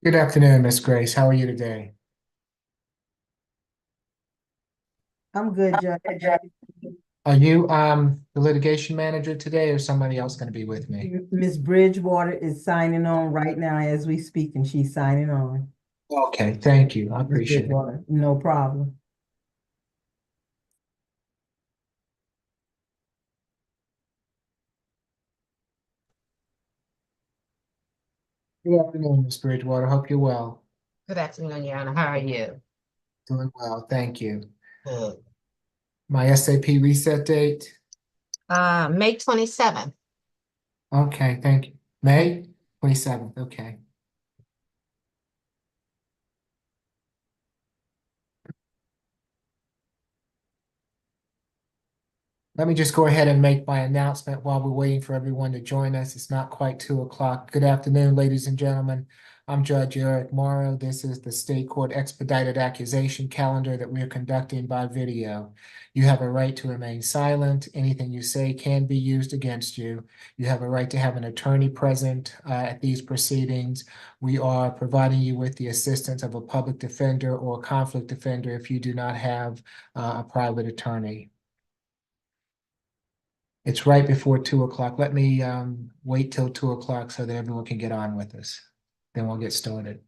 Good afternoon, Miss Grace. How are you today? I'm good, Judge. Are you the litigation manager today or somebody else going to be with me? Miss Bridgewater is signing on right now as we speak, and she's signing on. Okay, thank you. I Miss appreciate it. Bridgewater, no problem. Good afternoon, Miss Bridgewater. Hope you're well. Good afternoon, Your Honor. How are you? Doing well, thank you. Good. My SAP reset date? May 27th. Okay, thank you. May 27th, okay. Let me just go ahead and make my announcement while we're waiting for everyone to join us. It's not quite 2 o'clock. Good afternoon, ladies and gentlemen. I'm Judge Eric Morrow. This is the State Court Expedited Accusation Calendar that we're conducting by video. You have a right to remain silent. Anything you say can be used against you. You have a right to have an attorney present at these proceedings. We are providing you with the assistance of a public defender or conflict defender if you do not have a private attorney. It's right before 2 o'clock. Let me wait till 2 o'clock so that everyone can get on with us. Then we'll get started.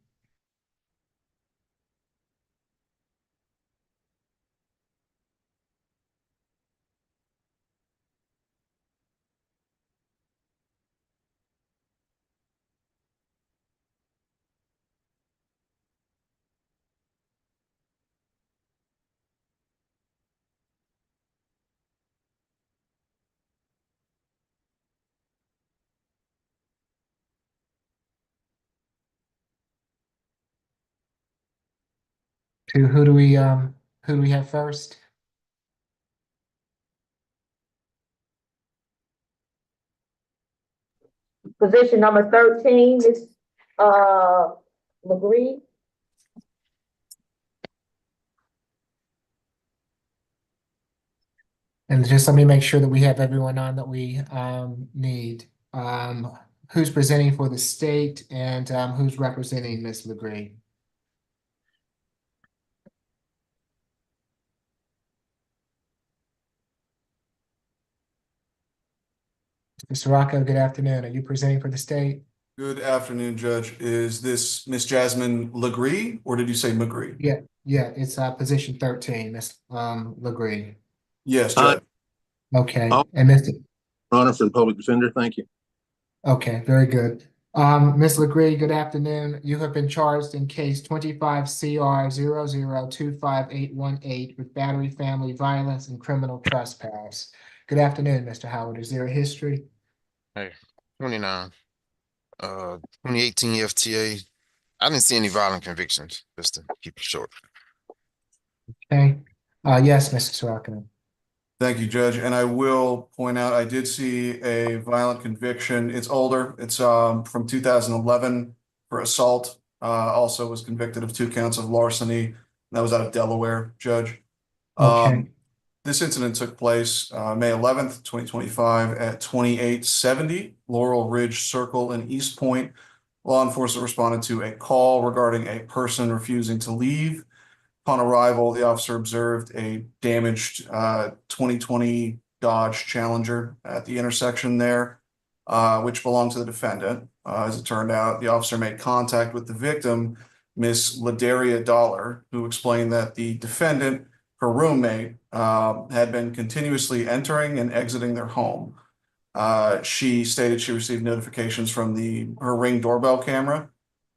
To who do we have first? Position number 13, Ms. LaGree. And just let me make sure that we have everyone on that we need. Who's presenting for the state and who's representing Ms. LeGree? Mr. Rocco, good afternoon. Are you presenting for the state? Good afternoon, Judge. Is this Miss Jasmine LeGree, or did you say McGree? Yeah, it's position 13, Ms. LeGree. Yes, Hi, Judge. Okay, I'll and Mr. honor for the public defender. Thank you. Okay, very good. Ms. LeGree, good afternoon. You have been charged in case 25 CR 25818 with battery, family violence, and criminal trespass. Good afternoon, Mr. Howard. Is there a history? Hey, 29. 2018 FTA. I didn't see any violent convictions, just to keep it short. Okay. Yes, Mr. Sorokin. Thank you, Judge. And I will point out, I did see a violent conviction. It's older. It's from 2011 for assault. Also was convicted of 2 counts of larceny. That was out of Delaware, Judge. Okay. This incident took place May 11th, 2025 at 2870 Laurel Ridge Circle in East Point. Law enforcement responded to a call regarding a person refusing to leave. Upon arrival, the officer observed a damaged 2020 Dodge Challenger at the intersection there, which belonged to the defendant. As it turned out, the officer made contact with the victim, Miss Ladaria Dollar, who explained that the defendant, her roommate, had been continuously entering and exiting their home. She stated she received notifications from her Ring doorbell camera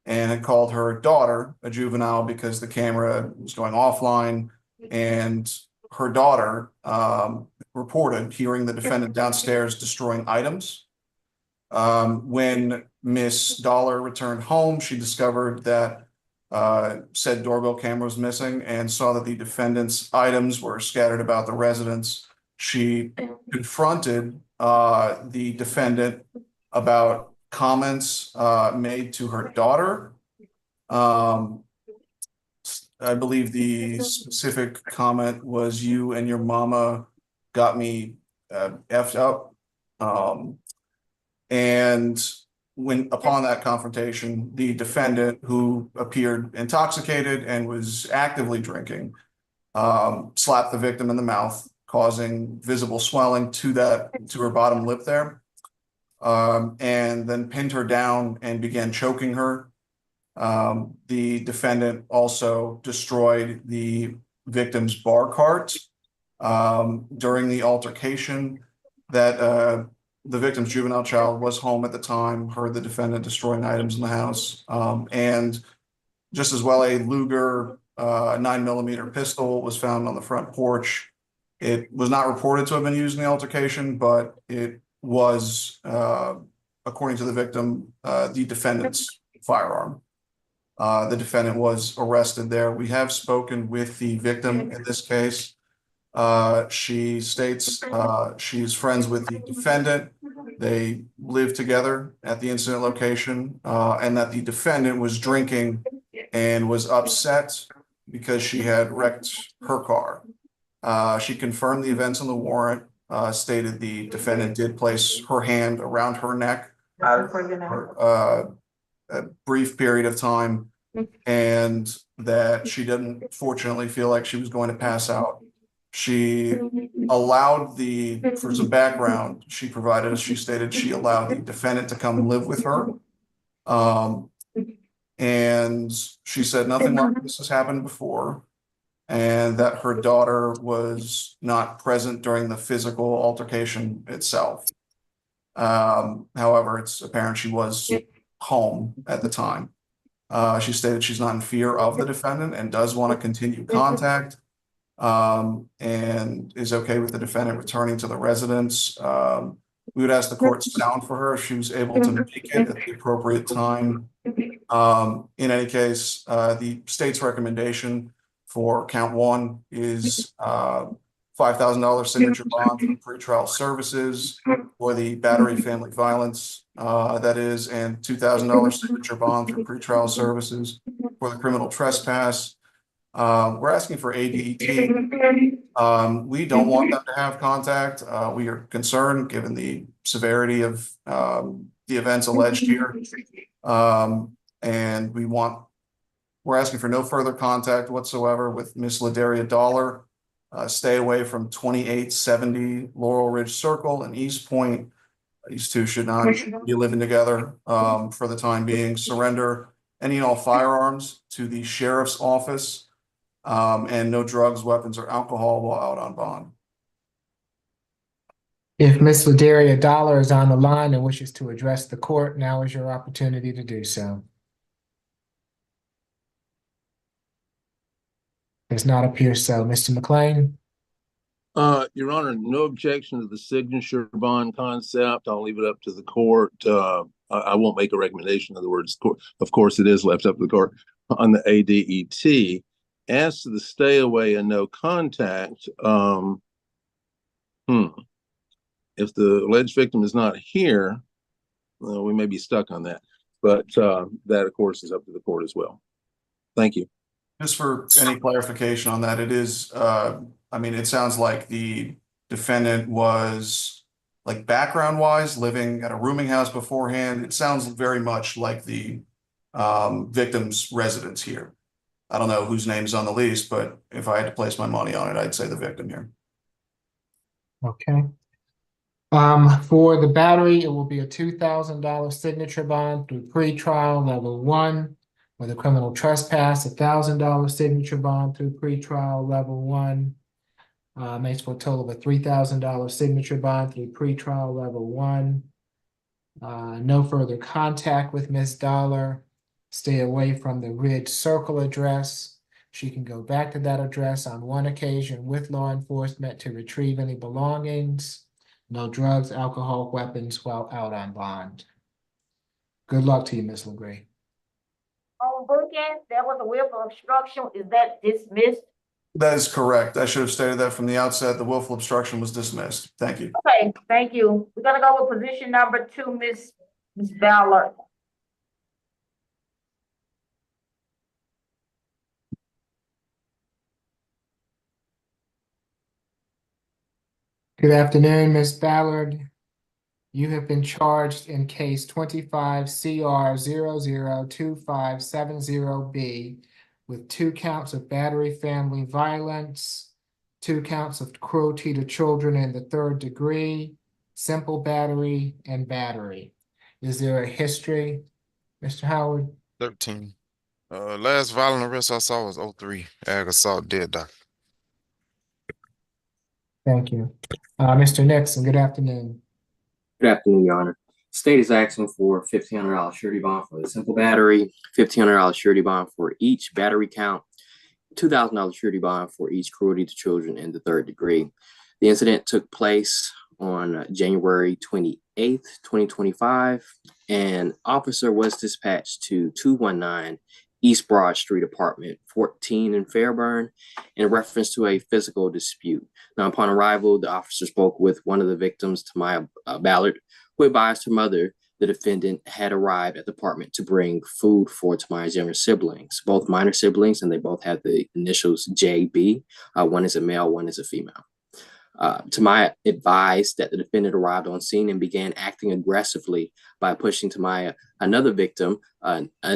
and had called her daughter a juvenile because the camera was going offline, and her daughter reported hearing the defendant downstairs destroying items. When Miss Dollar returned home, she discovered that said doorbell camera was missing and saw that the defendant's items were scattered about the residence. She confronted the defendant about comments made to her daughter. I believe the specific comment was, "You and your mama got me effed up." And when upon that confrontation, the defendant, who appeared intoxicated and was actively drinking, slapped the victim in the mouth, causing visible swelling to her bottom lip there, and then pinned her down and began choking her. The defendant also destroyed the victim's bar cart during the altercation. That the victim's juvenile child was home at the time, heard the defendant destroying items in the house, and just as well, a Luger 9mm pistol was found on the front porch. It was not reported to have been used in the altercation, but it was, according to the victim, the defendant's firearm. The defendant was arrested there. We have spoken with the victim in this case. She states she's friends with the defendant. They live together at the incident location, and that the defendant was drinking and was upset because she had wrecked her car. She confirmed the events on the warrant, stated the defendant did place her hand around her neck for a brief period of time, and that she didn't fortunately feel like she was going to pass out. She allowed for some background she provided us, she stated she allowed the defendant to come live with her. And she said nothing like this has happened before, and that her daughter was not present during the physical altercation itself. However, it's apparent she was home at the time. She stated she's not in fear of the defendant and does want to continue contact, and is okay with the defendant returning to the residence. We would ask the court to sound for her if she was able to make it at the appropriate time. In any case, the state's recommendation for count 1 is $5,000 signature bond for pretrial services for the battery family violence, that is, and $2,000 signature bond for pretrial services for the criminal trespass. We're asking for ADET. We don't want them to have contact. We are concerned given the severity of the events alleged here. And we're asking for no further contact whatsoever with Miss Ladaria Dollar. Stay away from 2870 Laurel Ridge Circle and East Point. These two should not be living together for the time being. Surrender any and all firearms to the sheriff's office, and no drugs, weapons, or alcohol while out on bond. If Ms. Ladaria Dollar is on the line and wishes to address the court, now is your opportunity to do so. Does not appear so. Mr. McLean? Your Honor, no objection to the signature bond concept. I'll leave it up to the court. I won't make a recommendation. In other words, of course, it is left up to the court on the ADET. As to the stay away and no contact, if the alleged victim is not here, we may be stuck on that. But that, of course, is up to the court as well. Thank you. Just for any clarification on that, it is, I mean, it sounds like the defendant was, like, background wise living at a rooming house beforehand. It sounds very much like the victim's residence here. I don't know whose name is on the lease, but if I had to place my money on it, I'd say the victim here. Okay. For the battery, it will be a $2,000 signature bond through pretrial level 1. For the criminal trespass, $1,000 signature bond through pretrial level 1. Makes for a total of a $3,000 signature bond through pretrial level 1. No further contact with Ms. Dollar. Stay away from the Ridge Circle address. She can go back to that address on one occasion with law enforcement to retrieve any belongings. No drugs, alcohol, weapons while out on bond. Good luck to you, Ms. LeGray. On bookends, there was a willful obstruction. Is that dismissed? That is correct. I should have stated that from the outset. The willful obstruction was dismissed. Thank you. Okay, thank you. We're gonna go with position number 2, Miss Ballard. Good afternoon, Ms. Ballard. You have been charged in case 25 CR 002570B with 2 counts of battery family violence, 2 counts of cruelty to children in the 3rd degree, simple battery, and battery. Is there a history, Mr. Howard? 13. Last violent arrest I saw was 03. Ag assault, dead doc. Thank you. Mr. Nixon, good afternoon. Good afternoon, Your Honor. State is asking for $1,500 surety bond for the simple battery, $1,500 surety bond for each battery count, $2,000 surety bond for each cruelty to children in the 3rd degree. The incident took place on January 28th, 2025, and officer was dispatched to 219 East Broad Street, apartment 14 in Fairburn, in reference to a physical dispute. Now, upon arrival, the officer spoke with one of the victims, Tamaya Ballard, who advised her mother the defendant had arrived at the apartment to bring food for Tamaya's younger siblings, both minor siblings, and they both have the initials JB. One is a male, one is a female. Tamaya advised that the defendant arrived on scene and began acting aggressively by pushing Tamaya, another victim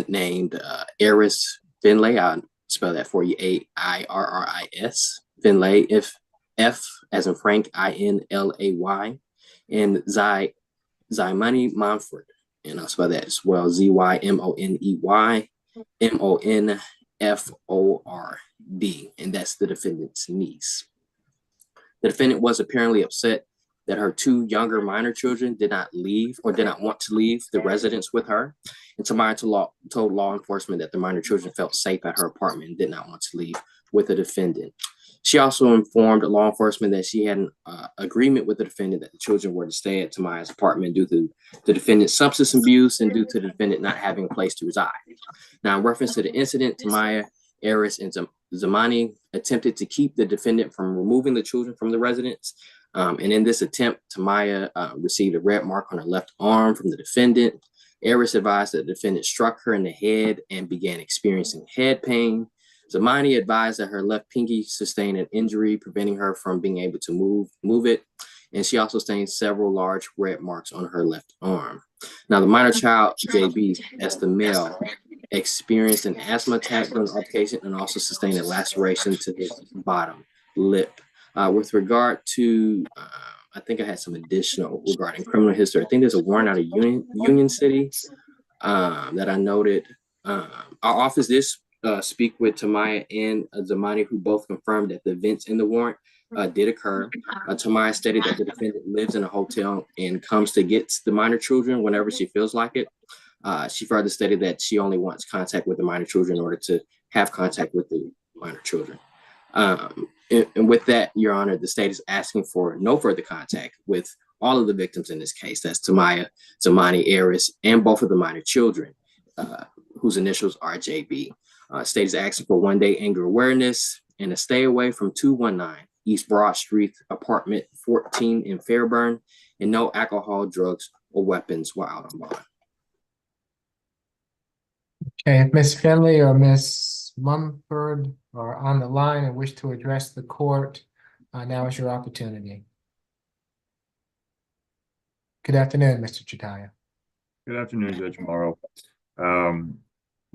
named Eris Finlay. I'll spell that for you, Airris, Finlay, F as in Frank, Inlay, and Zymony Monford, and I'll spell that as well, Zymoney, Monford, and that's the defendant's niece. The defendant was apparently upset that her 2 younger minor children did not want to leave the residence with her. And Tamaya told law enforcement that the minor children felt safe at her apartment and did not want to leave with the defendant. She also informed law enforcement that she had an agreement with the defendant that the children were to stay at Tamaya's apartment due to the defendant's substance abuse and due to the defendant not having a place to reside. Now, in reference to the incident, Tamaya, Eris, and Zamani attempted to keep the defendant from removing the children from the residence. And in this attempt, Tamaya received a red mark on her left arm from the defendant. Eris advised that the defendant struck her in the head and began experiencing head pain. Zamani advised that her left pinky sustained an injury, preventing her from being able to move it. And she also sustained several large red marks on her left arm. Now, the minor child, JB, as the male, experienced an asthma attack during the altercation and also sustained a laceration to his bottom lip. With regard to, I think I had some additional regarding criminal history. I think there's a warrant out of Union City that I noted. Our office did speak with Tamaya and Zamani, who both confirmed that the events in the warrant did occur. Tamaya stated that the defendant lives in a hotel and comes to get the minor children whenever she feels like it. She further stated that she only wants contact with the minor children in order to have contact with the minor children. And with that, Your Honor, the state is asking for no further contact with all of the victims in this case. That's Tamaya, Zamani, Eris, and both of the minor children, whose initials are JB. State is asking for 1-day anger awareness and a stay away from 219 East Broad Street, apartment 14 in Fairburn, and no alcohol, drugs, or weapons while out on bond. Okay, if Ms. Finley or Ms. Mumford are on the line and wish to address the court, now is your opportunity. Good afternoon, Mr. Chitaya. Good afternoon, Judge Morrow.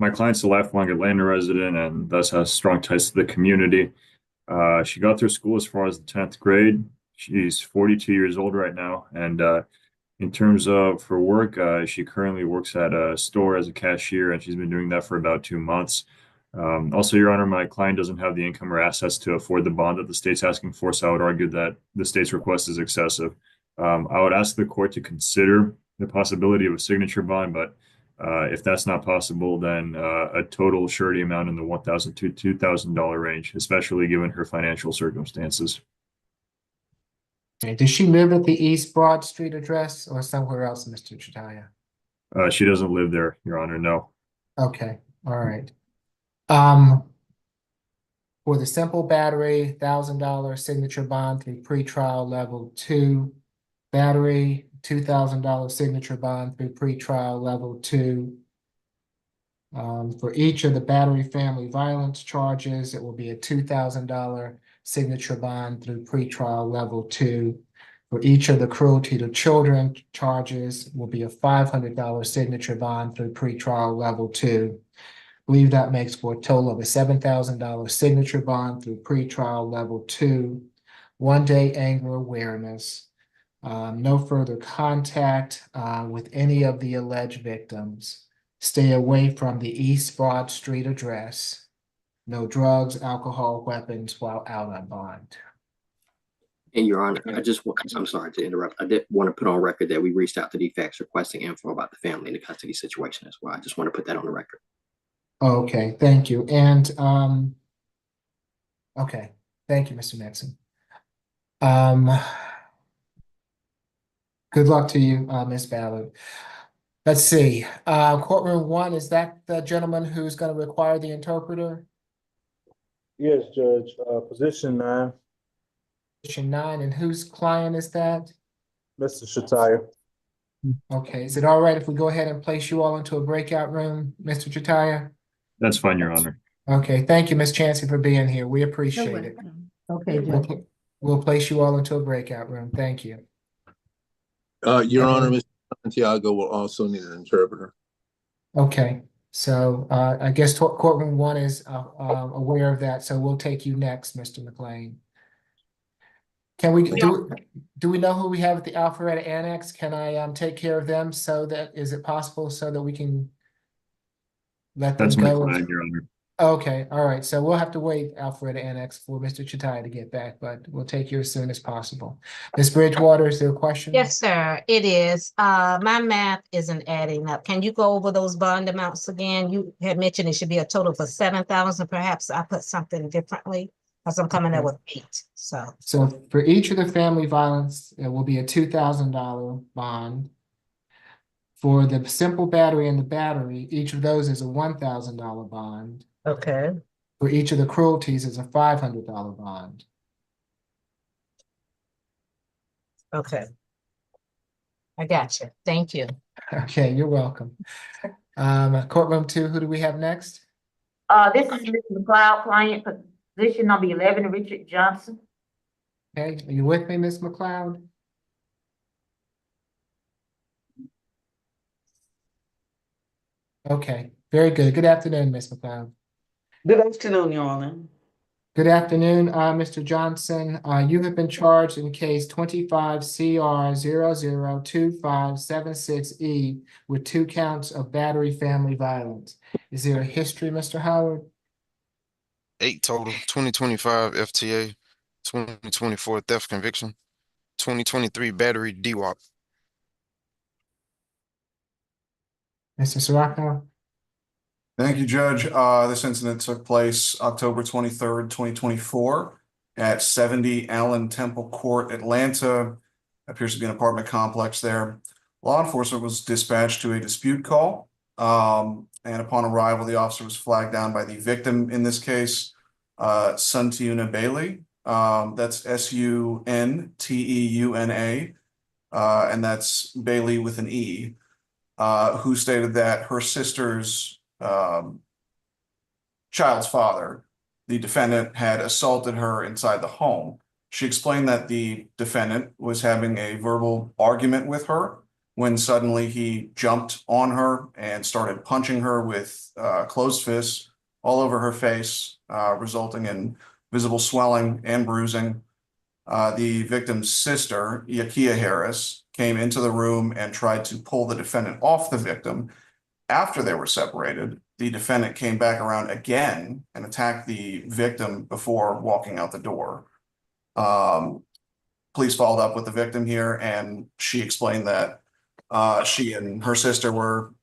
My client's a lifelong Atlanta resident and thus has strong ties to the community. She got through school as far as the 10th grade. She's 42 years old right now. And in terms of her work, she currently works at a store as a cashier, and she's been doing that for about 2 months. Also, Your Honor, my client doesn't have the income or assets to afford the bond that the state's asking for, so I would argue that the state's request is excessive. I would ask the court to consider the possibility of a signature bond, but if that's not possible, then a total surety amount in the $1,000 to $2,000 range, especially given her financial circumstances. Okay, does she live at the East Broad Street address or somewhere else, Mr. Chitaya? She doesn't live there, Your Honor, no. Okay, all right. For the simple battery, $1,000 signature bond through pretrial level 2. Battery, $2,000 signature bond through pretrial level 2. For each of the battery family violence charges, it will be a $2,000 signature bond through pretrial level 2. For each of the cruelty to children charges will be a $500 signature bond through pretrial level 2. Believe that makes for a total of a $7,000 signature bond through pretrial level 2. 1-day anger awareness. No further contact with any of the alleged victims. Stay away from the East Broad Street address. No drugs, alcohol, weapons while out on bond. And Your Honor, I'm sorry to interrupt. I did want to put on record that we reached out to DFAX requesting info about the family and the custody situation as well. I just want to put that on the record. Okay, thank you. And okay, thank you, Mr. Nixon. Good luck to you, Ms. Ballard. Let's see. Courtroom 1, is that the gentleman who's going to require the interpreter? Yes, Judge. Position 9, Position 9, and whose client is that? Mr. Shataya. Okay, is it all right if we go ahead and place you all into a breakout room, Mr. Chataya? That's fine, Your Honor. Okay, thank you, Ms. Chancey, for being here. We appreciate it. Okay, Judge. We'll place you all into a breakout room. Thank you. Your And Honor, then- Mr. Santiago will also need an interpreter. Okay, so I guess courtroom 1 is aware of that, so we'll take you next, Mr. McLean. Can we do we know who we have at the Alpharetta Annex? Can I take care of them so that is it possible so that we can let them That's my go? client, Your Honor. Okay, all right. So we'll have to wait, Alpharetta Annex, for Mr. Chataya to get back, but we'll take you as soon as possible. Ms. Bridgewater, is there a question? Yes, sir, it is. My math isn't adding up. Can you go over those bond amounts again? You had mentioned it should be a total for 7,000. Perhaps I put something differently because I'm coming up with 8. So For each of the family violence, it will be a $2,000 bond. For the simple battery and the battery, each of those is a $1,000 bond. okay, For each of the cruelties is a $500 bond. okay. I got you. Thank you. Okay, you're welcome. Courtroom 2, who do we have next? This is Mr. McLeod, client, position number 11, Richard Johnson. Okay, are you with me, Ms. McLeod? Okay, very good. Good afternoon, Ms. McLeod. Good afternoon, Your Honor. Good afternoon, Mr. Johnson. You have been charged in case 25 CR 002576E with 2 counts of battery family violence. Is there a history, Mr. Howard? 8 total, 2025 FTA, 2024 theft conviction, 2023 battery DWAP. Mr. Siracco? Thank you, Judge. This incident took place October 23rd, 2024 at 70 Allen Temple Court, Atlanta. Appears to be an apartment complex there. Law enforcement was dispatched to a dispute call. And upon arrival, the officer was flagged down by the victim in this case, Suntiuna Bailey. That's Sunteuna, and that's Bailey with an E, who stated that her sister's child's father, the defendant, had assaulted her inside the home. She explained that the defendant was having a verbal argument with her when suddenly he jumped on her and started punching her with closed fists all over her face, resulting in visible swelling and bruising. The victim's sister, Yakia Harris, came into the room and tried to pull the defendant off the victim. After they were separated, the defendant came back around again and attacked the victim before walking out the door. Police followed up with the victim here, and she explained that she and her sister were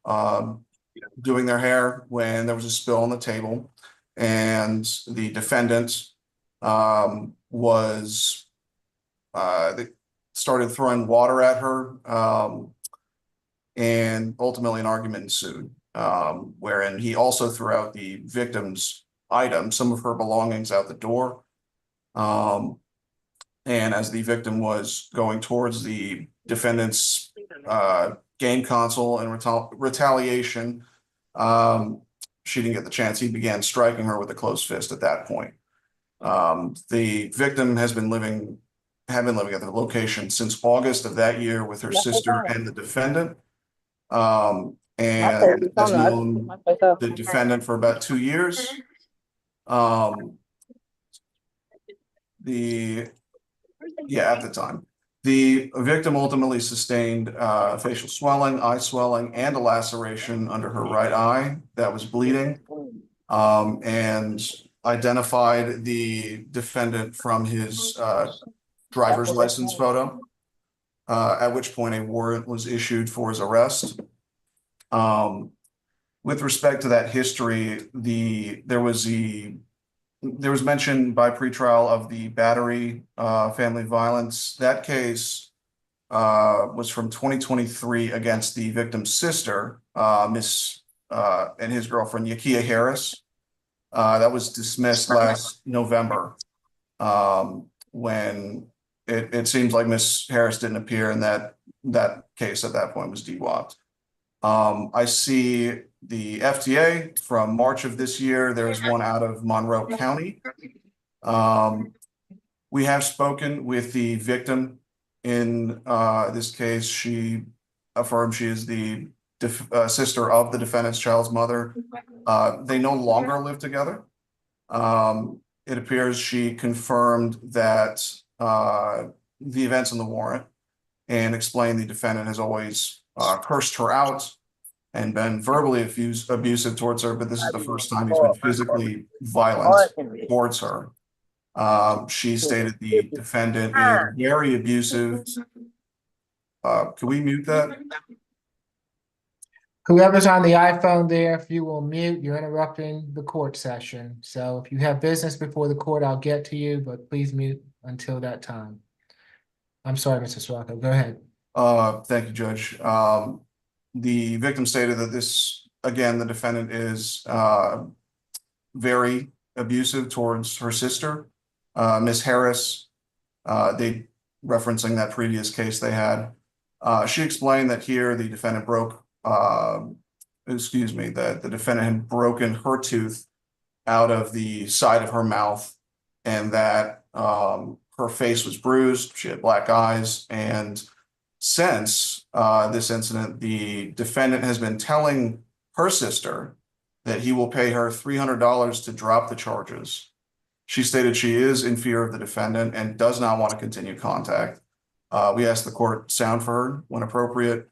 doing their hair when there was a spill on the table, and the defendant they started throwing water at her, and ultimately an argument ensued, wherein he also threw out the victim's items, some of her belongings, out the door. And as the victim was going towards the defendant's game console in retaliation, she didn't get the chance. He began striking her with a closed fist at that point. The victim has been living have been living at the location since August of that year with her sister and the defendant. And has known the defendant for about 2 years. At the time. The victim ultimately sustained facial swelling, eye swelling, and a laceration under her right eye that was bleeding, and identified the defendant from his driver's license photo, at which point a warrant was issued for his arrest. With respect to that history, there was mention by pretrial of the battery family violence. That case was from 2023 against the victim's sister, Miss and his girlfriend, Yakia Harris. That was dismissed last November, when it seems like Miss Harris didn't appear, and that case at that point was dewopped. I see the FTA from March of this year. There's one out of Monroe County. We have spoken with the victim in this case. She affirmed she is the sister of the defendant's child's mother. They no longer live together. It appears she confirmed that the events in the warrant and explained the defendant has always cursed her out and been verbally abusive towards her, but this is the first time he's been physically violent towards her. She stated the defendant is very abusive. Can we mute that? Whoever's on the iPhone there, if you will mute, you're interrupting the court session. So if you have business before the court, I'll get to you, but please mute until that time. I'm sorry, Mr. Srocco, go ahead. Thank you, Judge. The victim stated that the defendant is very abusive towards her sister, Miss Harris. They referencing that previous case they had. She explained that here the defendant that the defendant had broken her tooth out of the side of her mouth, and that her face was bruised. She had black eyes, and since this incident, the defendant has been telling her sister that he will pay her $300 to drop the charges. She stated she is in fear of the defendant and does not want to continue contact. We asked the court sound for her when appropriate.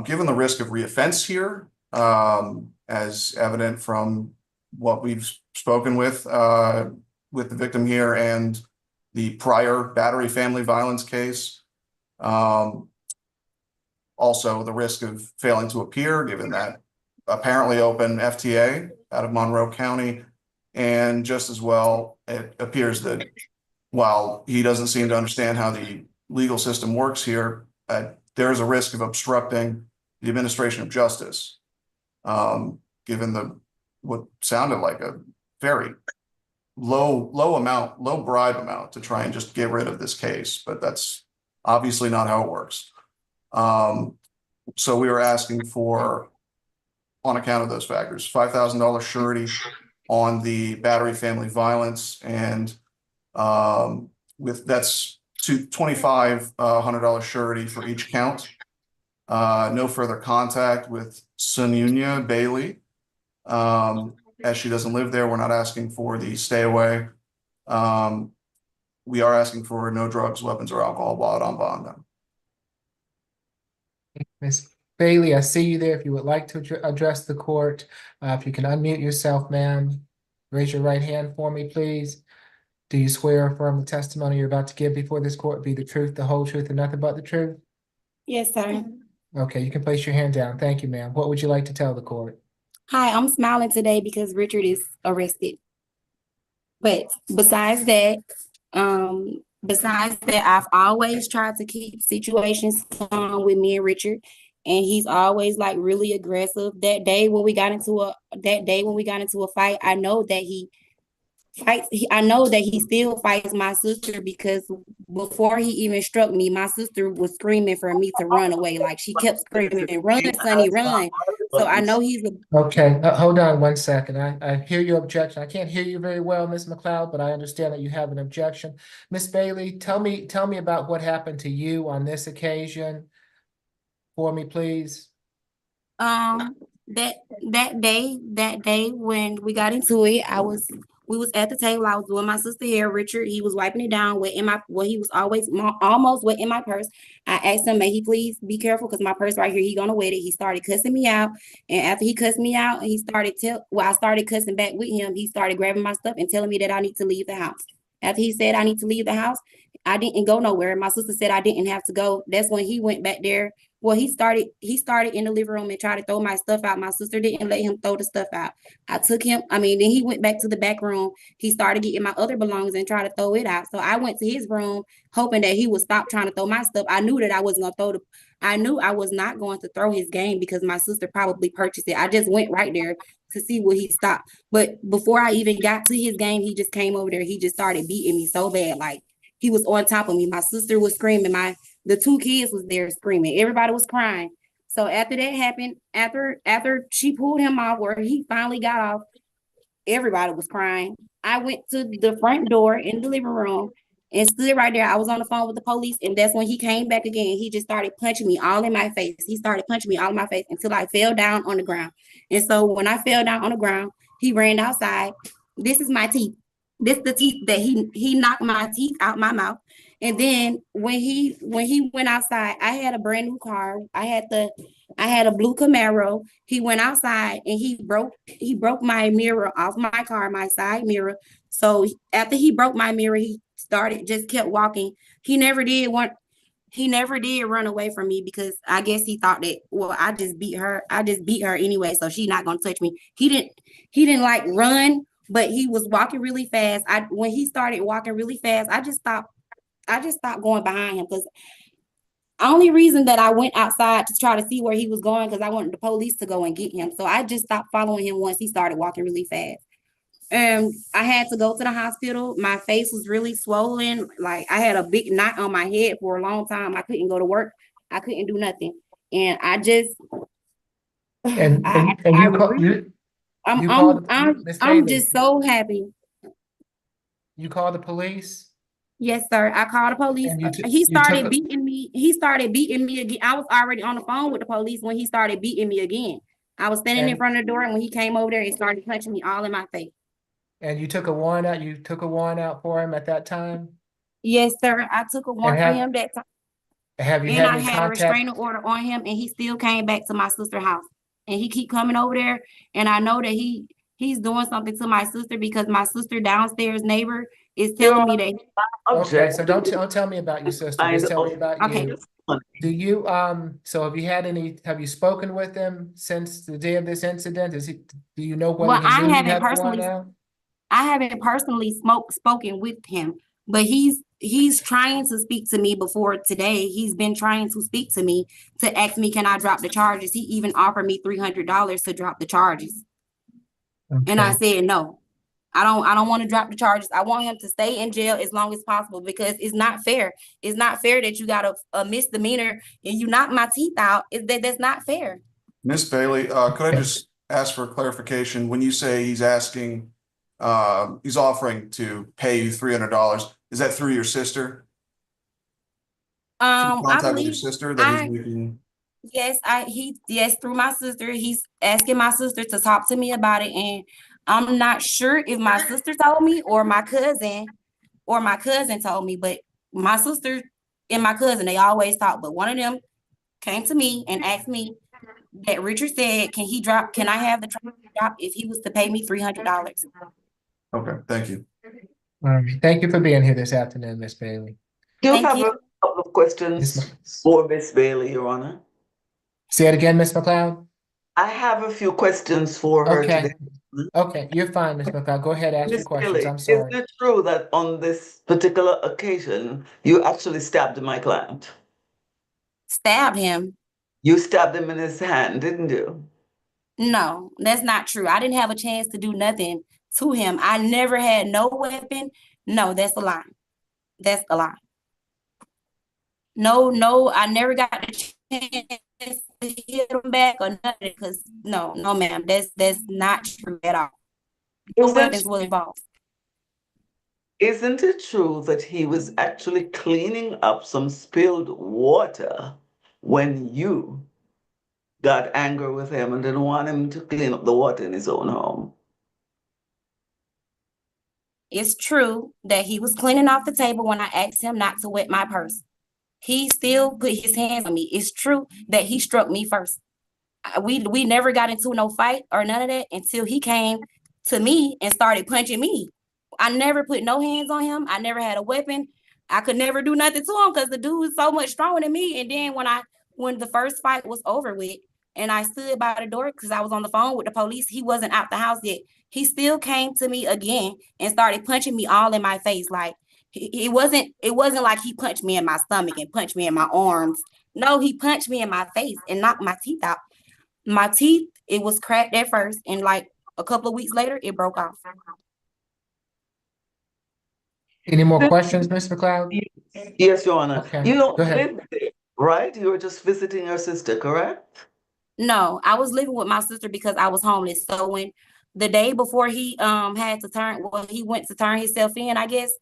Given the risk of reoffense here, as evident from what we've spoken with the victim here and the prior battery family violence case, also the risk of failing to appear, given that apparently open FTA out of Monroe County, and just as well, it appears that while he doesn't seem to understand how the legal system works here, there's a risk of obstructing the administration of justice, given what sounded like a very low bribe amount to try and just get rid of this case, but that's obviously not how it works. So we were asking for, on account of those factors, $5,000 surety on the battery family violence, and that's $2,500 surety for each count. No further contact with Sununya Bailey, as she doesn't live there. We're not asking for the stay away. We are asking for no drugs, weapons, or alcohol while out on bond. Ms. Bailey, I see you there. If you would like to address the court, if you can unmute yourself, ma'am, raise your right hand for me, please. Do you swear or affirm the testimony you're about to give before this court be the truth, the whole truth, and nothing but the truth? Yes, sir. Okay, you can place your hand down. Thank you, ma'am. What would you like to tell the court? Hi, I'm smiling today because Richard is arrested. But besides that, I've always tried to keep situations calm with me and Richard, and he's always like really aggressive. That day when we got into a fight, I know that he I know that he still fights my sister because before he even struck me, my sister was screaming for me to run away. Like she kept screaming, "Run, Sonny, run!" So I know he's a Okay, hold on one second. I hear your objection. I can't hear you very well, Ms. McLeod, but I understand that you have an objection. Ms. Bailey, tell me about what happened to you on this occasion for me, please. Um, that day when we got into it, we was at the table. I was doing my sister hair. Richard, he was wiping it down, he was always almost wet in my purse. I asked him, may he please be careful because my purse right here, he gonna wet it. He started cussing me out, and after he cussed me out, I started cussing back with him. He started grabbing my stuff and telling me that I need to leave the house. After he said I need to leave the house, I didn't go nowhere. My sister said I didn't have to go. That's when he went back there. Well, he started in the living room and tried to throw my stuff out. My sister didn't let him throw the stuff out. Then he went back to the back room. He started getting my other belongings and tried to throw it out. So I went to his room hoping that he would stop trying to throw my stuff. I knew that I knew I was not going to throw his game because my sister probably purchased it. I just went right there to see what he stopped. But before I even got to his game, he just came over there. He just started beating me so bad. Like he was on top of me. My sister was screaming. The two kids was there screaming. Everybody was crying. So after that happened, after she pulled him off where he finally got off, everybody was crying. I went to the front door in the living room and stood right there. I was on the phone with the police, and that's when he came back again. He just started punching me all in my face. He started punching me all in my face until I fell down on the ground. And so when I fell down on the ground, he ran outside. This is my teeth. This the teeth that he knocked my teeth out my mouth. And then when he went outside, I had a brand new car. I had a blue Camaro. He went outside and he broke my mirror off my car, my side mirror. So after he broke my mirror, he just kept walking. He never did run away from me because I guess he thought that, well, I just beat her anyway, so she's not gonna touch me. He didn't like run, but he was walking really fast. When he started walking really fast, I just stopped going behind him because only reason that I went outside to try to see where he was going because I wanted the police to go and get him. So I just stopped following him once he started walking really fast. I had to go to the hospital. My face was really swollen. Like I had a big knot on my head for a long time. I couldn't go to work. I couldn't do nothing. And I just And I you really called Miss I'm Bailey. just so happy. You called the police? Yes, sir. I called the police. And He started beating me. He started beating me again. I was already on the phone with the police when he started beating me again. I was standing in front of the door, and when he came over there, he started punching me all in my face. And you took a warrant out. You took a warrant out for him at that time. Yes, sir. I took a warrant for him that time, Have you and had I any had a contact? restraining order on him, and he still came back to my sister's house. And he keep coming over there, and I know that he's doing something to my sister because my sister downstairs neighbor is telling me that. Okay, so don't tell me about your sister. Just tell me about Okay. you. Do you so have you spoken with him since the day of this incident? Do you know whether Well, he knew you had a warrant out? I haven't personally spoken with him, but he's trying to speak to me before today. He's been trying to speak to me to ask me, can I drop the charges? He even offered me $300 to drop the charges. And I said, no, I don't want to drop the charges. I want him to stay in jail as long as possible because it's not fair. It's not fair that you got a misdemeanor and you knock my teeth out. That's not fair. Miss Bailey, could I just ask for clarification? When you say he's offering to pay you $300, is that through your sister? I Contact with your believe sister that he's making. Yes, through my sister. He's asking my sister to talk to me about it. And I'm not sure if my sister told me or my cousin told me, but my sister and my cousin, they always talk. But one of them came to me and asked me that Richard said, can I have the drop if he was to pay me $300? Okay, thank you. All right. Thank you for being here this afternoon, Miss Bailey. Do you Thank have you. a couple of questions for Miss Bailey, Your Honor? Say it again, Miss McLeod. I have a few questions for her today. Okay, you're fine, Miss McLeod. Go ahead, ask your Miss questions. Bailey, I'm sorry. is it true that on this particular occasion, you actually stabbed my client? Stabbed him? You stabbed him in his hand, didn't you? No, that's not true. I didn't have a chance to do nothing to him. I never had no weapon. No, that's a lie. That's a lie. No, I never got the chance to hit him back or nothing. Because no, ma'am, that's not true at all. No Is that weapons were involved. Isn't it true that he was actually cleaning up some spilled water when you got angry with him and didn't want him to clean up the water in his own home? It's true that he was cleaning off the table when I asked him not to wet my purse. He still put his hands on me. It's true that he struck me first. We never got into no fight or none of that until he came to me and started punching me. I never put no hands on him. I never had a weapon. I could never do nothing to him because the dude was so much stronger than me. And then when the first fight was over with, and I stood by the door because I was on the phone with the police, he wasn't out the house yet. He still came to me again and started punching me all in my face. Like it wasn't like he punched me in my stomach and punched me in my arms. No, he punched me in my face and knocked my teeth out. My teeth, it was cracked at first, and like a couple of weeks later, it broke off. Any more questions, Ms. McLeod? Yes, Your Honor. Okay, You don't go ahead. live there, right? You were just visiting your sister, correct? No, I was living with my sister because I was homeless. So when the day before he he went to turn himself in, I guess,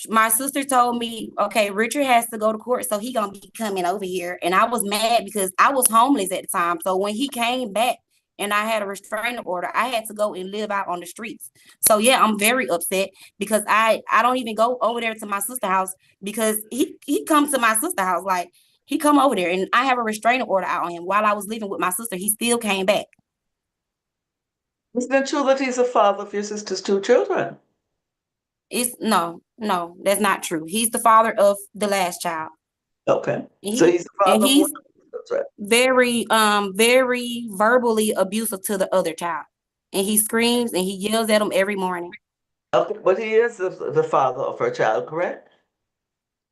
my sister told me, okay, Richard has to go to court, so he gonna be coming over here. And I was mad because I was homeless at the time. So when he came back and I had a restraining order, I had to go and live out on the streets. So yeah, I'm very upset because I don't even go over there to my sister's house because he comes to my sister's house. Like he come over there and I have a restraining order out on him while I was living with my sister. He still came back. Isn't it true that he's the father of your sister's two children? It's no, that's not true. He's the father of the last child. Okay. And So he's the father of he's one of the children. very verbally abusive to the other child. And he screams and he yells at him every morning. Okay, but he is the father of her child, correct?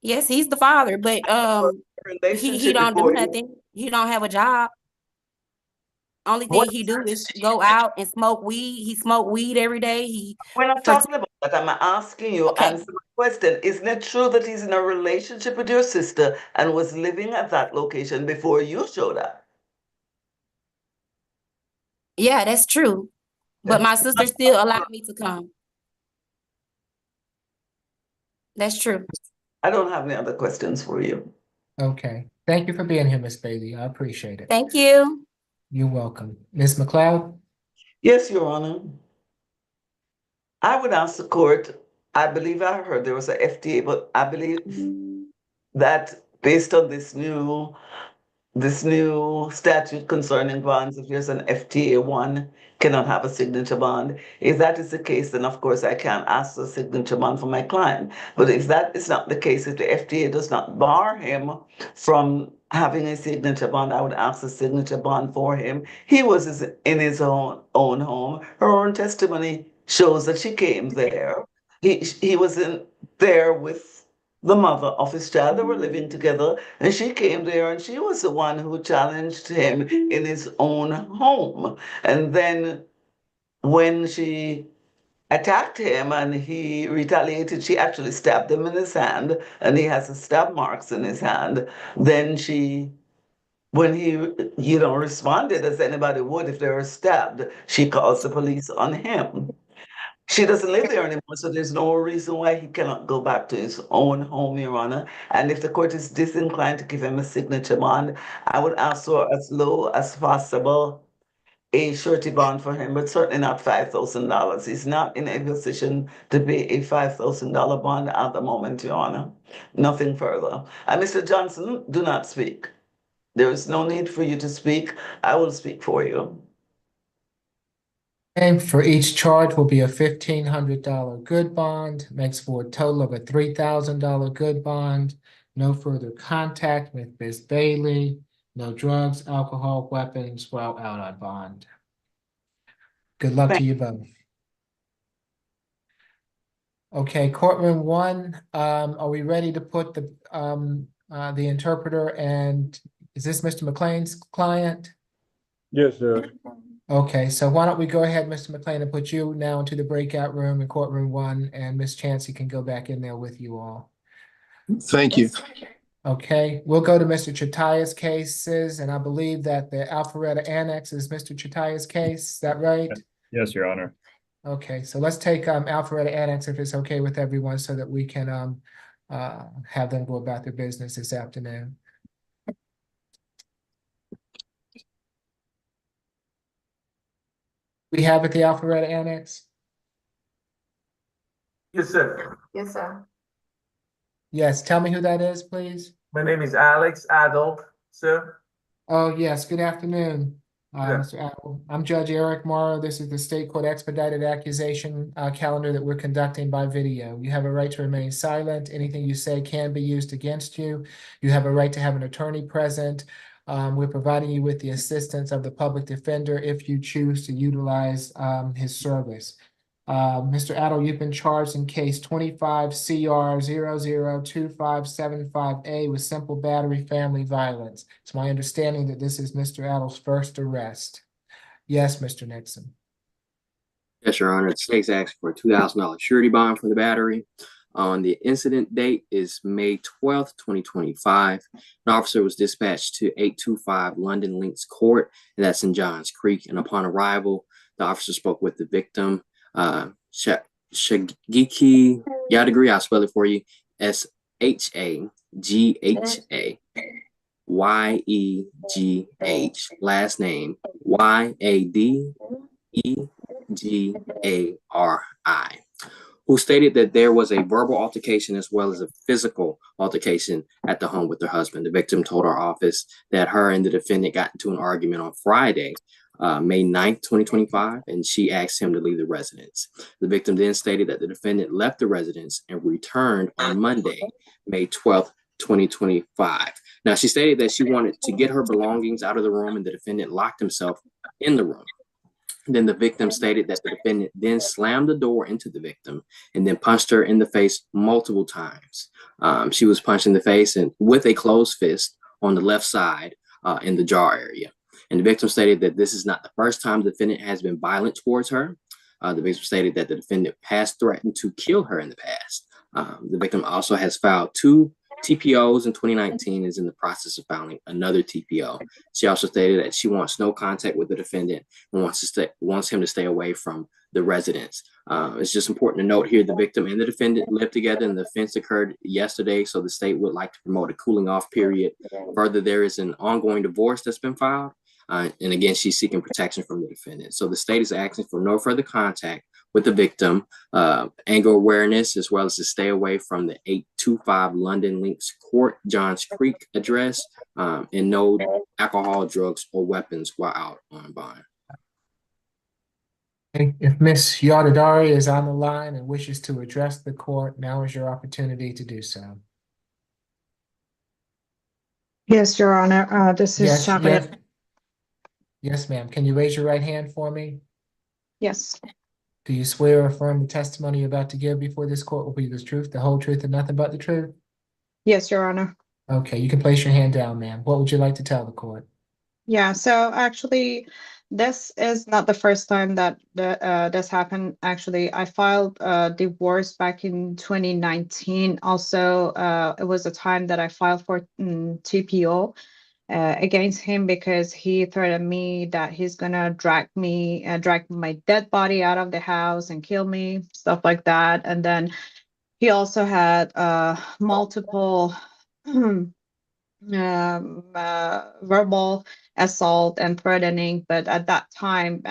Yes, he's the father, but he Relationship don't do before you. nothing. He don't have a job. Only thing he do is go out and smoke weed. He smoke weed every day. We're not talking about that. I'm asking you, Okay. answer my question. Isn't it true that he's in a relationship with your sister and was living at that location before you showed up? Yeah, that's true. But my sister still allowed me to come. That's true. I don't have any other questions for you. Okay, thank you for being here, Ms. Bailey. I appreciate it. Thank you. You're welcome. Ms. McLeod? Yes, Your Honor. I would ask the court, I believe I heard there was a FTA, but I believe that based on this new statute concerning bonds, if there's an FTA, one cannot have a signature bond. If that is the case, then of course I can't ask for a signature bond for my client. But if that is not the case, if the FTA does not bar him from having a signature bond, I would ask a signature bond for him. He was in his own home. Her own testimony shows that she came there. He was there with the mother of his child. They were living together, and she came there and she was the one who challenged him in his own home. And then when she attacked him and he retaliated, she actually stabbed him in his hand, and he has the stab marks in his hand. Then when he, responded as anybody would if they were stabbed, she calls the police on him. She doesn't live there anymore, so there's no reason why he cannot go back to his own home, Your Honor. And if the court is disinclined to give him a signature bond, I would ask for as low as possible a surety bond for him, but certainly not $5,000. He's not in a position to pay a $5,000 bond at the moment, Your Honor. Nothing further. And Mr. Johnson, do not speak. There is no need for you to speak. I will speak for you. And for each charge will be a $1,500 good bond, makes for a total of a $3,000 good bond. No further contact with Ms. Bailey, no drugs, alcohol, weapons while out on bond. Good luck to you both. Okay, courtroom one, are we ready to put the interpreter, and is this Mr. McLean's client? Yes, Judge. Okay, so why don't we go ahead, Mr. McLean, and put you now into the breakout room in courtroom 1, and Ms. Chancey can go back in there with you all. Thank you. Okay, we'll go to Mr. Chataya's cases, and I believe that the Alpharetta Annex is Mr. Chataya's case. Is that right? Yes, Your Honor. Okay, so let's take Alpharetta Annex if it's okay with everyone so that we can have them go about their business this afternoon. We have it, the Alpharetta Annex? Yes, sir. Yes, sir. Yes, tell me who that is, please. My name is Alex Adult, sir. Oh, yes, good afternoon, Yeah. Mr. Apple. I'm Judge Eric Morrow. This is the State Court Expedited Accusation calendar that we're conducting by video. You have a right to remain silent. Anything you say can be used against you. You have a right to have an attorney present. We're providing you with the assistance of the public defender if you choose to utilize his service. Mr. Addo, you've been charged in case 25 CR 002575A with simple battery family violence. It's my understanding that this is Mr. Addo's first arrest. Yes, Mr. Nixon. Yes, Your Honor. The state's asked for a $2,000 surety bond for the battery. On the incident date is May 12th, 2025. An officer was dispatched to 825 London Links Court, and that's in Johns Creek. And upon arrival, the officer spoke with the victim, Shagiki Yadagri. I'll spell it for you. SHAGHAYEGH. Last name YADEGARI, who stated that there was a verbal altercation as well as a physical altercation at the home with her husband. The victim told our office that her and the defendant got into an argument on Friday, May 9th, 2025, and she asked him to leave the residence. The victim then stated that the defendant left the residence and returned on Monday, May 12th, 2025. Now, she stated that she wanted to get her belongings out of the room and the defendant locked himself in the room. Then the victim stated that the defendant then slammed the door into the victim and then punched her in the face multiple times. She was punched in the face and with a closed fist on the left side in the jaw area. And the victim stated that this is not the first time the defendant has been violent towards her. The victim stated that the defendant has threatened to kill her in the past. The victim also has filed 2 TPOs in 2019, is in the process of filing another TPO. She also stated that she wants no contact with the defendant and wants him to stay away from the residence. It's just important to note here, the victim and the defendant lived together and the offense occurred yesterday, so the state would like to promote a cooling off period. Further, there is an ongoing divorce that's been filed. And again, she's seeking protection from the defendant. So the state is asking for no further contact with the victim, anger awareness, as well as to stay away from the 825 London Links Court, Johns Creek address, and no alcohol, drugs, or weapons while out on bond. If Ms. Yadadari is on the line and wishes to address the court, now is your opportunity to do so. Yes, Your Honor. This is Chocolate. Yes, ma'am. Can you raise your right hand for me? Yes. Do you swear or affirm the testimony you're about to give before this court will be the truth, the whole truth, and nothing but the truth? Yes, Your Honor. Okay, you can place your hand down, ma'am. What would you like to tell the court? Yeah, so actually, this is not the first time that this happened. Actually, I filed a divorce back in 2019. Also, it was a time that I filed for TPO against him because he threatened me that he's gonna drag my dead body out of the house and kill me, stuff like that. And then he also had multiple verbal assault and threatening, but at that time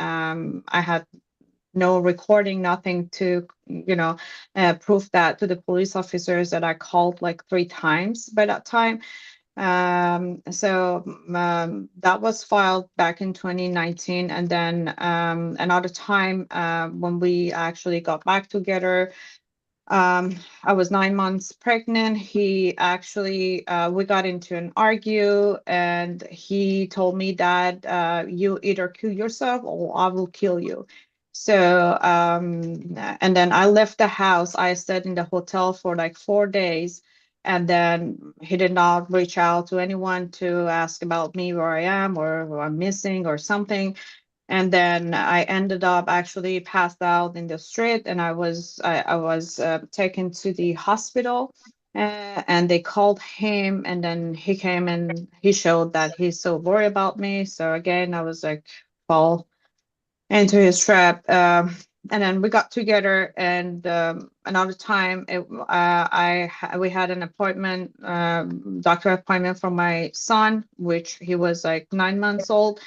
I had no recording, nothing to prove that to the police officers that I called like 3 times by that time. That was filed back in 2019, and then another time when we actually got back together, I was 9 months pregnant. He actually, we got into an argue, and he told me that you either kill yourself or I will kill you. So, and then I left the house. I stayed in the hotel for like 4 days, and then he did not reach out to anyone to ask about me, where I am, or I'm missing or something. And then I ended up actually passed out in the street, and I was taken to the hospital. And they called him, and then he came and he showed that he's so worried about me. So again, I was like, fall into his trap. And then we got together, and another time we had an appointment, doctor appointment for my son, which he was like 9 months old.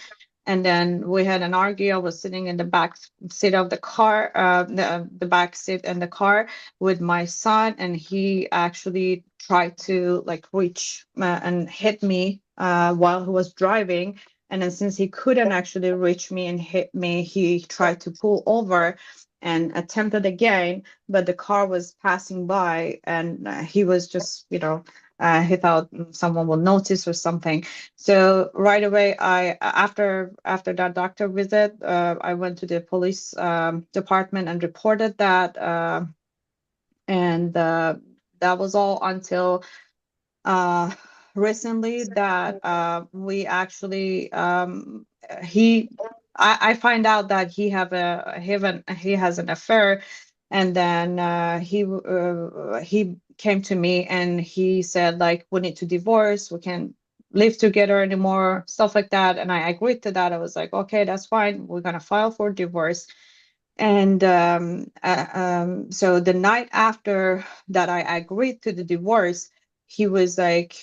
And then we had an argue. I was sitting in the back seat of the car, the back seat in the car with my son, and he actually tried to like reach and hit me while he was driving. And then since he couldn't actually reach me and hit me, he tried to pull over and attempted again, but the car was passing by, and he was just, he thought someone will notice or something. So right away, after that doctor visit, I went to the police department and reported that, and that was all until recently that we actually I find out that he has an affair, and then he came to me and he said like, we need to divorce, we can't live together anymore, stuff like that. And I agreed to that. I was like, okay, that's fine, we're gonna file for divorce. And so the night after that I agreed to the divorce, he was like,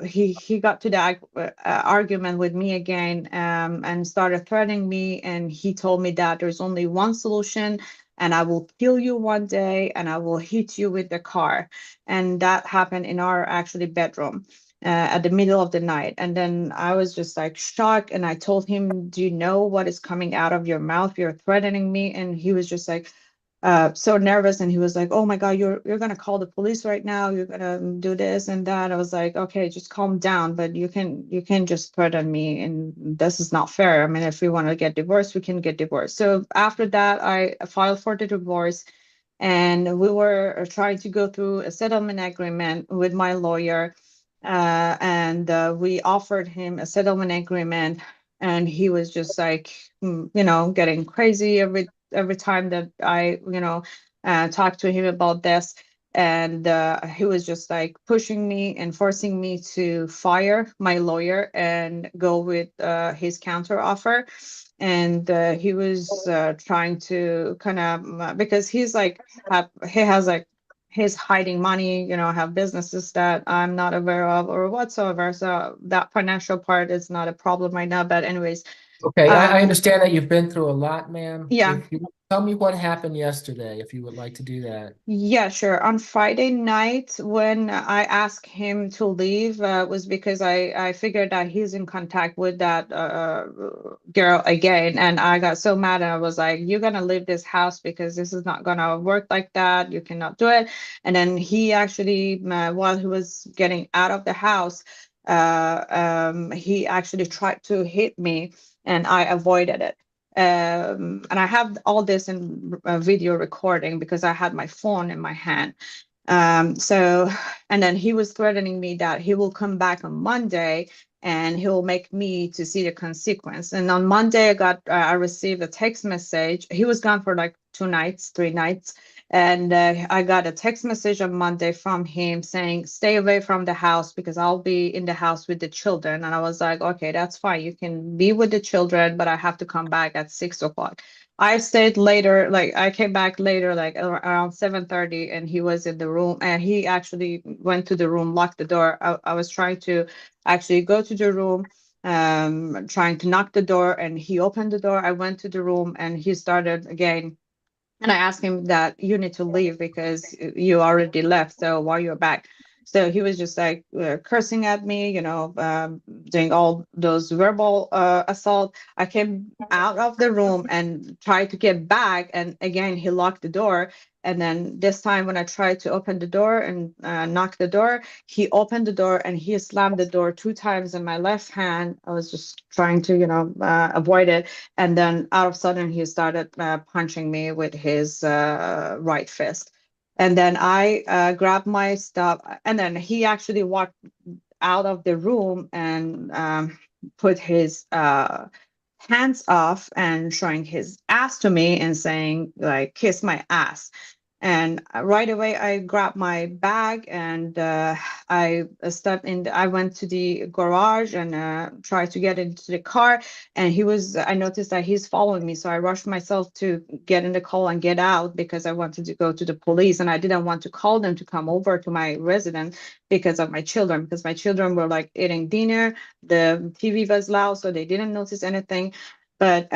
he got to the argument with me again, and started threatening me. And he told me that there's only one solution, and I will kill you one day, and I will hit you with the car. And that happened in our actually bedroom. At the middle of the night. And then I was just like shocked. And I told him, do you know what is coming out of your mouth? You're threatening me. And he was just like so nervous. And he was like, oh my God, you're gonna call the police right now. You're gonna do this and that. I was like, okay, just calm down. But you can just threaten me. And this is not fair. I mean, if we want to get divorced, we can get divorced. So after that, I filed for the divorce. And we were trying to go through a settlement agreement with my lawyer. And we offered him a settlement agreement, and he was just like, getting crazy every time that I, talked to him about this. And he was just like pushing me and forcing me to fire my lawyer and go with his counter offer. And he was trying to kind of, because he's like, he has like, he's hiding money, have businesses that I'm not aware of or whatsoever. So that financial part is not a problem right now. But anyways, Okay, I understand that you've been through a lot, ma'am. Yeah. If you tell me what happened yesterday, if you would like to do that. Yeah, sure. On Friday night, when I asked him to leave, was because I figured that he's in contact with that girl again. And I got so mad, and I was like, you're going to leave this house because this is not going to work like that. You cannot do it. And then he actually, while he was getting out of the house, he actually tried to hit me, and I avoided it. And I have all this in video recording because I had my phone in my hand. And then he was threatening me that he will come back on Monday and he will make me to see the consequence. And on Monday, I received a text message. He was gone for like 3 nights. And I got a text message on Monday from him saying, stay away from the house because I'll be in the house with the children. And I was like, okay, that's fine. You can be with the children, but I have to come back at 6 o'clock. I stayed later, like I came back later, like around 7:30, and he was in the room, and he actually went to the room, locked the door. I was trying to actually go to the room, trying to knock the door, and he opened the door. I went to the room, and he started again. And I asked him that you need to leave because you already left. So why you're back? So he was just like cursing at me, doing all those verbal assault. I came out of the room and tried to get back. And again, he locked the door. And then this time when I tried to open the door and knock the door, he opened the door and he slammed the door 2 times in my left hand. I was just trying to, avoid it. And then out of sudden, he started punching me with his right fist. And then I grabbed my stuff. And then he actually walked out of the room and put his hands off and showing his ass to me and saying like, kiss my ass. And right away, I grabbed my bag and I stepped in. I went to the garage and tried to get into the car. And I noticed that he's following me. So I rushed myself to get in the car and get out because I wanted to go to the police. And I didn't want to call them to come over to my residence because of my children, because my children were like eating dinner. The TV was loud, so they didn't notice anything. But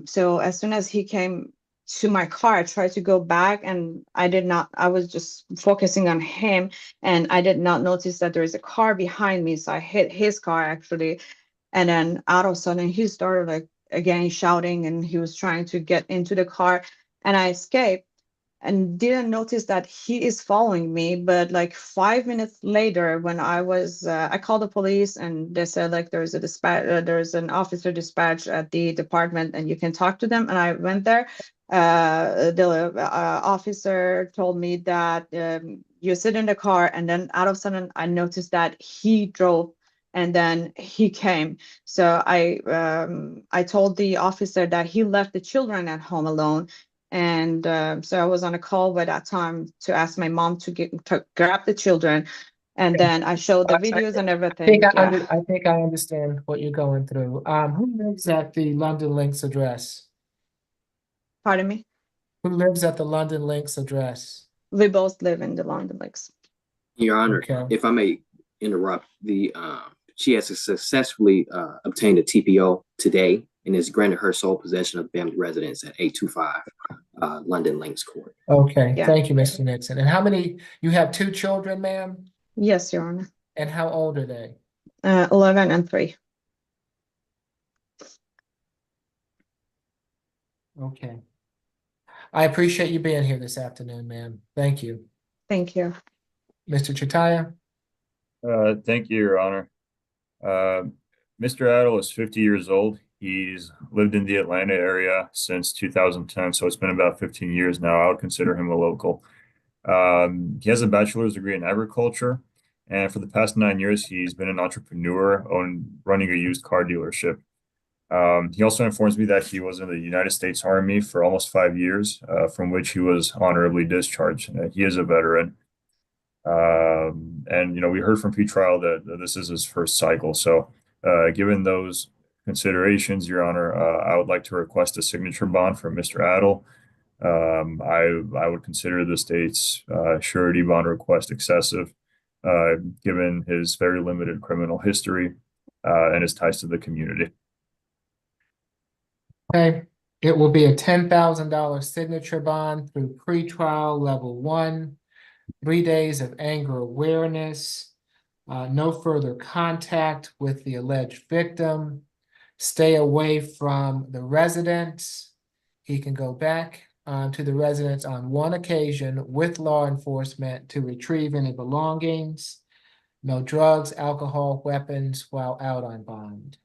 so as soon as he came to my car, I tried to go back and I was just focusing on him and I did not notice that there is a car behind me. So I hit his car actually. And then out of sudden he started like again shouting and he was trying to get into the car and I escaped and didn't notice that he is following me. But like 5 minutes later, when I called the police and they said like there's there's an officer dispatched at the department and you can talk to them. And I went there. The officer told me that you sit in the car, and then out of sudden I noticed that he drove and then he came. So I told the officer that he left the children at home alone. And so I was on a call by that time to ask my mom to grab the children. And then I showed the videos and everything. I think I understand what you're going through. Who lives at the London Links address? Pardon me? Who lives at the London Links address? We both live in the London Lakes. Your Honor, Okay. if I may interrupt, she has successfully obtained a TPO today and is granted her sole possession of family residence at 825 London Links Court. Okay, Yeah. thank you, Mr. Nixon. And you have 2 children, ma'am? Yes, Your Honor. And how old are they? 11 and 3. Okay. I appreciate you being here this afternoon, ma'am. Thank you. Thank you. Mr. Chataya? Thank you, Your Honor. Mr. Adel is 50 years old. He's lived in the Atlanta area since 2010, so it's been about 15 years now. I would consider him a local. He has a bachelor's degree in agriculture, and for the past 9 years, he's been an entrepreneur running a used car dealership. He also informs me that he was in the United States Army for almost 5 years, from which he was honorably discharged. He is a veteran. And, we heard from pretrial that this is his first cycle. So, given those considerations, Your Honor, I would like to request a signature bond from Mr. Adel. I would consider the state's surety bond request excessive, given his very limited criminal history and his ties to the community. Okay, it will be a $10,000 signature bond through pretrial level 1, 3 days of anger awareness, no further contact with the alleged victim, stay away from the residence. He can go back to the residence on 1 occasion with law enforcement to retrieve any belongings, no drugs, alcohol, weapons while out on bond.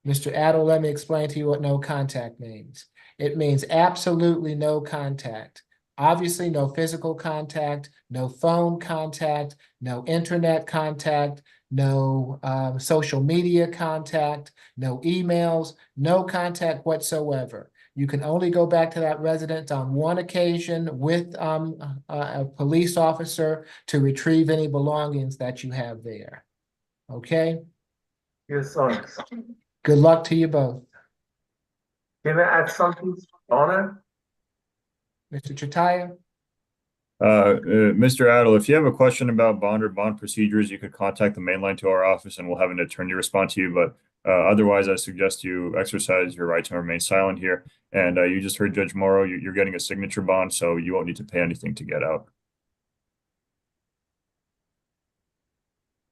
Mr. Adel, let me explain to you what no contact means. It means absolutely no contact. Obviously, no physical contact, no phone contact, no internet contact, no social media contact, no emails, no contact whatsoever. You can only go back to that residence on 1 occasion with a police officer to retrieve any belongings that you have there. Okay? Yes, sir. Good luck to you both. Can I add something, Your Honor? Mr. Chataya? Mr. Adel, if you have a question about bond or bond procedures, you could contact the main line to our office and we'll have an attorney respond to you. But otherwise, I suggest you exercise your right to remain silent here. And you just heard Judge Morrow, you're getting a signature bond, so you won't need to pay anything to get out.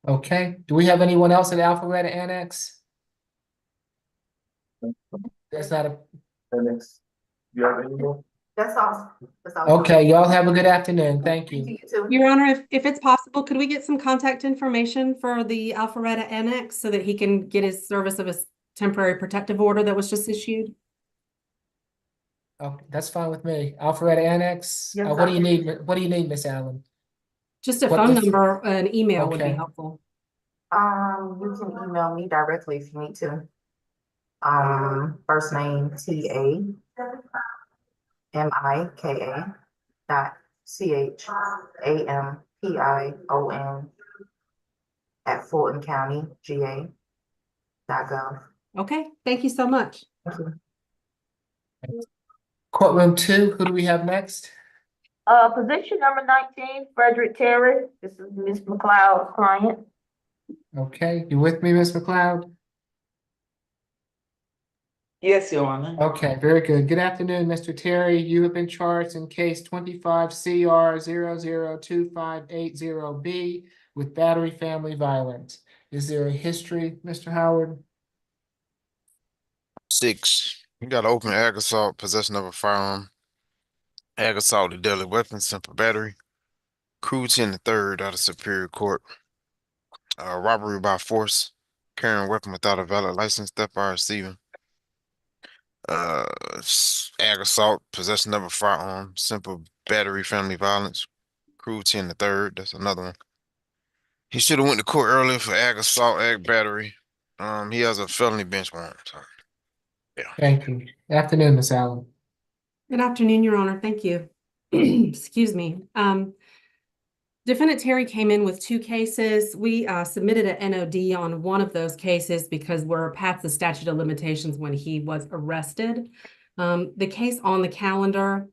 Okay. Do we have anyone else at Alpharetta Annex? That's not a, Next. Do you have any more? That's all. That's all. okay, y'all have a good afternoon. Thank you. You too. Your Honor, if it's possible, could we get some contact information for the Alpharetta Annex so that he can get his service of his temporary protective order that was just issued? Oh, that's fine with me. Alpharetta Annex. Yes, What do you sir. need? What do you need, Miss Allen? Just a What phone does- number, an email would be Okay. helpful. You can email me directly if you need to. First name TAMIKA CHAMPION at Fulton County, GA.gov. Okay, thank you so much. Thank you. Courtroom 2, who do we have next? Position number 19, Frederick Terry. This is Ms. McLeod's client. Okay, you with me, Ms. McLeod? Yes, Your Honor. Okay, very good. Good afternoon, Mr. Terry. You have been charged in case 25 CR 002580B with battery family violence. Is there a history, Mr. Howard? 6. You got open ag assault, possession of a firearm, ag assault, a deadly weapon, simple battery, cruelty in the third out of Superior Court, robbery by force, carrying a weapon without a valid license, theft by receiving, ag assault, possession of a firearm, simple battery, family violence, cruelty in the third. That's another one. He should have went to court earlier for ag assault, ag battery. He has a felony bench warrant. So, yeah. Thank you. Afternoon, Ms. Allen. Good afternoon, Your Honor. Thank you. Excuse me. Defendant Terry came in with 2 cases. We submitted an NOD on one of those cases because we're past the statute of limitations when he was arrested. The case on the calendar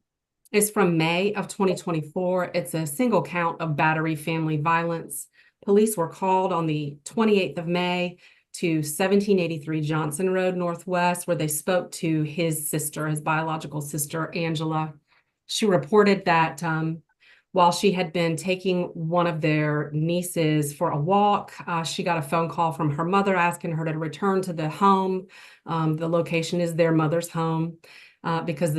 is from May of 2024. It's a single count of battery family violence. Police were called on the 28th of May to 1783 Johnson Road Northwest, where they spoke to his sister, his biological sister, Angela. She reported that while she had been taking one of their nieces for a walk, she got a phone call from her mother asking her to return to the home. The location is their mother's home because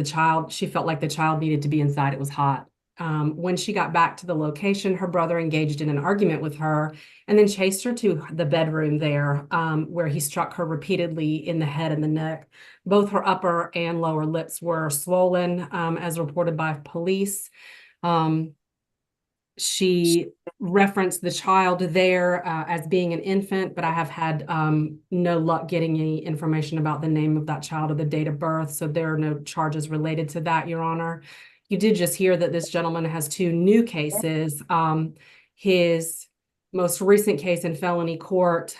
she felt like the child needed to be inside. It was hot. When she got back to the location, her brother engaged in an argument with her and then chased her to the bedroom there, where he struck her repeatedly in the head and the neck. Both her upper and lower lips were swollen, as reported by police. She referenced the child there as being an infant, but I have had no luck getting any information about the name of that child or the date of birth, so there are no charges related to that, Your Honor. You did just hear that this gentleman has 2 new cases. His most recent case in felony court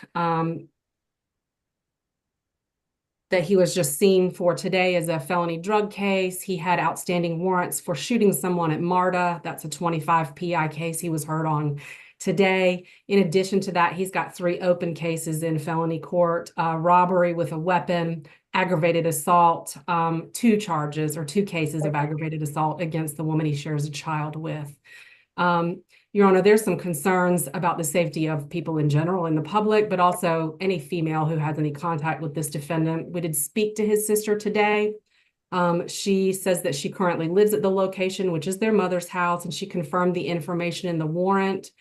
that he was just seen for today is a felony drug case. He had outstanding warrants for shooting someone at MARTA. That's a 25 PI case he was heard on today. In addition to that, he's got 3 open cases in felony court, robbery with a weapon, aggravated assault, 2 charges or 2 cases of aggravated assault against the woman he shares a child with. Your Honor, there's some concerns about the safety of people in general in the public, but also any female who has any contact with this defendant. We did speak to his sister today. She says that she currently lives at the location, which is their mother's house, and she confirmed the information in the warrant.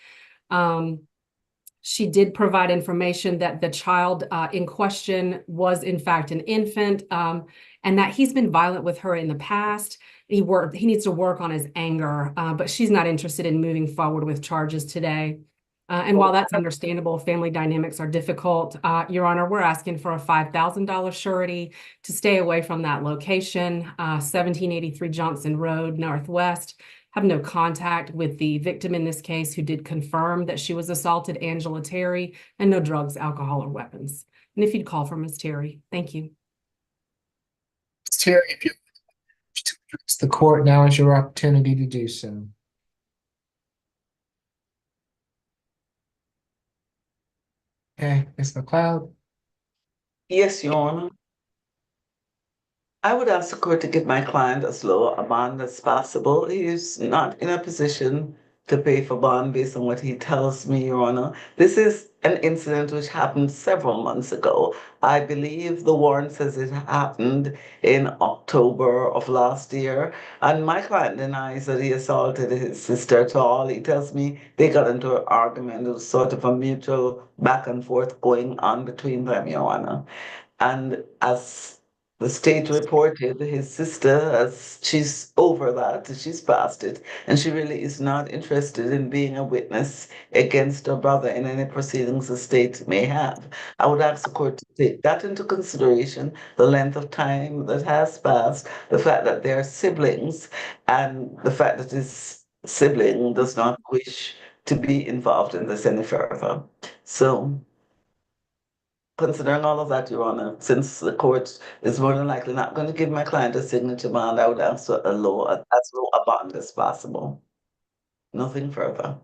She did provide information that the child in question was in fact an infant, and that he's been violent with her in the past. He needs to work on his anger, but she's not interested in moving forward with charges today. And while that's understandable, family dynamics are difficult. Your Honor, we're asking for a $5,000 surety to stay away from that location, 1783 Johnson Road Northwest. Have no contact with the victim in this case, who did confirm that she was assaulted, Angela Terry, and no drugs, alcohol, or weapons. And if you'd call for Ms. Terry, thank you. Ms. Terry, if you wish to address the court, now is your opportunity to do so. Okay, Ms. McLeod. Yes, Your Honor. I would ask the court to give my client as low a bond as possible. He is not in a position to pay for bond based on what he tells me, Your Honor. This is an incident which happened several months ago. I believe the warrant says it happened in October of last year. And my client denies that he assaulted his sister at all. He tells me they got into an argument. It was sort of a mutual back and forth going on between them, Your Honor. And as The state reported his sister, as she's over that, she's past it, and she really is not interested in being a witness against her brother in any proceedings the state may have. I would ask the court to take that into consideration, the length of time that has passed, the fact that they are siblings, and the fact that his sibling does not wish to be involved in this any further. So, considering all of that, Your Honor, since the court is more than likely not going to give my client a signature bond, I would ask for as low a bond as possible. Nothing further.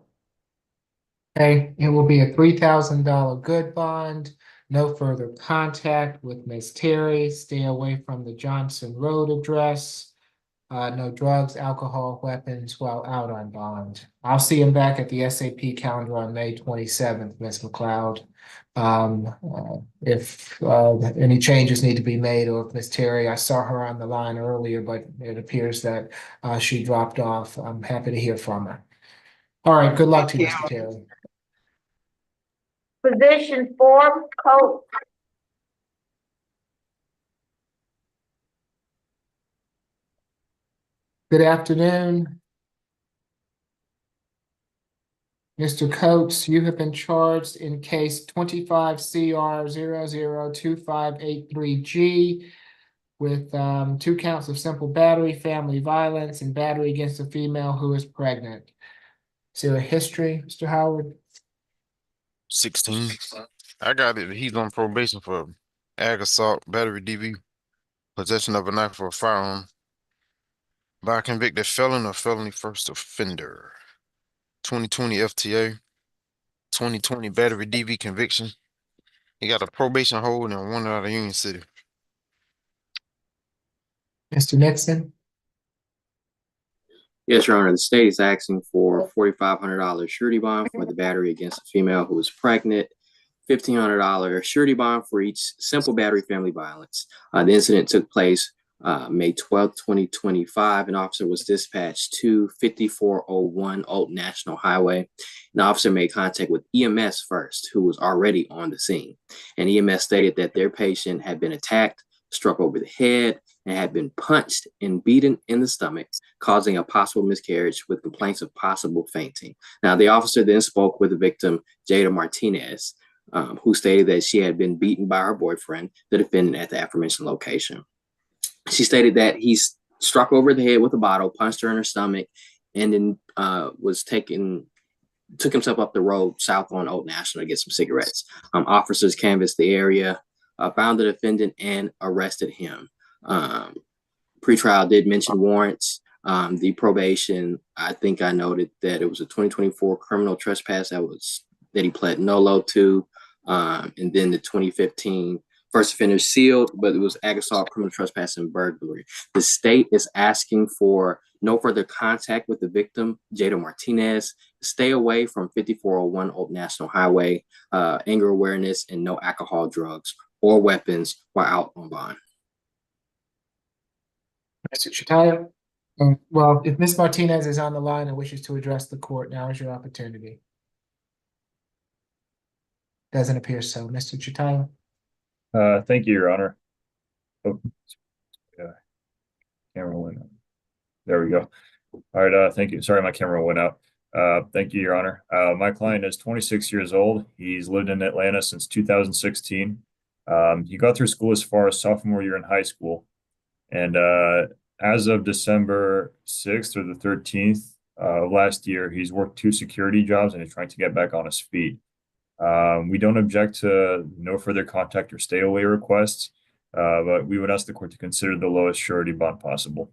Okay, it will be a $3,000 good bond. No further contact with Ms. Terry. Stay away from the Johnson Road address. No drugs, alcohol, weapons while out on bond. I'll see him back at the SAP calendar on May 27th, Ms. McLeod. If any changes need to be made, or if Ms. Terry, I saw her on the line earlier, but it appears that she dropped off. I'm happy to hear from her. All right, good luck to you, Mr. Terry. Position 4, Coach. Good afternoon. Mr. Coates, you have been charged in case 25 CR 002583G with 2 counts of simple battery, family violence, and battery against a female who is pregnant. Is there a history, Mr. Howard? 16. I got it. He's on probation for ag assault, battery DV, possession of a knife or a firearm by a convicted felon or felony first offender. 2020 FTA, 2020 battery DV conviction. He got a probation hold and wanted out of Union City. Mr. Nixon? Yes, Your Honor, the state is asking for a $4,500 surety bond for the battery against a female who is pregnant, $1,500 surety bond for each simple battery family violence. The incident took place May 12, 2025. An officer was dispatched to 5401 Old National Highway. An officer made contact with EMS first, who was already on the scene. And EMS stated that their patient had been attacked, struck over the head, and had been punched and beaten in the stomach, causing a possible miscarriage with complaints of possible fainting. Now, the officer then spoke with the victim, Jada Martinez, who stated that she had been beaten by her boyfriend, the defendant, at the aforementioned location. She stated that he struck over the head with a bottle, punched her in her stomach, and then took himself up the road south on Old National to get some cigarettes. Officers canvassed the area, found the defendant, and arrested him. Pretrial did mention warrants. The probation, I think I noted that it was a 2024 criminal trespass that he pled nolo to, and then the 2015 first offender sealed, but it was ag assault, criminal trespass, and burglary. The state is asking for no further contact with the victim, Jada Martinez. Stay away from 5401 Old National Highway, anger awareness, and no alcohol, drugs, or weapons while out on bond. Mr. Chitaya? Well, if Ms. Martinez is on the line and wishes to address the court, now is your opportunity. Doesn't appear so. Mr. Chitaya? Thank you, Your Honor. Oh, yeah. Camera went out. There we go. All right, thank you. Sorry, my camera went out. Thank you, Your Honor. My client is 26 years old. He's lived in Atlanta since 2016. He got through school as far as sophomore year in high school. And as of December 6th or the 13th of last year, he's worked 2 security jobs and is trying to get back on his feet. We don't object to no further contact or stay away requests, but we would ask the court to consider the lowest surety bond possible.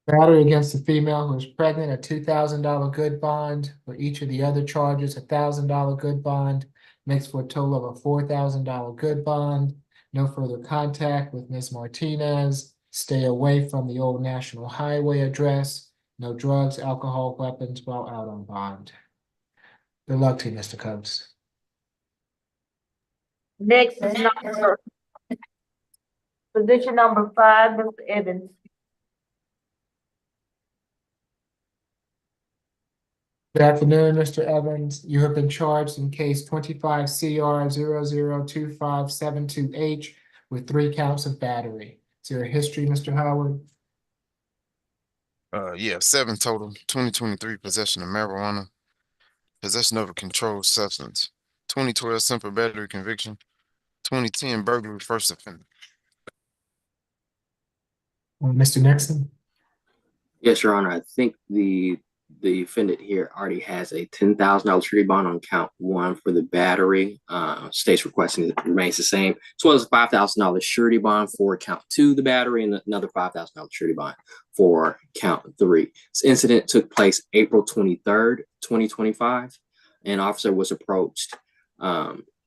Battery against a female who is pregnant, a $2,000 good bond. For each of the other charges, a $1,000 good bond. Makes for a total of a $4,000 good bond. No further contact with Ms. Martinez. Stay away from the Old National Highway address. No drugs, alcohol, weapons while out on bond. Good luck to you, Mr. Coates. Next is position number 5, Mr. Evans. Good afternoon, Mr. Evans. You have been charged in case 25 CR 002572H with 3 counts of battery. Is there a history, Mr. Howard? Yeah, 7 total. 2023 possession of marijuana, possession of a controlled substance, 2012 simple battery conviction, 2010 burglary first offender. Mr. Nixon? Yes, Your Honor. I think the defendant here already has a $10,000 surety bond on count 1 for the battery. State's requesting it remains the same, as well as a $5,000 surety bond for count 2, the battery, and another $5,000 surety bond for count 3. This incident took place April 23rd, 2025. An officer was approached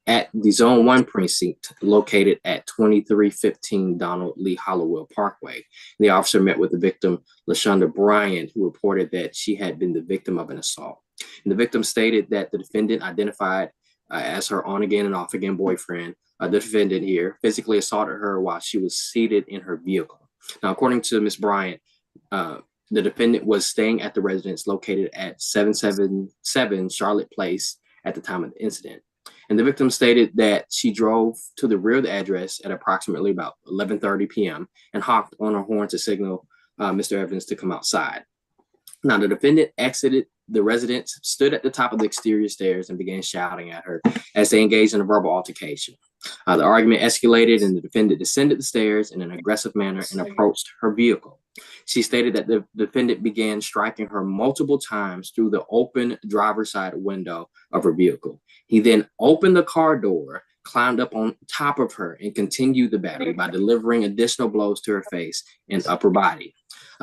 at the Zone 1 precinct located at 2315 Donald Lee Hollowell Parkway. The officer met with the victim, LaShonda Bryant, who reported that she had been the victim of an assault. And the victim stated that the defendant, identified as her on-again and off-again boyfriend, the defendant here, physically assaulted her while she was seated in her vehicle. Now, according to Ms. Bryant, the defendant was staying at the residence located at 777 Charlotte Place at the time of the incident. And the victim stated that she drove to the rear of the address at approximately about 11:30 p.m. and honked on her horn to signal Mr. Evans to come outside. Now, the defendant exited the residence, stood at the top of the exterior stairs, and began shouting at her as they engaged in a verbal altercation. The argument escalated, and the defendant descended the stairs in an aggressive manner and approached her vehicle. She stated that the defendant began striking her multiple times through the open driver's side window of her vehicle. He then opened the car door, climbed up on top of her, and continued the battery by delivering additional blows to her face and upper body.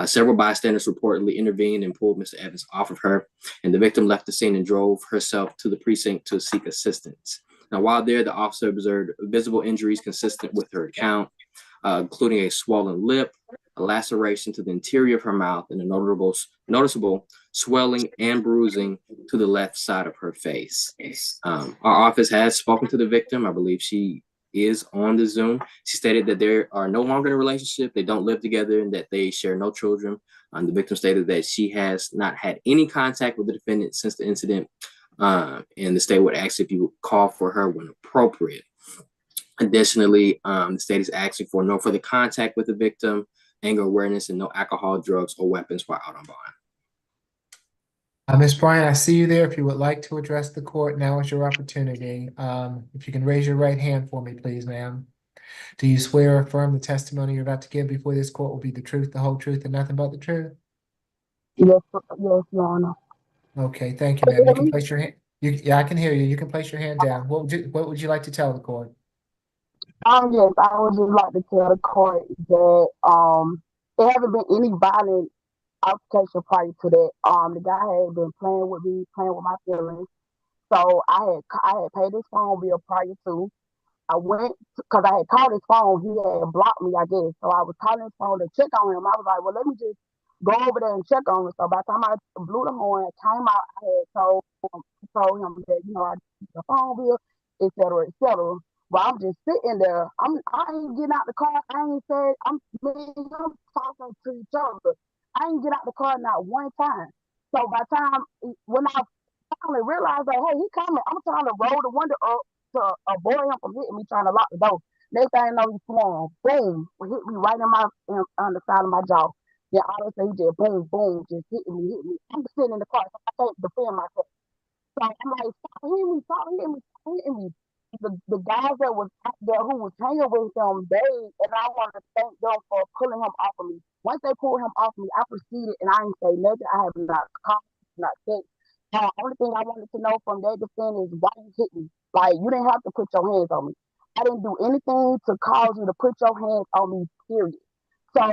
Several bystanders reportedly intervened and pulled Mr. Evans off of her, and the victim left the scene and drove herself to the precinct to seek assistance. Now, while there, the officer observed visible injuries consistent with her account, including a swollen lip, a laceration to the interior of her mouth, and a noticeable swelling and bruising to the left side of her face. Our office has spoken to the victim. I believe she is on the Zoom. She stated that they are no longer in a relationship, they don't live together, and that they share no children. The victim stated that she has not had any contact with the defendant since the incident, and the state would ask if you would call for her when appropriate. Additionally, the state is asking for no further contact with the victim, anger awareness, and no alcohol, drugs, or weapons while out on bond. Ms. Bryant, I see you there. If you would like to address the court, now is your opportunity. If you can raise your right hand for me, please, ma'am. Do you swear or affirm the testimony you're about to give before this court will be the truth, the whole truth, and nothing but the truth? Yes, Your Honor. Okay, thank you, ma'am. You can place your hand. Yeah, I can hear you. You can place your hand down. What would you like to tell the court? Yes, I would just like to tell the court that there haven't been any violent altercation prior to that. The guy had been playing with me, playing with my feelings. So I had paid his phone bill prior to. I went because I had called his phone. He had blocked me, I guess. So I was calling his phone to check on him. I was like, well, let me just go over there and check on him. So by the time I blew the horn, it came out, I had told him that, I need the phone bill, et cetera, et cetera. Well, I'm just sitting there. I ain't getting out the car. I ain't said, I'm talking to each other. I ain't get out the car not one time. So by the time, when I finally realized that, hey, he coming, I'm trying to roll the window up to avoid him from hitting me, trying to lock the door. Next thing I know, he swung, boom, hit me right on the side of my jaw. Yeah, all of a sudden, he just boom, boom, just hit me. I'm sitting in the car, so I can't defend myself. So I'm like, stop hitting me, stop hitting me, stop hitting me. The guys that was out there who was hanging with him, and I want to thank them for pulling him off of me. Once they pulled him off of me, I proceeded, and I didn't say nothing. I have not called, not text. The only thing I wanted to know from that defense is why you hit me. Like, you didn't have to put your hands on me. I didn't do anything to cause you to put your hands on me, period. So,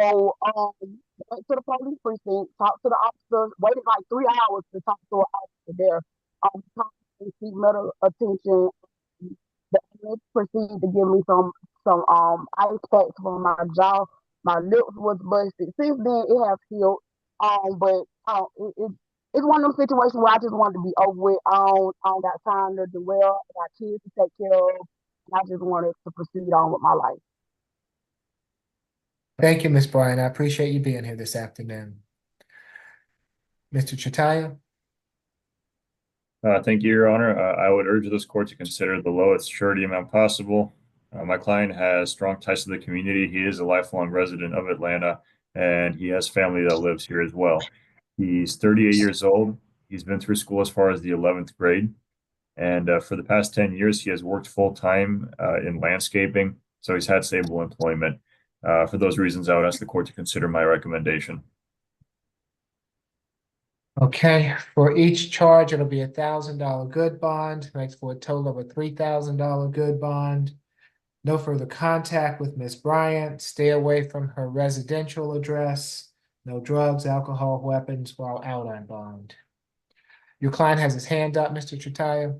went to the police precinct, talked to the officer, waited like 3 hours to talk to an officer there. Seek medical attention. The ambulance proceeded to give me some ice packs for my jaw. My lips was busted. Since then, it has healed. But it's one of them situations where I just wanted to be over with. I don't got time to dwell. I got kids to take care of. And I just wanted to proceed on with my life. Thank you, Ms. Bryant. I appreciate you being here this afternoon. Mr. Chataya? Thank you, Your Honor. I would urge this court to consider the lowest surety amount possible. My client has strong ties to the community. He is a lifelong resident of Atlanta, and he has family that lives here as well. He's 38 years old. He's been through school as far as the 11th grade. And for the past 10 years, he has worked full-time in landscaping. So he's had stable employment. For those reasons, I would ask the court to consider my recommendation. Okay, for each charge, it'll be $1,000 good bond, makes for a total of a $3,000 good bond. No further contact with Ms. Bryant. Stay away from her residential address. No drugs, alcohol, weapons while out on bond. Your client has his hand up, Mr. Chitayo.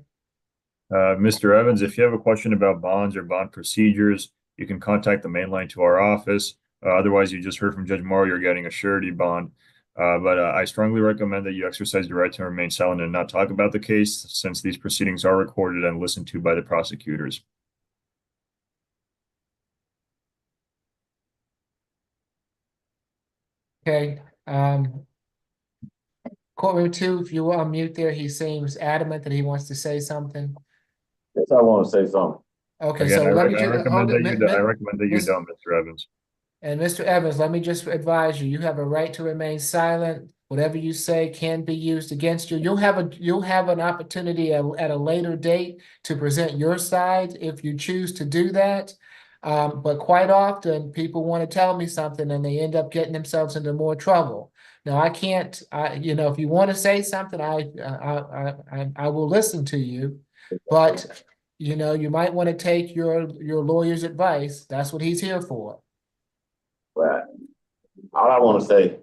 Mr. Evans, if you have a question about bonds or bond procedures, you can contact the main line to our office. Otherwise, you just heard from Judge Morrow, you're getting a surety bond. But I strongly recommend that you exercise your right to remain silent and not talk about the case, since these proceedings are recorded and listened to by the prosecutors. Okay, courtroom 2, if you will unmute there, he seems adamant that he wants to say something. Yes, I want to say something. Okay, Again, so I let me recommend hold that it. I recommend that you don't, Mr. Evans. And Mr. Evans, let me just advise you, you have a right to remain silent. Whatever you say can be used against you. You'll have an opportunity at a later date to present your side if you choose to do that. But quite often people want to tell me something and they end up getting themselves into more trouble. Now I can't, if you want to say something, I will listen to you, but you might want to take your lawyer's advice. That's what he's here for. But all I want to say,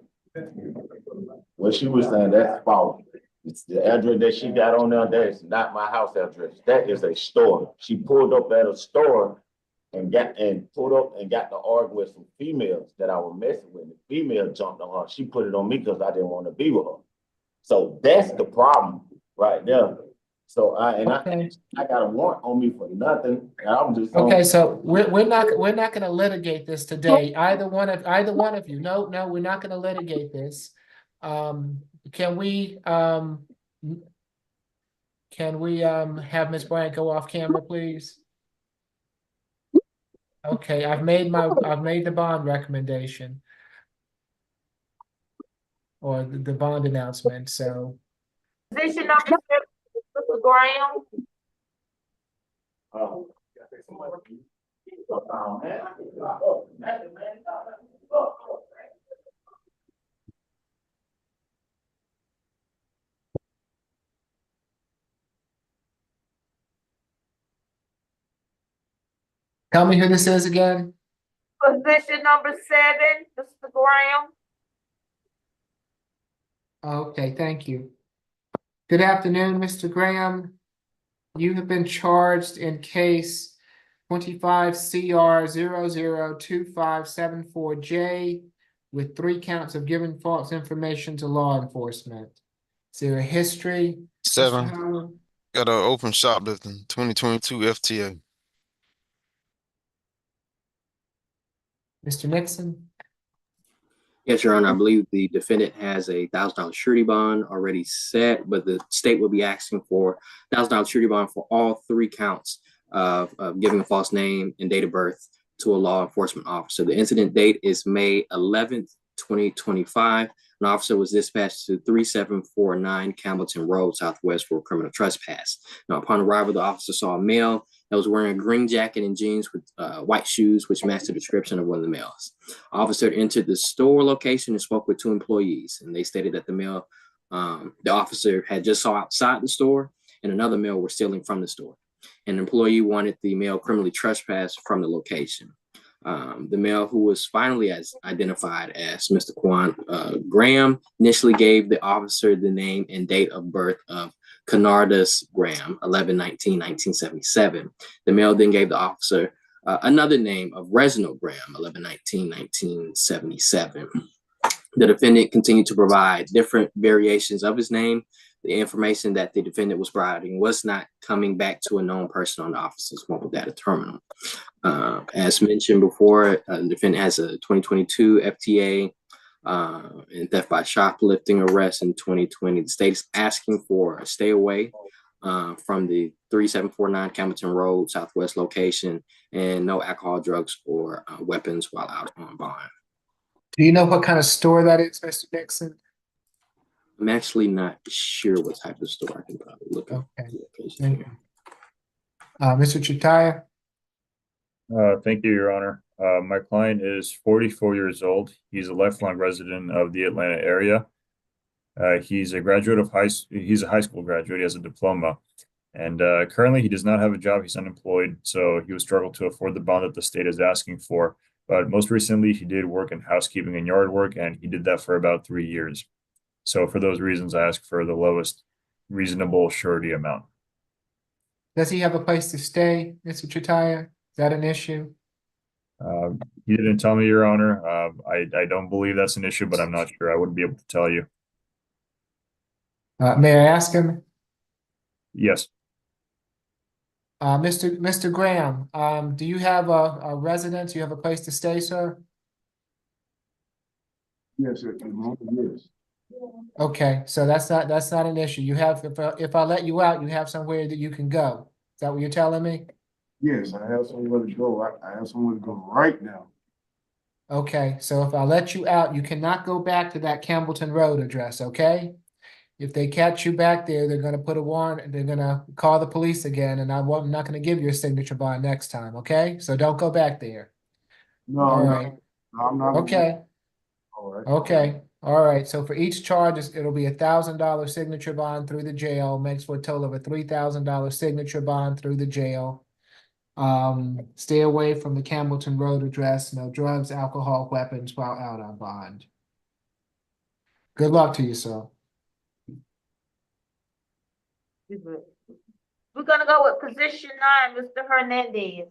what she was saying, that's false. It's the address that she got on there, that is not my house address. That is a store. She pulled up at a store and pulled up and got to argue with some females that I was messing with. The female jumped on her. She put it on me because I didn't want to be with her. So that's the problem right there. So I got a warrant on me for nothing. And I'm just okay. So we're not going to litigate this today. Either one of you. No, we're not going to litigate this. Can we have Ms. Bryant go off camera, please? Okay, I've made the bond recommendation or the bond announcement. So Position number 7, Mr. Graham. tell me who this is again. Position number 7, Mr. Graham. Okay, thank you. Good afternoon, Mr. Graham. You have been charged in case 25 CR 002574J with 3 counts of giving false information to law enforcement. Is there a history? 7. Got an open shoplifting 2022 FTA. Mr. Nixon? Yes, Your Honor, I believe the defendant has a $1,000 surety bond already set, but the state will be asking for $1,000 surety bond for all 3 counts of giving a false name and date of birth to a law enforcement officer. The incident date is May 11th, 2025. An officer was dispatched to 3749 Campbellton Road, Southwest, for a criminal trespass. Now, upon arrival, the officer saw a male that was wearing a green jacket and jeans with white shoes, which matched the description of one of the males. Officer entered the store location and spoke with 2 employees, and they stated that the officer had just saw outside the store and another male were stealing from the store. An employee wanted the male criminally trespassed from the location. The male, who was finally identified as Mr. Quan Graham, initially gave the officer the name and date of birth of Canardus Graham, 11/19/1977. The male then gave the officer another name of Reginald Graham, 11/19/1977. The defendant continued to provide different variations of his name. The information that the defendant was providing was not coming back to a known person on the officer's mobile data terminal. As mentioned before, the defendant has a 2022 FTA and theft by shoplifting arrest in 2020. The state is asking for a stay away from the 3749 Campbellton Road Southwest location, and no alcohol, drugs, or weapons while out on bond. Do you know what kind of store that is, Mr. Nixon? I'm actually not sure what type of store. I can probably look up Okay. the location Thank here. you. Mr. Chataya? Thank you, Your Honor. My client is 44 years old. He's a lifelong resident of the Atlanta area. He's a graduate of he's a high school graduate. He has a diploma. And currently he does not have a job. He's unemployed. So he would struggle to afford the bond that the state is asking for. But most recently, he did work in housekeeping and yard work, and he did that for about 3 years. So for those reasons, I ask for the lowest reasonable surety amount. Does he have a place to stay, Mr. Chataya? Is that an issue? He didn't tell me, Your Honor. I don't believe that's an issue, but I'm not sure. I wouldn't be able to tell you. May I ask him? Yes. Mr. Graham, do you have a residence? You have a place to stay, sir? Yes, sir. Yes. Okay, so that's not an issue. You have, if I let you out, you have somewhere that you can go. Is that what you're telling me? Yes, I have somewhere to go. I have somewhere to go right now. Okay, so if I let you out, you cannot go back to that Campbellton Road address, okay? If they catch you back there, they're gonna put a warrant, they're gonna call the police again, and I'm not gonna give you a signature bond next time, okay? So don't go back there. No, All no, right, I'm not. okay, All right. okay, all right. So for each charge, it'll be $1,000 signature bond through the jail, makes for a total of a $3,000 signature bond through the jail. Stay away from the Campbellton Road address, no drugs, alcohol, weapons while out on bond. Good luck to you, sir. We're gonna go with position 9, Mr. Hernandez.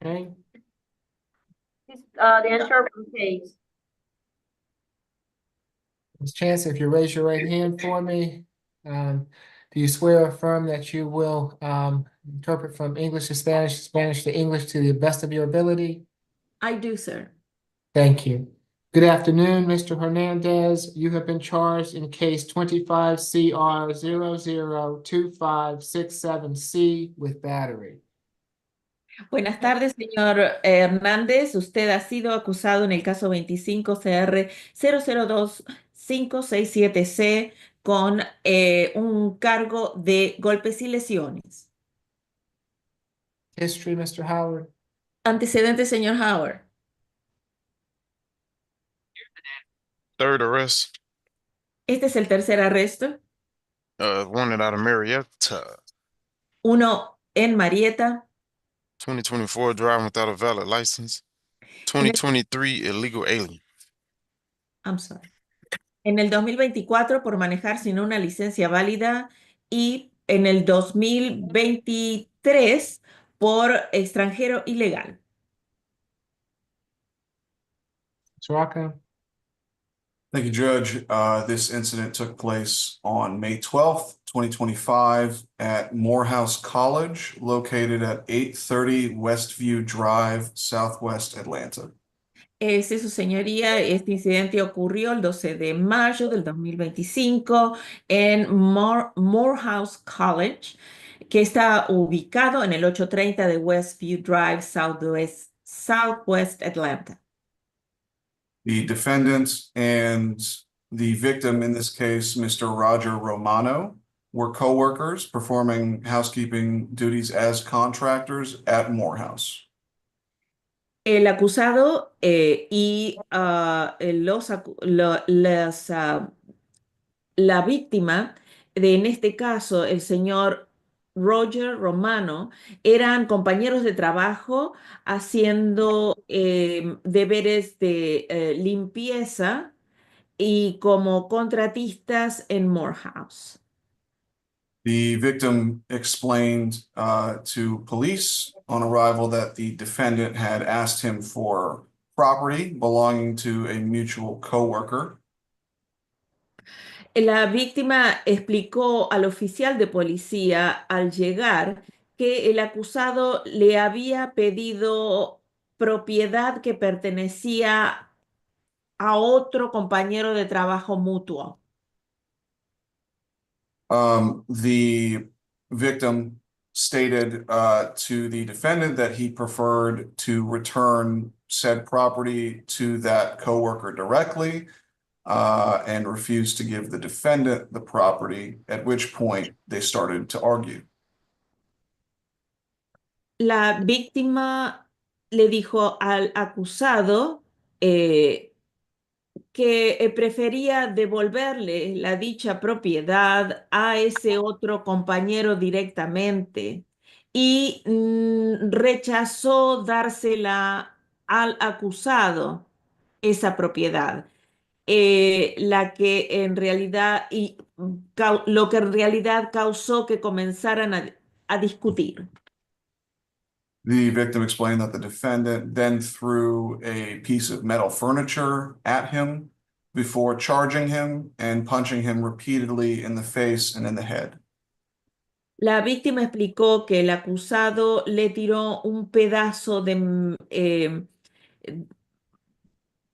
Okay, He's, the interpreter case. Ms. Chance, if you raise your right hand for me, do you swear or affirm that you will interpret from English to Spanish, Spanish to English to the best of your ability? I do, sir. Thank you. Good afternoon, Mr. Hernandez. You have been charged in case 25 CR 002567C with battery. Buenas tardes, señor Hernández. Usted ha sido acusado en el caso 25 CR 002567C con un cargo de golpes y lesiones. History, Mr. Howard. Antecedentes, señor Howard. Third arrest, Este es el tercer arresto. wanted out of Marietta, Uno en Marietta. 2024 driving without a valid license, En el, 2023 illegal alien. I'm sorry. En el 2024 por manejar sin una licencia válida y en el 2023 por extranjero ilegal. Rocco. Thank you, Judge. This incident took place on May 12th, 2025 at Morehouse College, located at 830 Westview Drive, Southwest Atlanta. Sí, su señoría, este incidente ocurrió el 12 de mayo del 2025 en Morehouse College, que está ubicado en el 830 de Westview Drive, Southwest Atlanta. The defendant and the victim in this case, Mr. Roger Romano, were co-workers performing housekeeping duties as contractors at Morehouse. El acusado y la víctima, en este caso el señor Roger Romano, eran compañeros de trabajo haciendo deberes de limpieza y como contratistas en Morehouse. The victim explained to police on arrival that the defendant had asked him for property belonging to a mutual coworker. La víctima explicó al oficial de policía al llegar que el acusado le había pedido propiedad que pertenecía a otro compañero de trabajo mutuo. The victim stated to the defendant that he preferred to return said property to that coworker directly and refused to give the defendant the property, at which point they started to argue. La víctima le dijo al acusado que prefería devolverle la dicha propiedad a ese otro compañero directamente y rechazó dársela al acusado, esa propiedad, la que en realidad, lo que en realidad causó que comenzaran a discutir. The victim explained that the defendant then threw a piece of metal furniture at him before charging him and punching him repeatedly in the face and in the head. La víctima explicó que el acusado le tiró un pedazo de,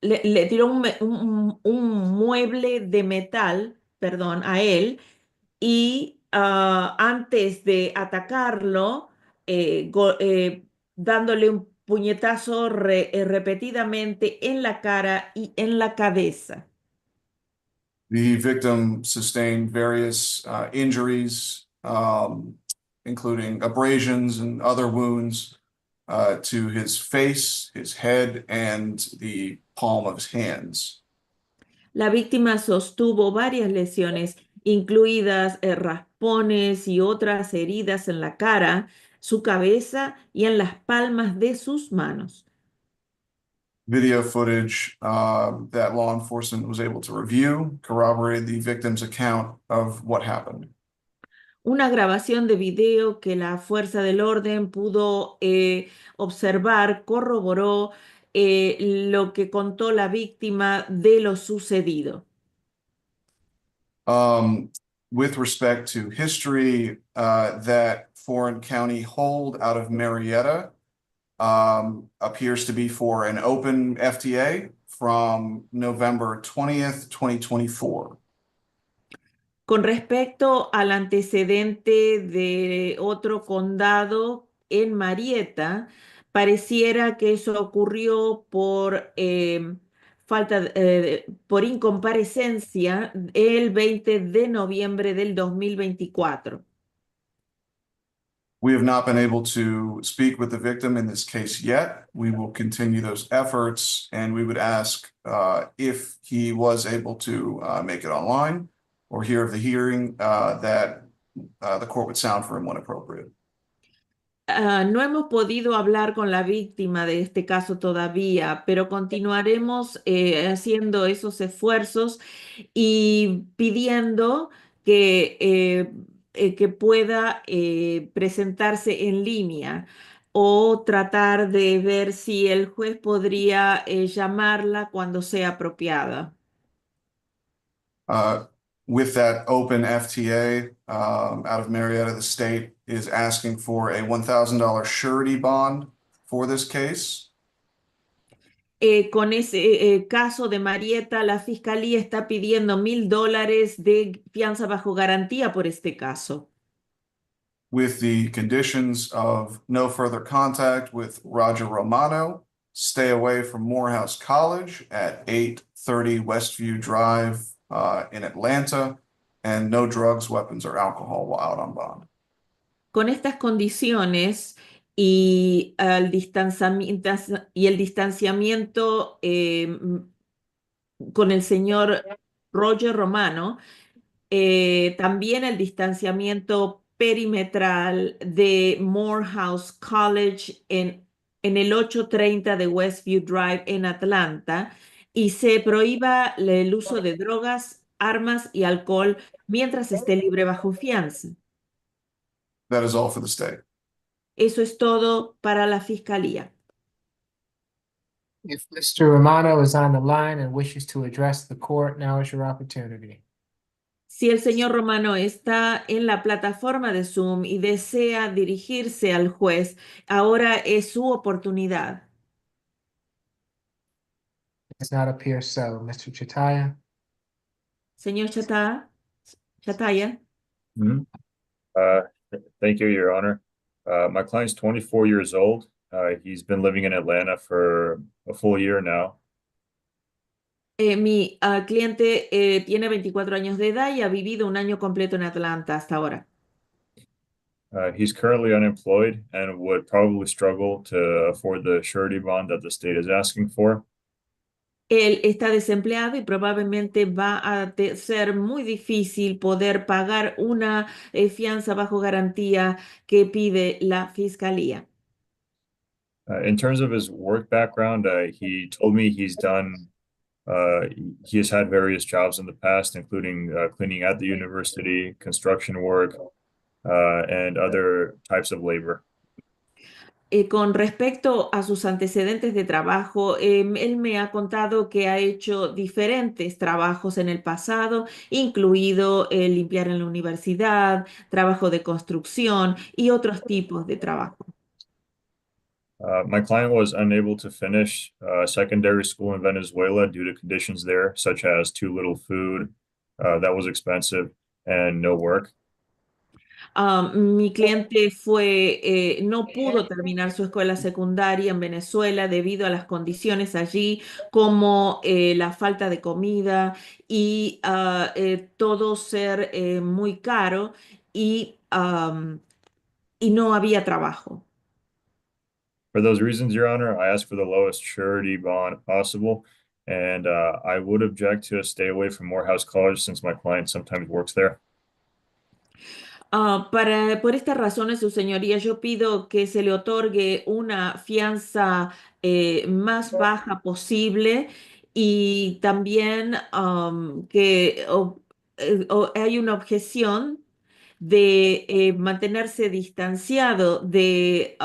le tiró un mueble de metal, perdón, a él y antes de atacarlo, dándole un puñetazo repetidamente en la cara y en la cabeza. The victim sustained various injuries, including abrasions and other wounds to his face, his head, and the palm of his hands. La víctima sostuvo varias lesiones, incluidas raspones y otras heridas en la cara, su cabeza y en las palmas de sus manos. Video footage that law enforcement was able to review corroborated the victim's account of what happened. Una grabación de video que la fuerza del orden pudo observar corroboró lo que contó la víctima de lo sucedido. With respect to history, that foreign county hold out of Marietta appears to be for an open FTA from November 20th, 2024. Con respecto al antecedente de otro condado en Marietta, pareciera que eso ocurrió por por incomparecencia el 20 de noviembre del 2024. We have not been able to speak with the victim in this case yet. We will continue those efforts, and we would ask if he was able to make it online or hear of the hearing that the court would sound for him when appropriate. No hemos podido hablar con la víctima de este caso todavía, pero continuaremos haciendo esos esfuerzos y pidiendo que pueda presentarse en línea o tratar de ver si el juez podría llamarla cuando sea apropiada. With that open FTA out of Marietta, the state is asking for a $1,000 surety bond for this case. Con ese caso de Marietta, la fiscalía está pidiendo $1,000 de fianza bajo garantía por este caso. With the conditions of no further contact with Roger Romano, stay away from Morehouse College at 830 Westview Drive in Atlanta, and no drugs, weapons, or alcohol while out on bond. Con estas condiciones y el distanciamiento con el señor Roger Romano, también el distanciamiento perimetral de Morehouse College en el 830 de Westview Drive en Atlanta y se prohíba el uso de drogas, armas y alcohol mientras esté libre bajo fianza. That is all for the state. Eso es todo para la fiscalía. If Mr. Romano is on the line and wishes to address the court, now is your opportunity. Si el señor Romano está en la plataforma de Zoom y desea dirigirse al juez, ahora es su oportunidad. Does not appear so. Mr. Chataya? Señor Chataya. Mhm. Thank you, Your Honor. My client's 24 years old. He's been living in Atlanta for a full year now. Mi cliente tiene 24 años de edad y ha vivido un año completo en Atlanta hasta ahora. He's currently unemployed and would probably struggle to afford the surety bond that the state is asking for. Él está desempleado y probablemente va a ser muy difícil poder pagar una fianza bajo garantía que pide la fiscalía. In terms of his work background, he told me he has had various jobs in the past, including cleaning at the university, construction work, and other types of labor. Con respecto a sus antecedentes de trabajo, él me ha contado que ha hecho diferentes trabajos en el pasado, incluido limpiar en la universidad, trabajo de construcción y otros tipos de trabajo. My client was unable to finish secondary school in Venezuela due to conditions there, such as too little food, that was expensive, and no work. Mi cliente no pudo terminar su escuela secundaria en Venezuela debido a las condiciones allí, como la falta de comida y todo ser muy caro y no había trabajo. For those reasons, Your Honor, I ask for the lowest surety bond possible, and I would object to a stay away from Morehouse College since my client sometimes works there. Por estas razones, su señoría, yo pido que se le otorgue una fianza más baja posible y también hay una objeción de mantenerse distanciado de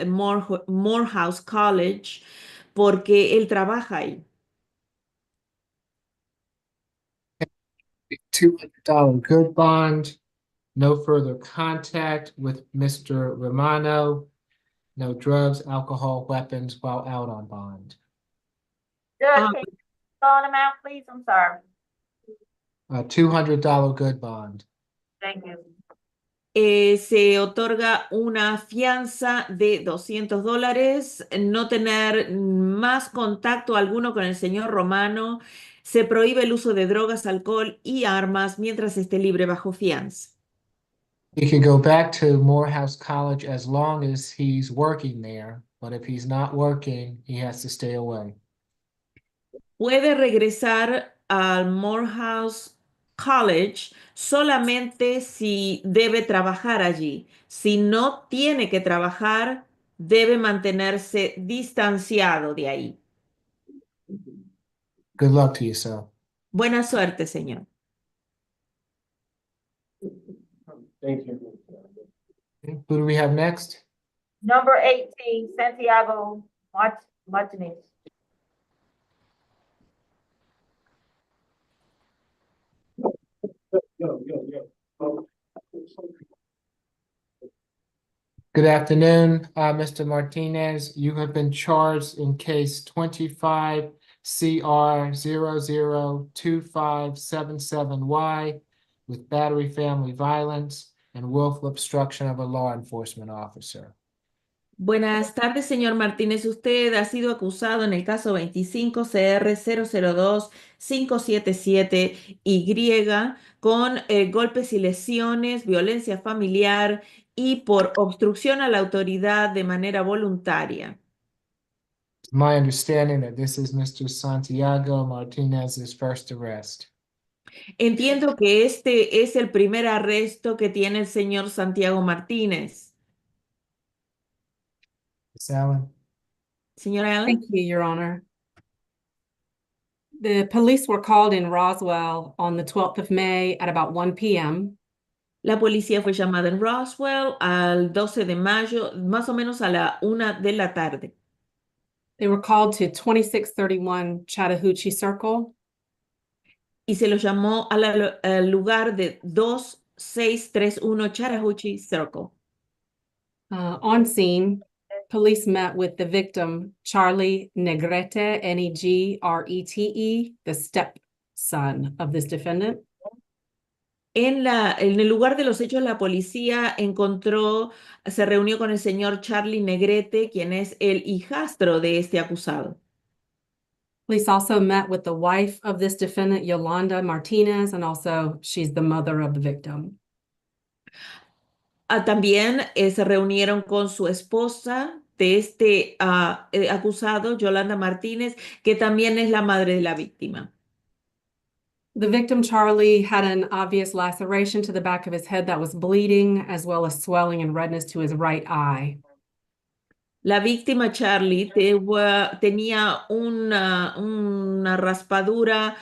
Morehouse College porque él trabaja ahí. $200 good bond, no further contact with Mr. Romano, no drugs, alcohol, weapons while out on bond. Judge, can you call them out, please? I'm sorry. $200 good bond. Thank you. Se otorga una fianza de $200, no tener más contacto alguno con el señor Romano, se prohíbe el uso de drogas, alcohol y armas mientras esté libre bajo fianza. He could go back to Morehouse College as long as he's working there, but if he's not working, he has to stay away. Puede regresar al Morehouse College solamente si debe trabajar allí. Si no tiene que trabajar, debe mantenerse distanciado de ahí. Good luck to you, sir. Buena suerte, señor. Thank you. Who do we have next? Number 18, Santiago Martinez. Good afternoon, Mr. Martinez. You have been charged in case 25 CR 002577Y with battery, family violence, and willful obstruction of a law enforcement officer. Buenas tardes, señor Martínez. Usted ha sido acusado en el caso 25 CR 002-577Y con golpes y lesiones, violencia familiar y por obstrucción a la autoridad de manera voluntaria. My understanding that this is Mr. Santiago Martinez's first arrest. Entiendo que este es el primer arresto que tiene el señor Santiago Martínez. Ms. Allen? Señora Allen. Thank you, Your Honor. The police were called in Roswell on the 12th of May at about 1 p.m. La policía fue llamada en Roswell al 12 de mayo, más o menos a la 1 de la tarde. They were called to 2631 Chattahoochee Circle. Y se lo llamó al lugar de 2631 Chattahoochee Circle. On scene, police met with the victim, Charlie Negrete, Negrete, the stepson of this defendant. En el lugar de los hechos, la policía se reunió con el señor Charlie Negrete, quien es el hijastro de este acusado. Police also met with the wife of this defendant, Yolanda Martinez, and also she's the mother of the victim. También se reunieron con su esposa de este acusado, Yolanda Martínez, que también es la madre de la víctima. The victim, Charlie, had an obvious laceration to the back of his head that was bleeding, as well as swelling and redness to his right eye. La víctima Charlie tenía una raspadura,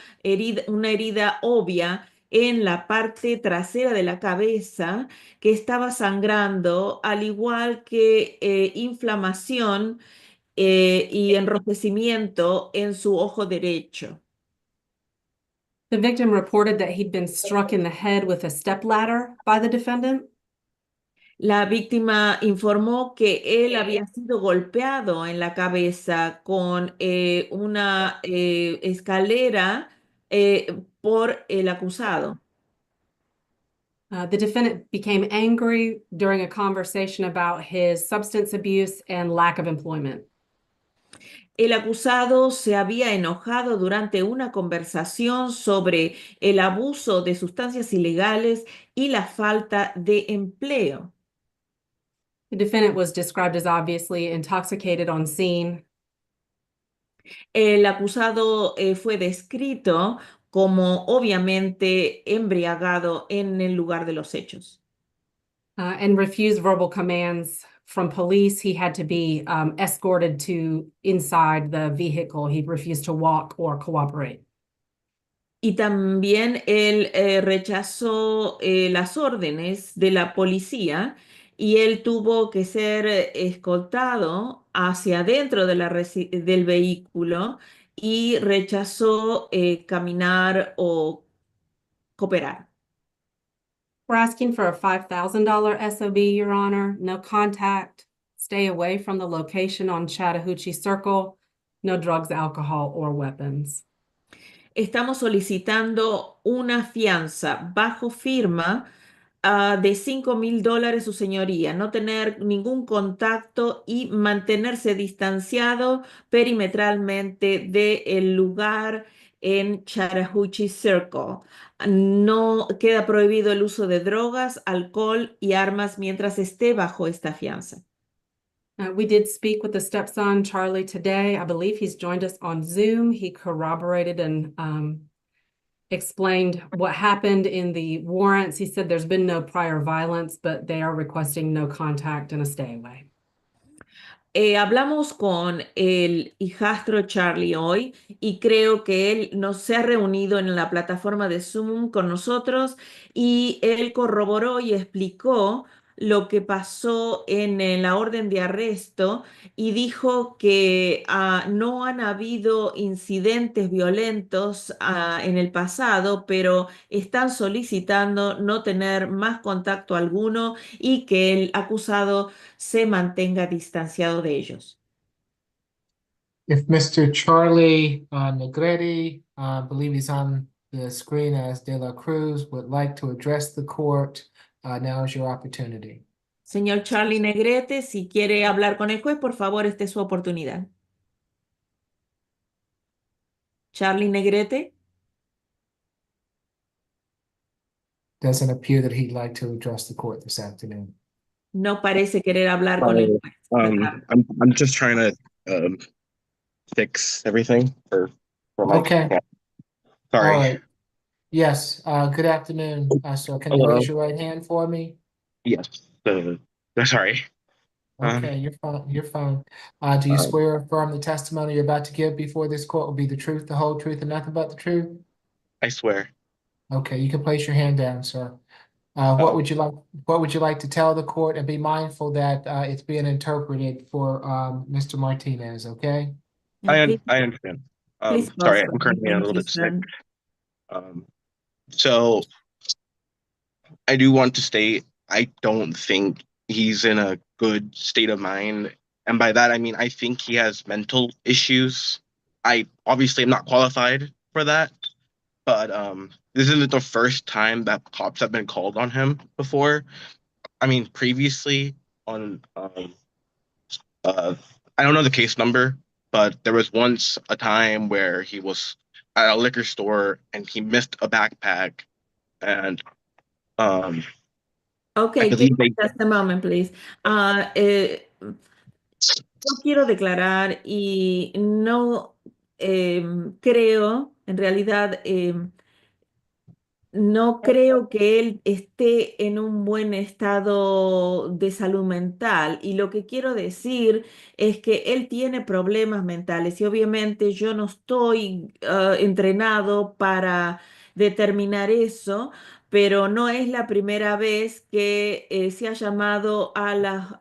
una herida obvia en la parte trasera de la cabeza que estaba sangrando, al igual que inflamación y enrojecimiento en su ojo derecho. The victim reported that he'd been struck in the head with a stepladder by the defendant. La víctima informó que él había sido golpeado en la cabeza con una escalera por el acusado. The defendant became angry during a conversation about his substance abuse and lack of employment. El acusado se había enojado durante una conversación sobre el abuso de sustancias ilegales y la falta de empleo. The defendant was described as obviously intoxicated on scene. El acusado fue descrito como obviamente embriagado en el lugar de los hechos. And refused verbal commands from police. He had to be escorted to inside the vehicle. He refused to walk or cooperate. Y también él rechazó las órdenes de la policía y él tuvo que ser escoltado hacia adentro de del vehículo y rechazó caminar o cooperar. We're asking for a $5,000 SOB, Your Honor. No contact. Stay away from the location on Chattahoochee Circle. No drugs, alcohol, or weapons. Estamos solicitando una fianza bajo firma de $5,000, su señoría, no tener ningún contacto y mantenerse distanciado perimetralmente del lugar en Chattahoochee Circle. No queda prohibido el uso de drogas, alcohol y armas mientras esté bajo esta fianza. We did speak with the stepson, Charlie, today. I believe he's joined us on Zoom. He corroborated and explained what happened in the warrants. He said there's been no prior violence, but they are requesting no contact and a stay away. Hablamos con el hijastro Charlie hoy y creo que él nos se ha reunido en la plataforma de Zoom con nosotros y él corroboró y explicó lo que pasó en la orden de arresto y dijo que no han habido incidentes violentos en el pasado, pero están solicitando no tener más contacto alguno y que el acusado se mantenga distanciado de ellos. If Mr. Charlie Negrete, I believe he's on the screen as De La Cruz, would like to address the court, now is your opportunity. Señor Charlie Negrete, si quiere hablar con el juez, por favor, esta es su oportunidad. Charlie Negrete. Doesn't appear that he'd like to address the court this afternoon. No parece querer hablar con el juez. I'm just trying to fix everything for my Okay. Sorry. All right. Yes, good afternoon, sir. Can you Hello. raise your right hand for me? Yes. Sorry. Okay, you're fine. You're fine. Do you swear or affirm the testimony you're about to give before this court will be the truth, the whole truth, and nothing but the truth? I swear. Okay, you can place your hand down, sir. What would you like? What would you like to tell the court? And be mindful that it's being interpreted for Mr. Martinez. Okay. I understand. Sorry, I'm currently a little bit sick. So I do want to state I don't think he's in a good state of mind. And by that I mean I think he has mental issues. I obviously am not qualified for that. but this isn't the first time that cops have been called on him before. I mean, previously on I don't know the case number, but there was once a time where he was at a liquor store and he missed a backpack, and um I Okay, give believe me they just a moment, please. Yo quiero declarar y no creo, en realidad, no creo que él esté en un buen estado de salud mental y lo que quiero decir es que él tiene problemas mentales y obviamente yo no estoy entrenado para determinar eso, pero no es la primera vez que se ha llamado a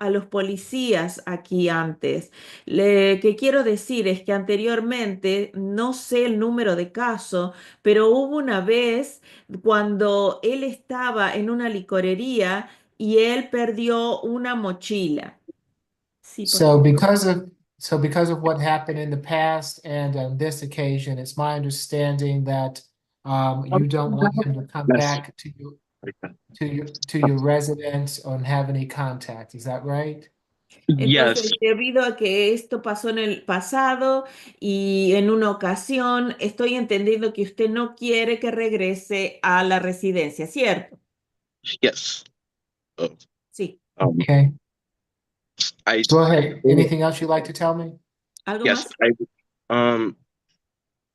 los policías aquí antes. Que quiero decir es que anteriormente, no sé el número de casos, pero hubo una vez cuando él estaba en una licorería y él perdió una mochila. Sí, por So favor. because of what happened in the past and on this occasion, it's my understanding that you don't want him to come Yes. back to your residence or have any contact. Is that right? Yes. Entonces, debido a que esto pasó en el pasado y en una ocasión, estoy entendiendo que usted no quiere que regrese a la residencia, ¿cierto? Yes. Uh, Sí. Okay. I Go ahead. Anything else you'd like to tell me? ¿Algo yes, más?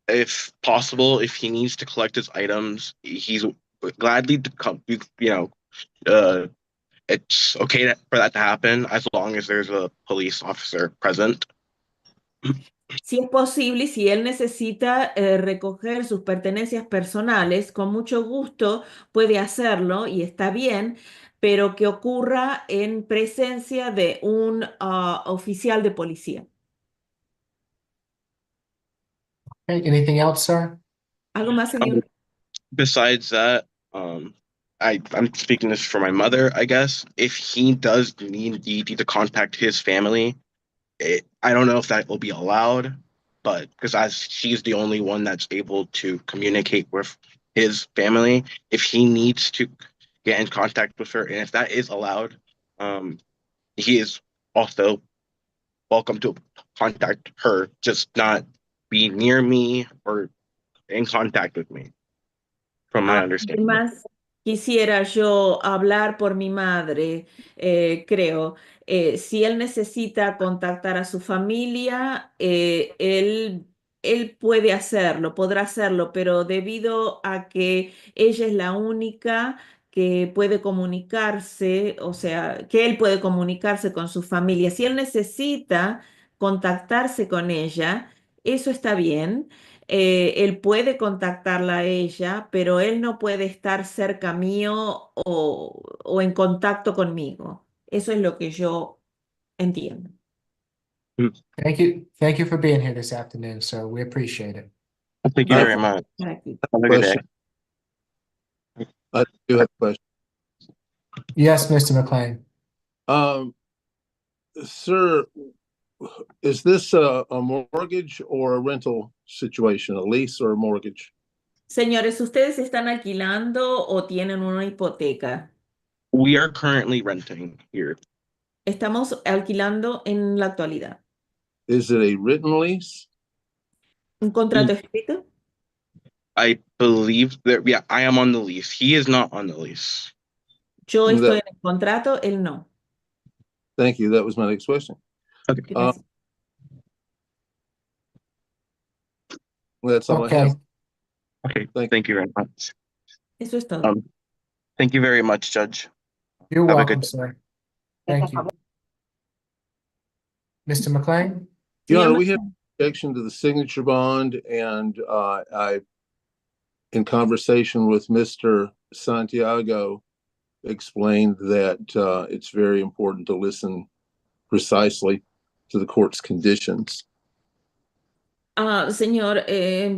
if possible, if he needs to collect his items, he's gladly to come. Uh, it's okay for that to happen as long as there's a police officer present. Si es posible y si él necesita recoger sus pertenencias personales, con mucho gusto puede hacerlo y está bien, pero que ocurra en presencia de un oficial de policía. Okay. Anything else, sir? ¿Algo más, señor? Besides that, I'm speaking this for my mother, I guess. If he does need to contact his family, I don't know if that will be allowed, but because as she's the only one that's able to communicate with his family, if he needs to get in contact with her, and if that is allowed, he is also welcome to contact her, just not be near me or in contact with me, from my understanding. Además, quisiera yo hablar por mi madre, creo. Si él necesita contactar a su familia, él puede hacerlo, podrá hacerlo, pero debido a que ella es la única que puede comunicarse, o sea, que él puede comunicarse con su familia. Si él necesita contactarse con ella, eso está bien. Él puede contactarla a ella, pero él no puede estar cerca mío o en contacto conmigo. Eso es lo que yo entiendo. Thank you for being here this afternoon, sir. We appreciate it. Thank you Gracias very much. por estar aquí. Have a good day. Question. I do have a question. Yes, Mr. McLean. Sir, is this a mortgage or a rental situation, a lease or a mortgage? Señores, ¿ustedes están alquilando o tienen una hipoteca? We are currently renting here. Estamos alquilando en la actualidad. Is it a written lease? ¿Un contrato escrito? I believe that, yeah, I am on the lease. He is not on the lease. Yo That- estoy en el contrato, él no. Thank you. That was my next question. Okay. Gracias. That's all I Okay. have. Okay. Thank Thank you very much. Eso es todo. Thank you very much, Judge. You're Have a welcome, good sir. Thank you. Mr. McLean? Your Honor, Señor we have objection to the signature bond, and I, in conversation with Mr. Santiago, explained that it's very important to listen precisely to the court's conditions. Señor,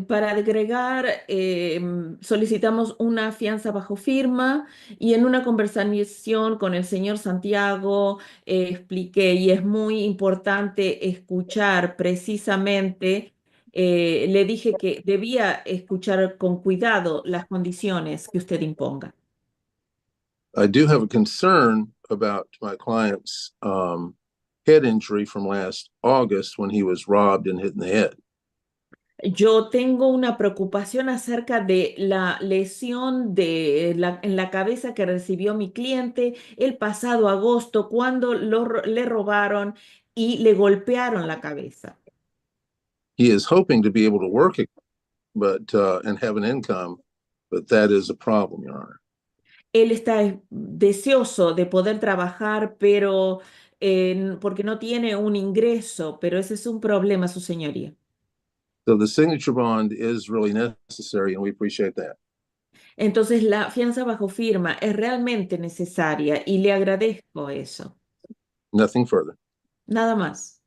para agregar, solicitamos una fianza bajo firma y en una conversación con el señor Santiago expliqué y es muy importante escuchar precisamente le dije que debía escuchar con cuidado las condiciones que usted imponga. I do have a concern about my client's head injury from last August when he was robbed and hit in the head. Yo tengo una preocupación acerca de la lesión en la cabeza que recibió mi cliente el pasado agosto cuando le robaron y le golpearon la cabeza. He is hoping to be able to work and have an income, but that is a problem, Your Honor. Él está deseoso de poder trabajar, pero porque no tiene un ingreso, pero ese es un problema, su señoría. So the signature bond is really necessary, and we appreciate that. Entonces, la fianza bajo firma es realmente necesaria y le agradezco eso. Nothing further. Nada más.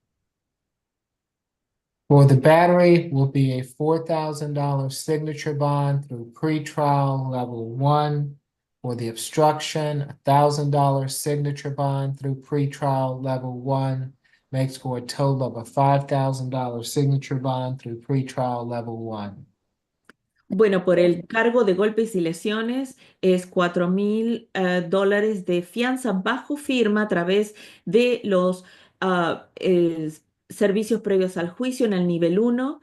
For the battery will be a $4,000 signature bond through pretrial level 1. For the obstruction, a $1,000 signature bond through pretrial level 1 makes for a total of a $5,000 signature bond through pretrial level 1. Bueno, por el cargo de golpes y lesiones es $4,000 de fianza bajo firma a través de los servicios previos al juicio en el nivel 1.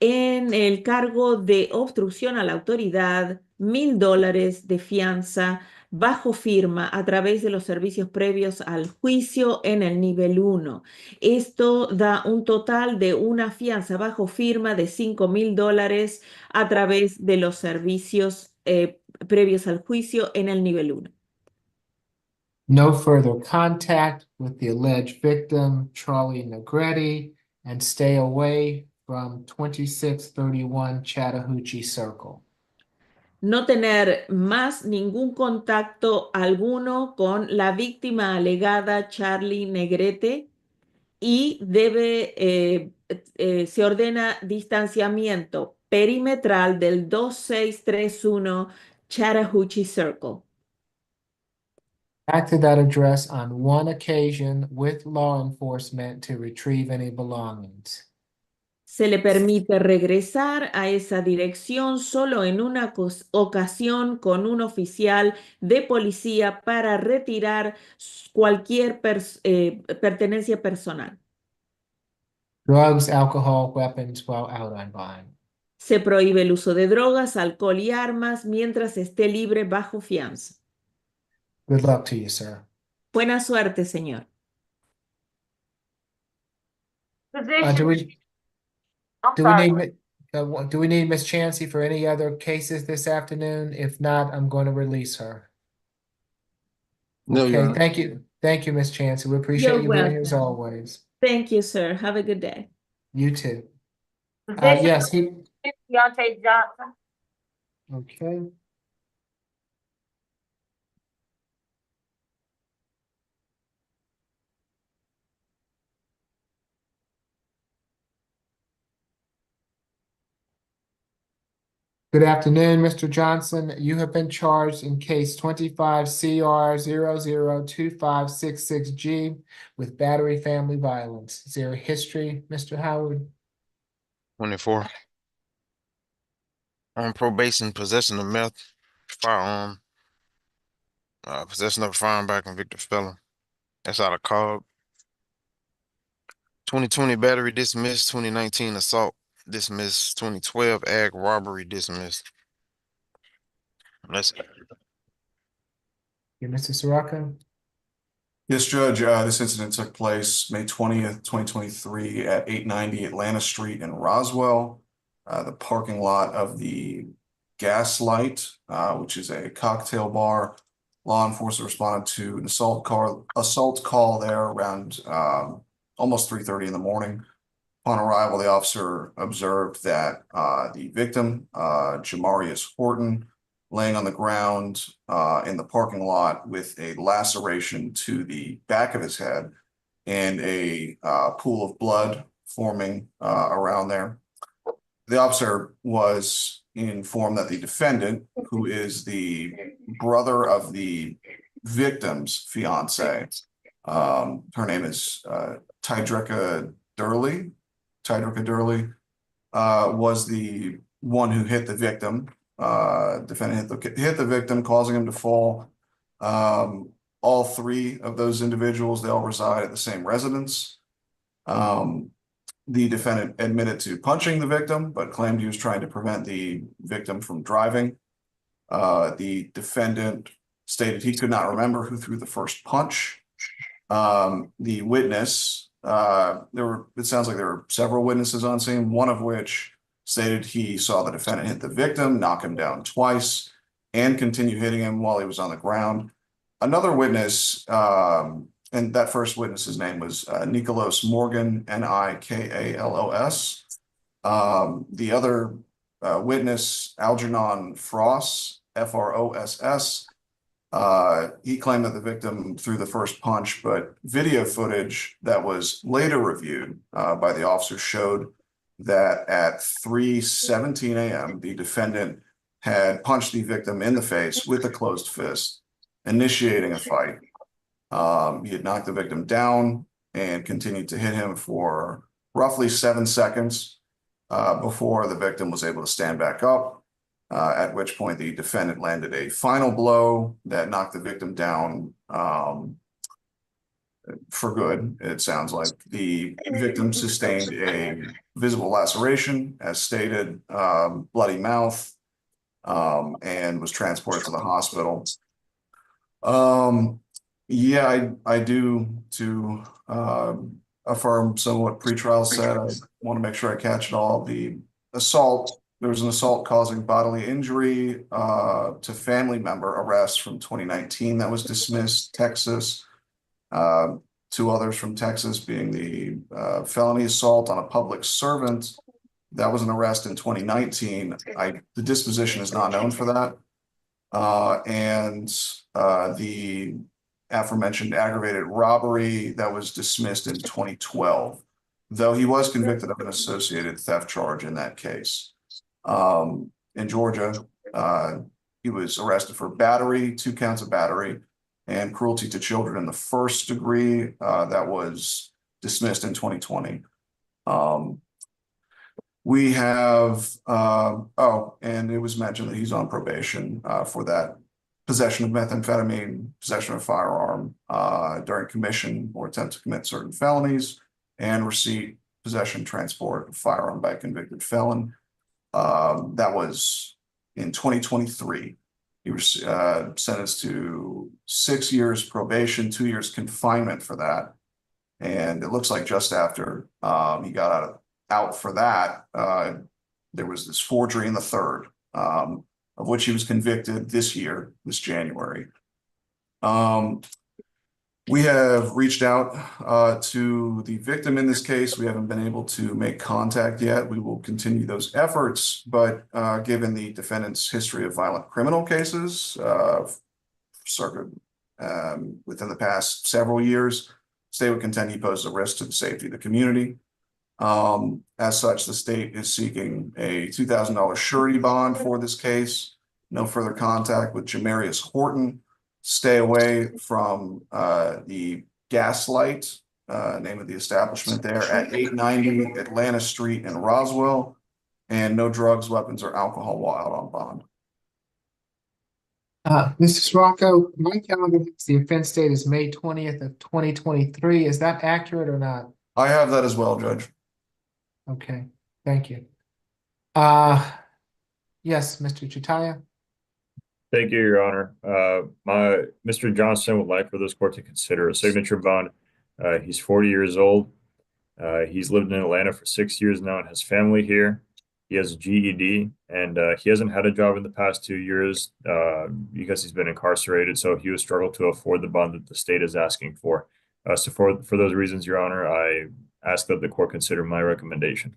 En el cargo de obstrucción a la autoridad, $1,000 de fianza bajo firma a través de los servicios previos al juicio en el nivel 1. Esto da un total de una fianza bajo firma de $5,000 a través de los servicios previos al juicio en el nivel 1. No further contact with the alleged victim, Charlie Negretti, and stay away from 2631 Chattahoochee Circle. No tener más ningún contacto alguno con la víctima alegada Charlie Negrete y se ordena distanciamiento perimetral del 2631 Chattahoochee Circle. Back to that address on one occasion with law enforcement to retrieve any belongings. Se le permite regresar a esa dirección solo en una ocasión con un oficial de policía para retirar cualquier pertenencia personal. Drugs, alcohol, weapons while out on bond. Se prohíbe el uso de drogas, alcohol y armas mientras esté libre bajo fianza. Good luck to you, sir. Buena suerte, señor. Do we I'm do we sorry. need do we need Miss Chansey for any other cases this afternoon? If not, I'm going to release her. No, Your Okay, Honor. thank you, Miss Chansey. We appreciate You're you being here as welcome. always. Thank you, sir. Have a good day. You too. Position Yes, Deontay Johnson. okay. Good afternoon, Mr. Johnson. You have been charged in case 25 CR 002566G with battery family violence. Is there a history, Mr. Howard? 24. On probation, possession of meth, firearm, possession of a firearm by a convicted felon. That's out of Cobb. 2020 battery dismissed. 2019 assault dismissed. 2012 ag robbery dismissed. That's Yeah, Mr. Sirocco? Yes, Judge, this incident took place May 20th, 2023 at 890 Atlanta Street in Roswell. The parking lot of the Gaslight, which is a cocktail bar. Law enforcement responded to an assault call there around almost 3:30 in the morning. Upon arrival, the officer observed that the victim, Jamarius Horton, laying on the ground in the parking lot with a laceration to the back of his head and a pool of blood forming around there. The officer was informed that the defendant, who is the brother of the victim's fiance, her name is Tidrika Durley, was the one who hit the victim. Defendant hit the victim, causing him to fall. All three of those individuals, they all reside at the same residence. The defendant admitted to punching the victim, but claimed he was trying to prevent the victim from driving. The defendant stated he could not remember who threw the first punch. The witness, it sounds like there were several witnesses on scene, one of which stated he saw the defendant hit the victim, knock him down twice, and continue hitting him while he was on the ground. Another witness, and that first witness's name was Nicholas Morgan, Nikalos. The other witness, Algernon Fross, Fross, he claimed that the victim threw the first punch, but video footage that was later reviewed by the officer showed that at 3:17 a.m., the defendant had punched the victim in the face with a closed fist, initiating a fight. He had knocked the victim down and continued to hit him for roughly 7 seconds before the victim was able to stand back up, at which point the defendant landed a final blow that knocked the victim down for good. It sounds like the victim sustained a visible laceration, as stated, bloody mouth, and was transported to the hospital. Yeah, I do, to affirm some what pretrial said. I want to make sure I catch it all. The assault, there was an assault causing bodily injury to family member arrest from 2019 that was dismissed. Texas, two others from Texas being the felony assault on a public servant. That was an arrest in 2019. The disposition is not known for that. And the aforementioned aggravated robbery that was dismissed in 2012, though he was convicted of an associated theft charge in that case. In Georgia, he was arrested for battery, 2 counts of battery, and cruelty to children in the first degree. That was dismissed in 2020. We have, and it was mentioned that he's on probation for that possession of methamphetamine, possession of a firearm during commission or attempt to commit certain felonies, and receipt, possession, transport of firearm by a convicted felon. That was in 2023. He was sentenced to 6 years probation, 2 years confinement for that. And it looks like just after he got out for that, there was this forgery in the third, of which he was convicted this January. We have reached out to the victim in this case. We haven't been able to make contact yet. We will continue those efforts, but given the defendant's history of violent criminal cases, within the past several years, state would contend he poses a risk to the safety of the community. As such, the state is seeking a $2,000 surety bond for this case. No further contact with Jamarius Horton. Stay away from the Gaslight, name of the establishment there, at 890 Atlanta Street in Roswell. And no drugs, weapons, or alcohol while out on bond. Mrs. Rocco, my calendar, the offense date is May 20th of 2023. Is that accurate or not? I have that as well, Judge. Okay, thank you. Yes, Mr. Chitaya. Thank you, Your Honor. Mr. Johnson would like for this court to consider a signature bond. He's 40 years old. He's lived in Atlanta for 6 years now and has family here. He has a GED, and he hasn't had a job in the past 2 years because he's been incarcerated, so he would struggle to afford the bond that the state is asking for. So for those reasons, Your Honor, I ask that the court consider my recommendation.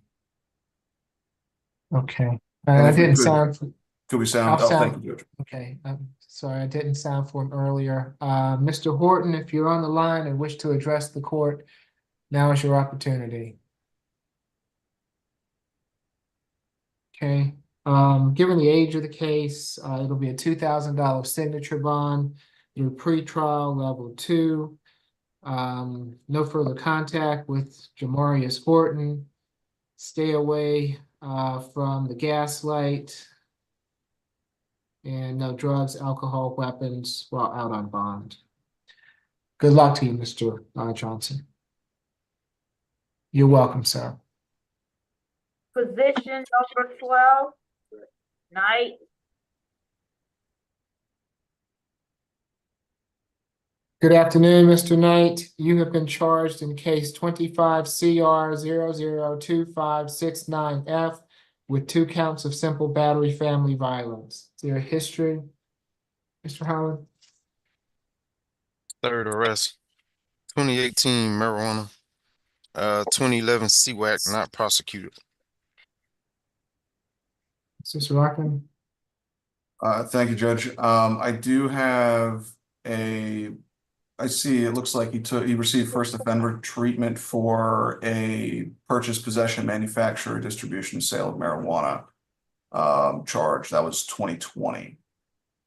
Okay. I didn't sound. Could we sound? I'll Thank you, Judge. Okay, I'm sorry, I didn't sound for him earlier. Mr. Horton, if you're on the line and wish to address the court, now is your opportunity. Okay, given the age of the case, it'll be a $2,000 signature bond through pretrial level 2. No further contact with Jamarius Horton. Stay away from the gaslight. And no drugs, alcohol, weapons while out on bond. Good luck to you, Mr. Johnson. You're welcome, sir. Position number 12, Knight. Good afternoon, Mr. Knight. You have been charged in case 25 CR 002569F with 2 counts of simple battery family violence. Is there a history, Mr. Howard? Third arrest, 2018 marijuana, 2011 CWAC not prosecuted. Mr. Rockin? Thank you, Judge. I do have I see it looks like he received first offender treatment for a purchase, possession, manufacture, distribution, sale of marijuana charge. That was 2020.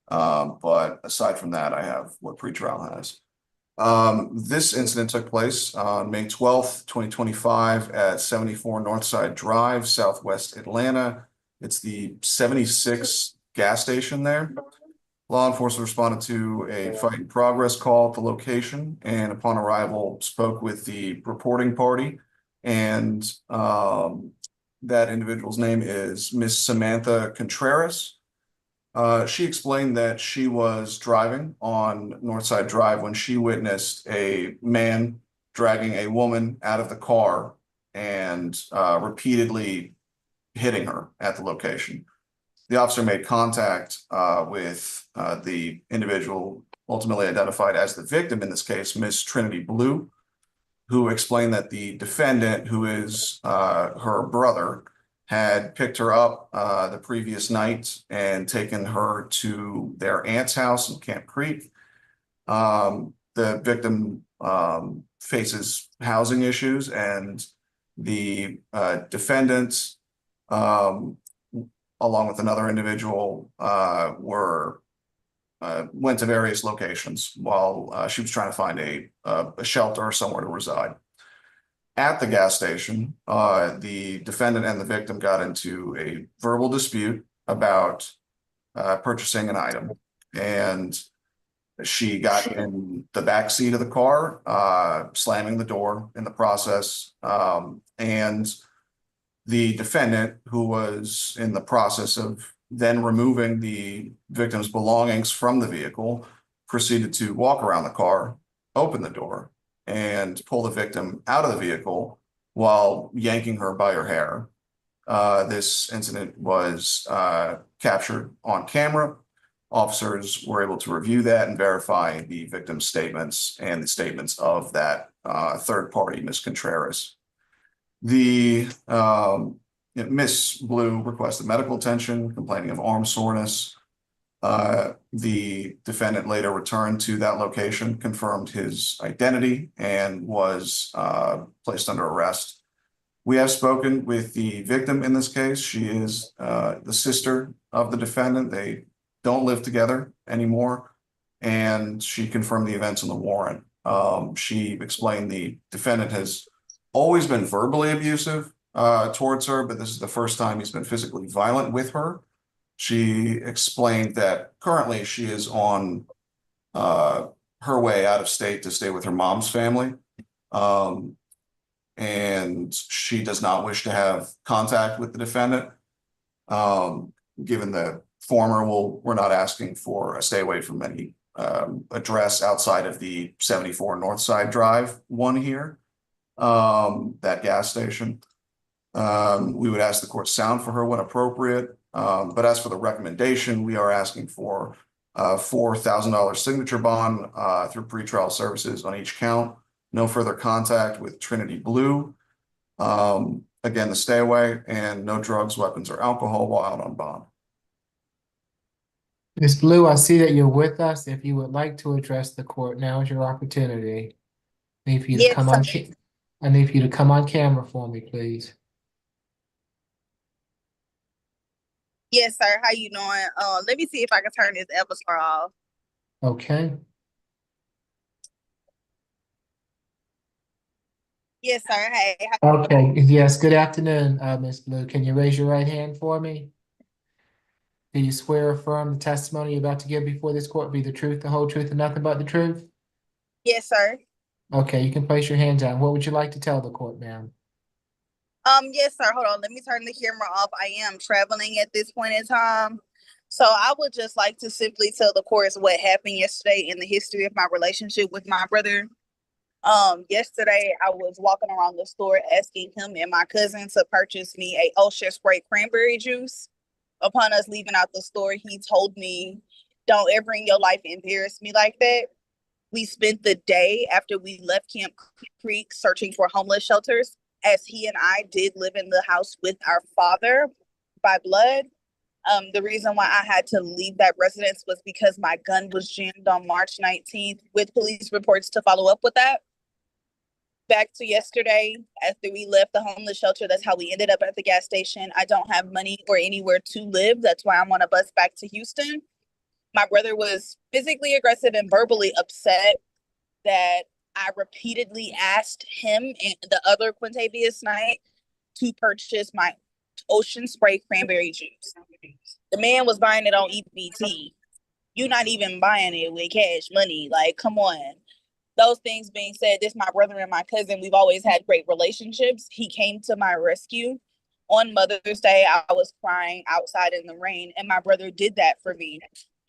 But aside from that, I have what pretrial has. This incident took place on May 12th, 2025 at 74 Northside Drive, Southwest Atlanta. It's the 76 gas station there. Law enforcement responded to a fight in progress call at the location, and upon arrival spoke with the reporting party. And that individual's name is Miss Samantha Contreras. She explained that she was driving on Northside Drive when she witnessed a man dragging a woman out of the car and repeatedly hitting her at the location. The officer made contact with the individual ultimately identified as the victim in this case, Miss Trinity Blue, who explained that the defendant, who is her brother, had picked her up the previous night and taken her to their aunt's house in Camp Creek. The victim faces housing issues, and the defendant along with another individual, went to various locations while she was trying to find a shelter or somewhere to reside. At the gas station, the defendant and the victim got into a verbal dispute about purchasing an item, and she got in the back seat of the car, slamming the door in the process, and the defendant, who was in the process of then removing the victim's belongings from the vehicle, proceeded to walk around the car, open the door, and pull the victim out of the vehicle while yanking her by her hair. This incident was captured on camera. Officers were able to review that and verify the victim's statements and the statements of that third party, Ms. Contreras. The Miss Blue requested medical attention, complaining of arm soreness. The defendant later returned to that location, confirmed his identity, and was placed under arrest. We have spoken with the victim in this case. She is the sister of the defendant. They don't live together anymore, and she confirmed the events in the warrant. She explained the defendant has always been verbally abusive towards her, but this is the first time he's been physically violent with her. She explained that currently she is on her way out of state to stay with her mom's family. And she does not wish to have contact with the defendant. Given the former, we're not asking for a stay away from any address outside of the 74 Northside Drive one here. That gas station. We would ask the court sound for her when appropriate. But as for the recommendation, we are asking for $4,000 signature bond through pretrial services on each count. No further contact with Trinity Blue. Again, the stay away, and no drugs, weapons, or alcohol while out on bond. Ms. Blue, I see that you're with us. If you would like to address the court, now is your opportunity. I need for you to come on. I need for you to come on camera for me, please. Yes, sir. How you doing? Let me see if I can turn this avatar off. Okay. Yes, sir. Hey, Okay, yes, good afternoon, Ms. Blue. Can you raise your right hand for me? Do you swear or affirm the testimony you're about to give before this court be the truth, the whole truth, and nothing but the truth? yes, sir. Okay, you can place your hand down. What would you like to tell the court, ma'am? Yes, sir. Hold on. Let me turn the camera off. I am traveling at this point in time. So I would just like to simply tell the courts what happened yesterday in the history of my relationship with my brother. Yesterday I was walking around the store asking him and my cousin to purchase me a Ocean Spray cranberry juice. Upon us leaving out the store, he told me, "Don't ever in your life embarrass me like that." We spent the day after we left Camp Creek searching for homeless shelters, as he and I did live in the house with our father by blood. The reason why I had to leave that residence was because my gun was jammed on March 19th with police reports to follow up with that. Back to yesterday, after we left the homeless shelter, that's how we ended up at the gas station. I don't have money or anywhere to live. That's why I'm on a bus back to Houston. My brother was physically aggressive and verbally upset that I repeatedly asked him and the other Quintavious Knight to purchase my Ocean Spray cranberry juice. The man was buying it on EBT. You're not even buying it with cash money. Like, come on. Those things being said, this my brother and my cousin. We've always had great relationships. He came to my rescue. On Mother's Day, I was crying outside in the rain, and my brother did that for me.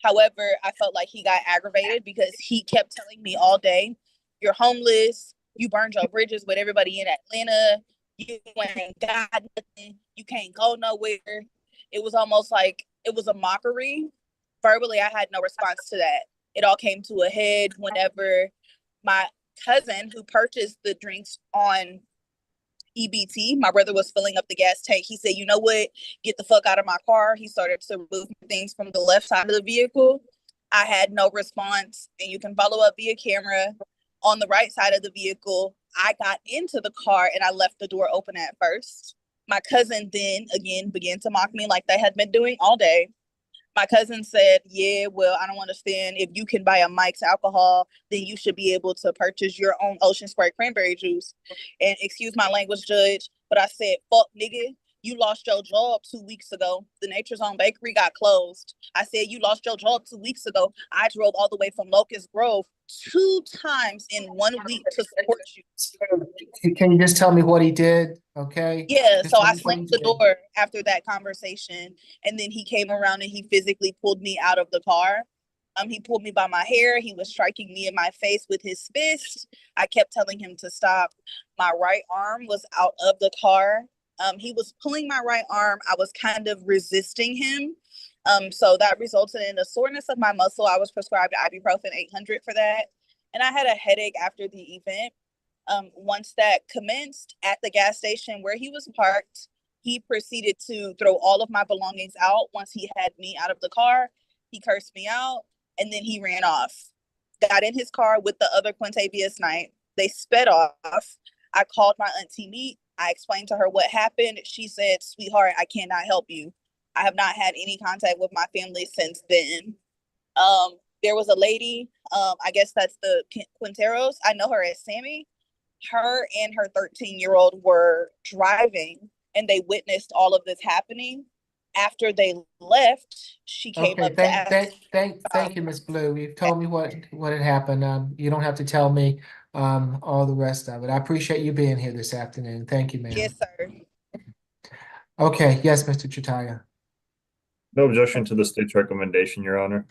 However, I felt like he got aggravated because he kept telling me all day, "You're homeless. You burned your bridges with everybody in Atlanta. You ain't got nothing. You can't go nowhere." It was almost like it was a mockery. Verbally, I had no response to that. It all came to a head whenever my cousin, who purchased the drinks on EBT, my brother was filling up the gas tank. He said, "You know what? Get the fuck out of my car." He started to remove things from the left side of the vehicle. I had no response, and you can follow up via camera. On the right side of the vehicle, I got into the car and I left the door open at first. My cousin then again began to mock me like they had been doing all day. My cousin said, "Yeah, well, I don't understand. If you can buy a Mike's alcohol, then you should be able to purchase your own Ocean Spray cranberry juice." And excuse my language, Judge, but I said, "Fuck, nigga. You lost your job 2 weeks ago. The Nature's Own Bakery got closed." I said, "You lost your job 2 weeks ago. I drove all the way from Locust Grove 2 times in 1 week to support you." Can you just tell me what he did? Okay? Yeah, Just so tell I me what he slammed the did. door after that conversation, and then he came around and he physically pulled me out of the car. He pulled me by my hair. He was striking me in my face with his fist. I kept telling him to stop. My right arm was out of the car. He was pulling my right arm. I was kind of resisting him. So that resulted in a soreness of my muscle. I was prescribed ibuprofen 800 for that. And I had a headache after the event. Once that commenced at the gas station where he was parked, he proceeded to throw all of my belongings out. Once he had me out of the car, he cursed me out and then he ran off. Got in his car with the other Quintavious Knight. They sped off. I called my auntie Neat. I explained to her what happened. She said, "Sweetheart, I cannot help you." I have not had any contact with my family since then. There was a lady, I guess that's the Quinteros. I know her as Sammy. Her and her 13-year-old were driving and they witnessed all of this happening. After they left, she came Okay, up to ask. thank you, Ms. Blue. You've told me what had happened. You don't have to tell me all the rest of it. I appreciate you being here this afternoon. Thank you, ma'am. Yes, sir. Okay, yes, Mr. Chitaya. No objection to the state's recommendation, Your Honor.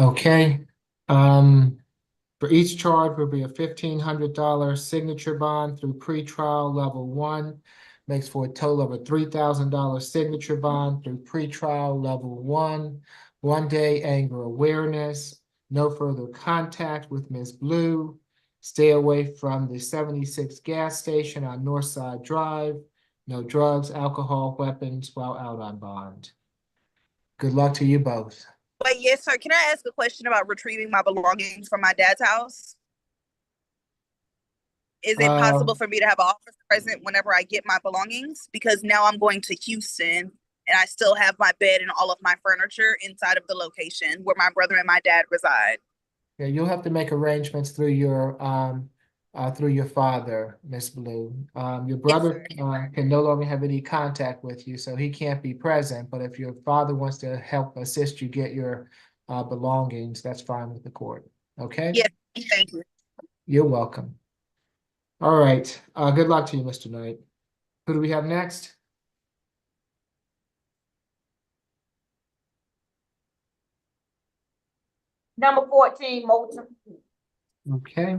Okay. For each charge will be a $1,500 signature bond through pretrial level 1. Makes for a total of a $3,000 signature bond through pretrial level 1. 1 day anger awareness. No further contact with Ms. Blue. Stay away from the 76 gas station on Northside Drive. No drugs, alcohol, weapons while out on bond. Good luck to you both. But yes, sir. Can I ask a question about retrieving my belongings from my dad's house? Is it possible for me to have an officer present whenever I get my belongings? Because now I'm going to Houston and I still have my bed and all of my furniture inside of the location where my brother and my dad reside. Yeah, you'll have to make arrangements through your through your father, Miss Blue. Your brother can no longer have any contact with you, so he can't be present. But if your father wants to help assist you get your belongings, that's fine with the court. Okay? Yes, thank you. You're welcome. All right. Good luck to you, Mr. Knight. Who do we have next? Number 14, Moulton. Okay.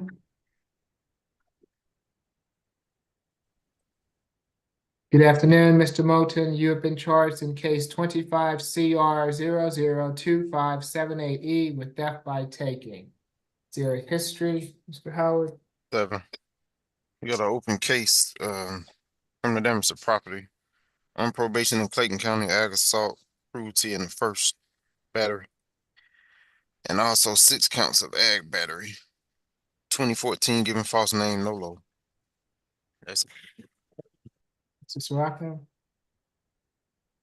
Good afternoon, Mr. Moulton. You have been charged in case 25 CR 002578E with theft by taking. Is there a history, Mr. Howard? 7. We got an open case, criminal damage to property. On probation in Clayton County, ag assault, cruelty in the first battery. And also 6 counts of ag battery. 2014 giving false name Nolo. That's Mr. Rocco?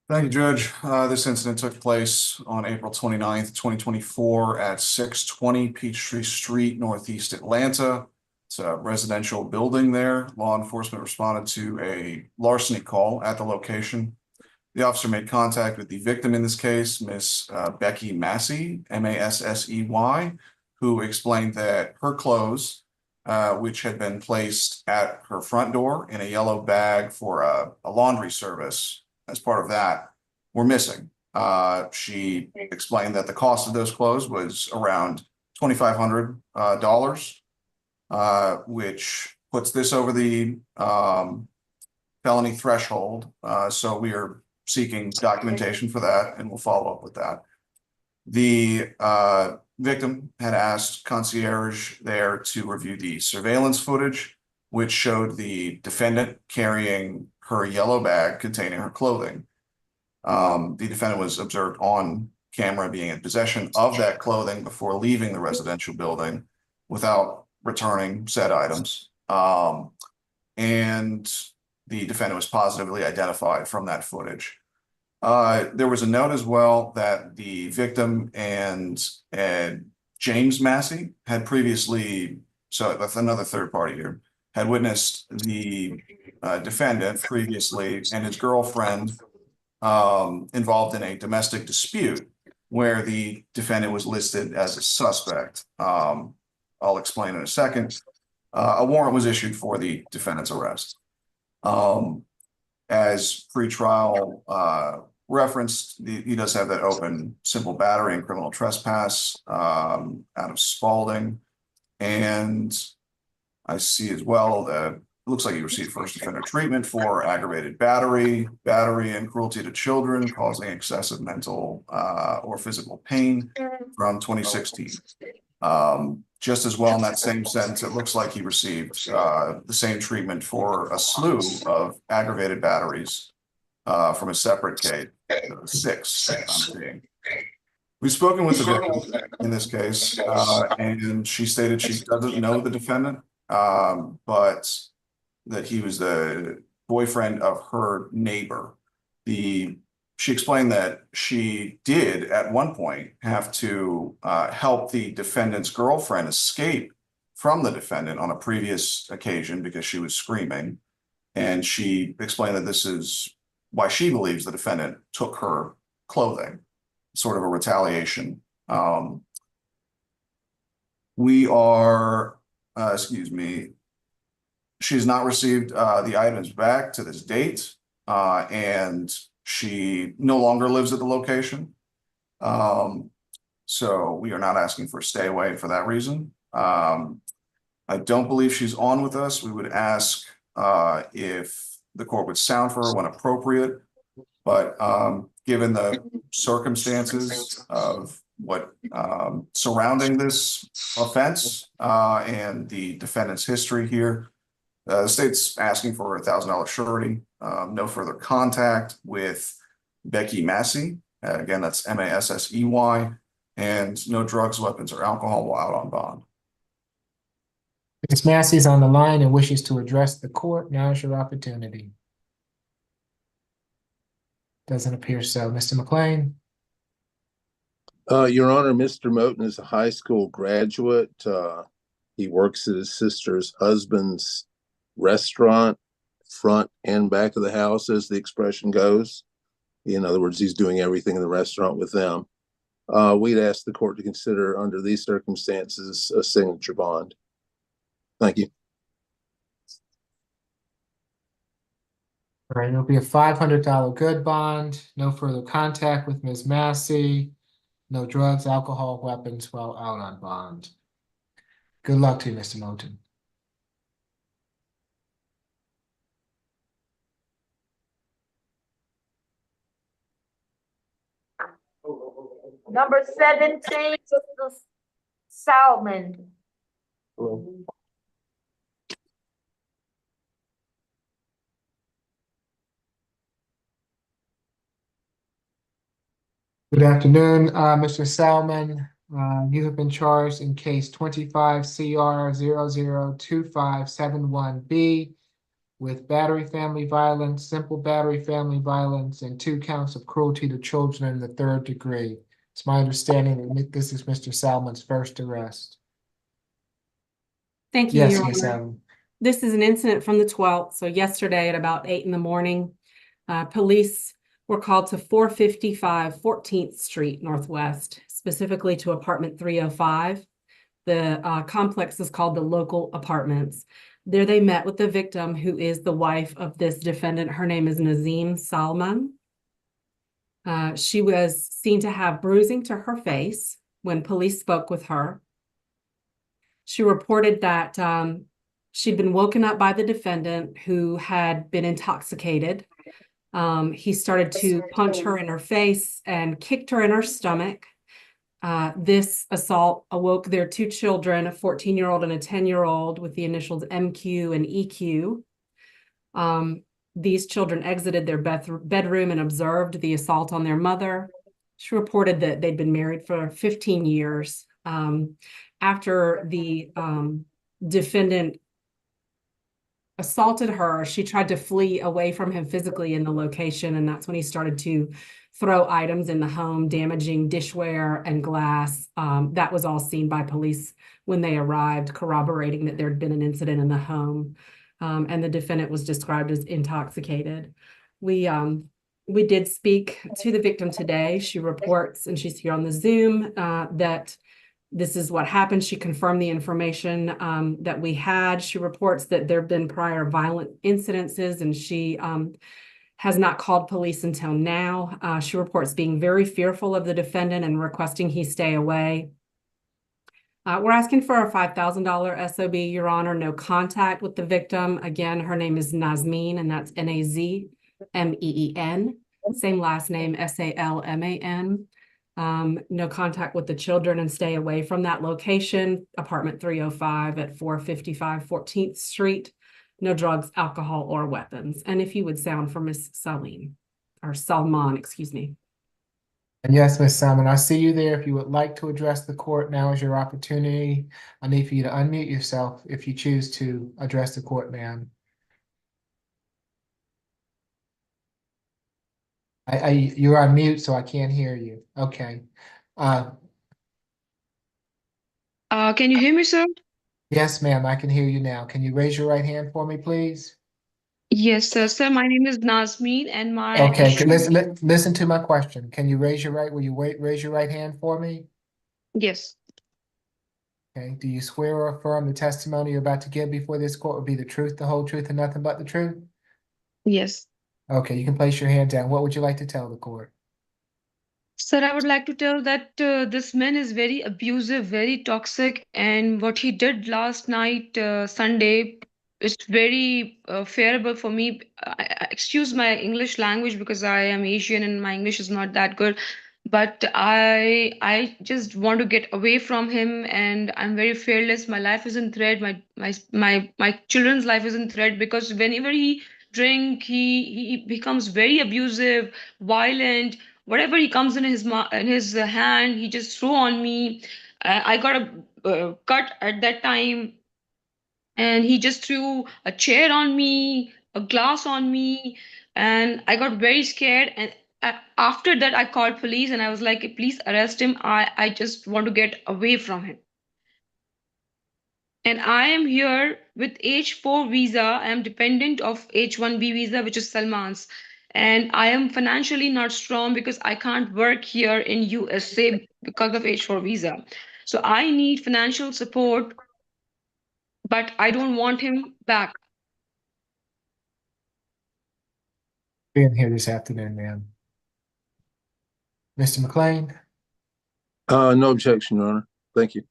Thank you, Judge. This incident took place on April 29th, 2024 at 620 Peachtree Street, Northeast Atlanta. It's a residential building there. Law enforcement responded to a larceny call at the location. The officer made contact with the victim in this case, Miss Becky Massey, Massey, who explained that her clothes, which had been placed at her front door in a yellow bag for a laundry service as part of that, were missing. She explained that the cost of those clothes was around $2,500, which puts this over the felony threshold. So we are seeking documentation for that, and we'll follow up with that. The victim had asked concierge there to review the surveillance footage, which showed the defendant carrying her yellow bag containing her clothing. The defendant was observed on camera being in possession of that clothing before leaving the residential building without returning said items. And the defendant was positively identified from that footage. There was a note as well that the victim and James Massey had previously, so that's another third party here, had witnessed the defendant previously and his girlfriend involved in a domestic dispute where the defendant was listed as a suspect. I'll explain in a second. A warrant was issued for the defendant's arrest. As pretrial referenced, he does have that open simple battery and criminal trespass out of Spalding. And I see as well that it looks like he received first offender treatment for aggravated battery and cruelty to children causing excessive mental or physical pain from 2016. Just as well in that same sense, it looks like he received the same treatment for a slew of aggravated batteries from a separate case, 6 I'm seeing. We've spoken with the victim in this case, and she stated she doesn't know the defendant, but that he was the boyfriend of her neighbor. She explained that she did at one point have to help the defendant's girlfriend escape from the defendant on a previous occasion because she was screaming. And she explained that this is why she believes the defendant took her clothing, sort of a retaliation. We are, she has not received the items back to this date, and she no longer lives at the location. So we are not asking for a stay away for that reason. I don't believe she's on with us. We would ask if the court would sound for her when appropriate, but given the circumstances of what surrounding this offense and the defendant's history here, the state's asking for a $1,000 surety, no further contact with Becky Massey. Again, that's Massey, and no drugs, weapons, or alcohol while out on bond. Ms. Massey's on the line and wishes to address the court. Now is your opportunity. Doesn't appear so. Mr. McLean? Your Honor, Mr. Moten is a high school graduate. He works at his sister's husband's restaurant, front and back of the house, as the expression goes. In other words, he's doing everything in the restaurant with them. We'd ask the court to consider, under these circumstances, a signature bond. Thank you. All right, it'll be a $500 good bond, no further contact with Ms. Massey, no drugs, alcohol, weapons while out on bond. Good luck to you, Mr. Moulton. Number 17, Mr. Salmon. Good afternoon, Mr. Salmon. You have been charged in case 25 CR 002571B with battery family violence, simple battery family violence, and 2 counts of cruelty to children in the 3rd degree. It's my understanding that this is Mr. Salmon's first arrest. Thank you, Yes, Your Ms. Honor. Salmon. This is an incident from the 12th, so yesterday at about 8 in the morning. Police were called to 455 14th Street Northwest, specifically to apartment 305. The complex is called the Local Apartments. There they met with the victim, who is the wife of this defendant. Her name is Nazim Salman. She was seen to have bruising to her face when police spoke with her. She reported that she'd been woken up by the defendant, who had been intoxicated. He started to punch her in her face and kicked her in her stomach. This assault awoke their 2 children, a 14-year-old and a 10-year-old, with the initials MQ and EQ. These children exited their bedroom and observed the assault on their mother. She reported that they'd been married for 15 years. After the defendant assaulted her, she tried to flee away from him physically in the location, and that's when he started to throw items in the home, damaging dishware and glass. That was all seen by police when they arrived, corroborating that there'd been an incident in the home, and the defendant was described as intoxicated. We did speak to the victim today. She reports, and she's here on the Zoom, that this is what happened. She confirmed the information that we had. She reports that there have been prior violent incidences, and she has not called police until now. She reports being very fearful of the defendant and requesting he stay away. We're asking for a $5,000 SOB, Your Honor, no contact with the victim. Again, her name is Nazmeen, and that's Nazmeen, same last name, Salman. No contact with the children and stay away from that location, apartment 305 at 455 14th Street. No drugs, alcohol, or weapons. And if you would sound for Miss Salman, excuse me. And yes, Ms. Salmon, I see you there. If you would like to address the court, now is your opportunity. I need for you to unmute yourself if you choose to address the court, ma'am. You're on mute, so I can't hear you. Okay. Can you hear me, sir? Yes, ma'am, I can hear you now. Can you raise your right hand for me, please? Yes, sir. Sir, my name is Nazmeen, and my Okay, issue. listen to my question. Can you raise your right, will you raise your right hand for me? Yes, Okay, do you swear or affirm the testimony you're about to give before this court will be the truth, the whole truth, and nothing but the truth? yes. Okay, you can place your hand down. What would you like to tell the court? Sir, I would like to tell that this man is very abusive, very toxic, and what he did last night, Sunday, is very favorable for me. Excuse my English language because I am Asian and my English is not that good. But I just want to get away from him, and I'm very fearless. My life is in threat. My children's life is in threat because whenever he drink, he becomes very abusive, violent. Whatever he comes in his hand, he just threw on me. I got a cut at that time, and he just threw a chair on me, a glass on me, and I got very scared. And after that, I called police, and I was like, "Please arrest him. I just want to get away from him." And I am here with H4 visa. I am dependent of H1B visa, which is Salman's. And I am financially not strong because I can't work here in USA because of H4 visa. So I need financial support, but I don't want him back. Being here this afternoon, ma'am. Mr. McLean? No objection, Your Honor. Thank you.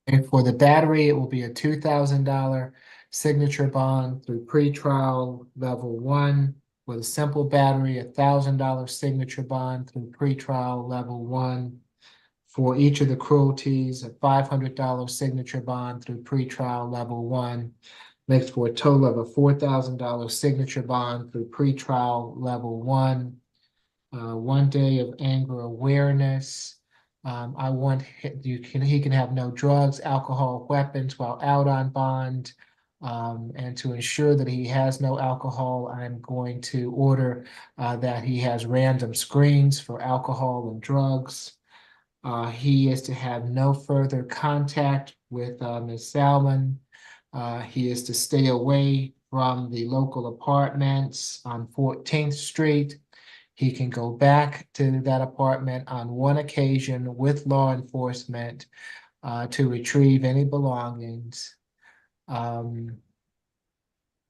And for the battery, it will be a $2,000 signature bond through pretrial level 1. With a simple battery, $1,000 signature bond through pretrial level 1. For each of the cruelties, a $500 signature bond through pretrial level 1. Makes for a total of a $4,000 signature bond through pretrial level 1. 1 day of anger awareness. I want he can have no drugs, alcohol, weapons while out on bond. And to ensure that he has no alcohol, I'm going to order that he has random screens for alcohol and drugs. He is to have no further contact with Ms. Salmon. He is to stay away from the local apartments on 14th Street. He can go back to that apartment on one occasion with law enforcement to retrieve any belongings. And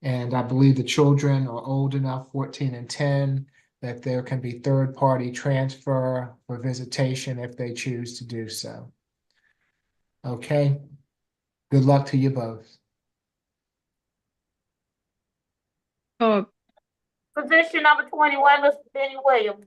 I believe the children are old enough, 14 and 10, that there can be third-party transfer for visitation if they choose to do so. Okay. Good luck to you both. Position number 21, Mr. Benny Williams.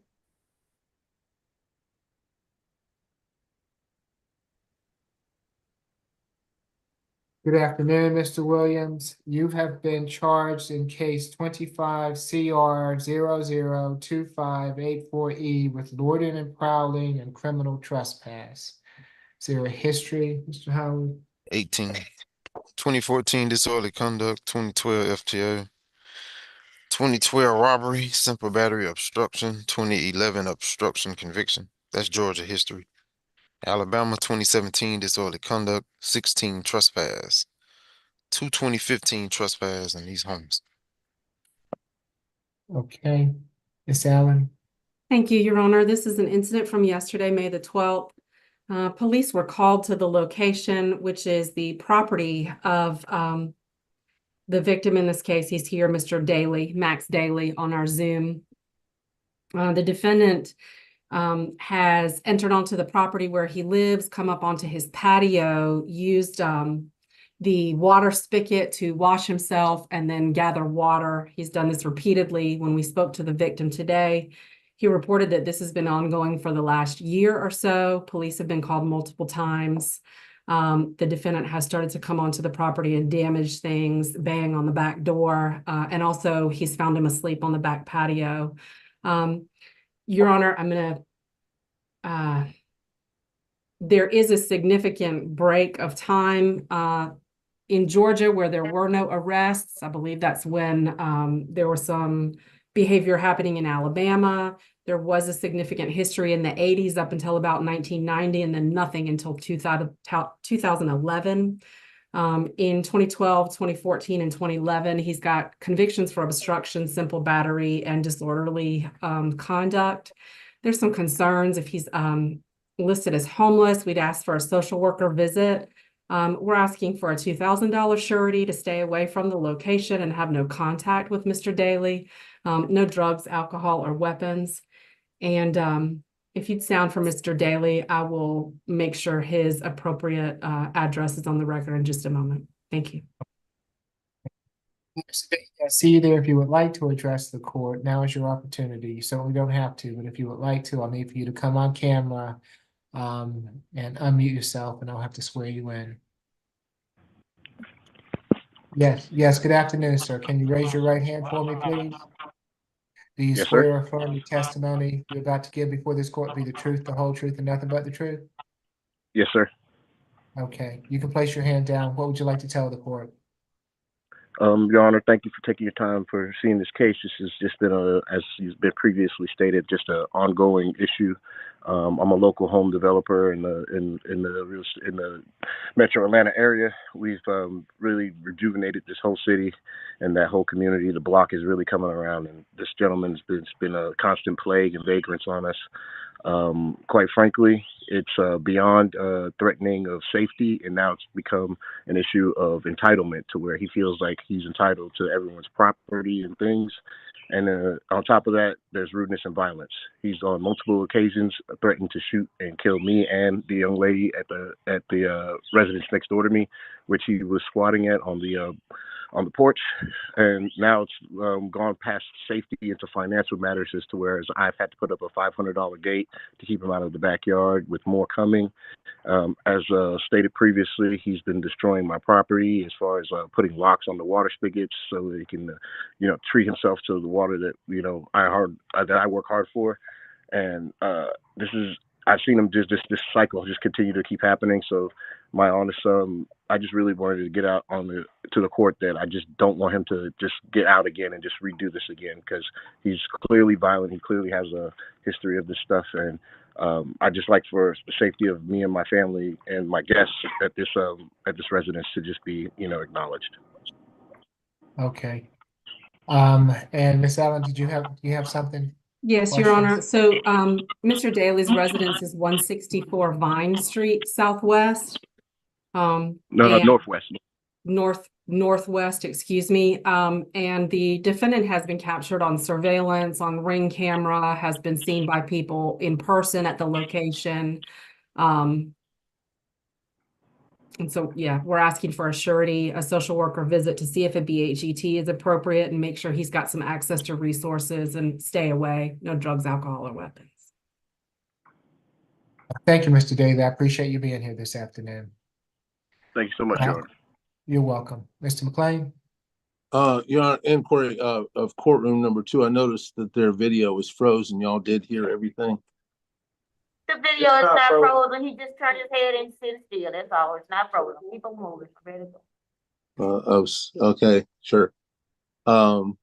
Good afternoon, Mr. Williams. You have been charged in case 25 CR 002584E with loitering and prowling and criminal trespass. Is there a history, Mr. Howard? 18. 2014 disorderly conduct, 2012 FTO. 2012 robbery, simple battery obstruction, 2011 obstruction conviction. That's Georgia history. Alabama 2017 disorderly conduct, 16 trespass. 2015 trespass in these homes. Okay. Ms. Allen? Thank you, Your Honor. This is an incident from yesterday, May the 12th. Police were called to the location, which is the property of the victim in this case. He's here, Mr. Daly, Max Daly, on our Zoom. The defendant has entered onto the property where he lives, come up onto his patio, used the water spigot to wash himself and then gather water. He's done this repeatedly. When we spoke to the victim today, he reported that this has been ongoing for the last year or so. Police have been called multiple times. The defendant has started to come onto the property and damage things, bang on the back door, and also he's found him asleep on the back patio. Your Honor, I'm going to, there is a significant break of time in Georgia where there were no arrests. I believe that's when there was some behavior happening in Alabama. There was a significant history in the 80s up until about 1990, and then nothing until 2011. In 2012, 2014, and 2011, he's got convictions for obstruction, simple battery, and disorderly conduct. There's some concerns if he's listed as homeless. We'd ask for a social worker visit. We're asking for a $2,000 surety to stay away from the location and have no contact with Mr. Daly. No drugs, alcohol, or weapons. And if you'd sound for Mr. Daly, I will make sure his appropriate address is on the record in just a moment. Thank you. I see you there if you would like to address the court. Now is your opportunity. You certainly don't have to, but if you would like to, I'll need for you to come on camera and unmute yourself, and I'll have to swear you in. Yes, good afternoon, sir. Can you raise your right hand for me, please? Do you Yes, swear sir. or affirm the testimony you're about to give before this court be the truth, the whole truth, and nothing but the truth? Yes, sir. Okay, you can place your hand down. What would you like to tell the court? Your Honor, thank you for taking your time for seeing this case. This has just been as has been previously stated, just an ongoing issue. I'm a local home developer in the Metro Atlanta area. We've really rejuvenated this whole city and that whole community. The block is really coming around, and this gentleman's been a constant plague and vagrants on us. Quite frankly, it's beyond threatening of safety, and now it's become an issue of entitlement to where he feels like he's entitled to everyone's property and things. And on top of that, there's rudeness and violence. He's on multiple occasions threatened to shoot and kill me and the young lady at the residence next door to me, which he was squatting at on the porch. And now it's gone past safety into financial matters as to whereas I've had to put up a $500 gate to keep him out of the backyard, with more coming. As stated previously, he's been destroying my property as far as putting locks on the water spigots so that he can, treat himself to the water that, I work hard for. And I've seen him just this cycle just continue to keep happening. So my honest, I just really wanted to get out to the court that I just don't want him to just get out again and just redo this again, because he's clearly violent. He clearly has a history of this stuff, and I just like for the safety of me and my family and my guests at this residence to just be acknowledged. Okay. And Ms. Allen, do you have something? Yes, Your Honor. So, Mr. Daly's residence is 164 Vine Street Southwest. Northwest. Northwest, excuse me. And the defendant has been captured on surveillance, on Ring camera, has been seen by people in person at the location. And so, yeah, we're asking for a surety, a social worker visit to see if a BHET is appropriate and make sure he's got some access to resources and stay away, no drugs, alcohol, or weapons. Thank you, Mr. Daly. I appreciate you being here this afternoon. Thank you so much, Your Honor. You're welcome. Mr. McLean? Your Honor, inquiry of courtroom number 2, I noticed that their video was frozen. Y'all did hear everything? The video is not frozen. He just turned his head and sit still. That's all. It's not frozen. Keep on moving. Ready to go. Okay, sure. Your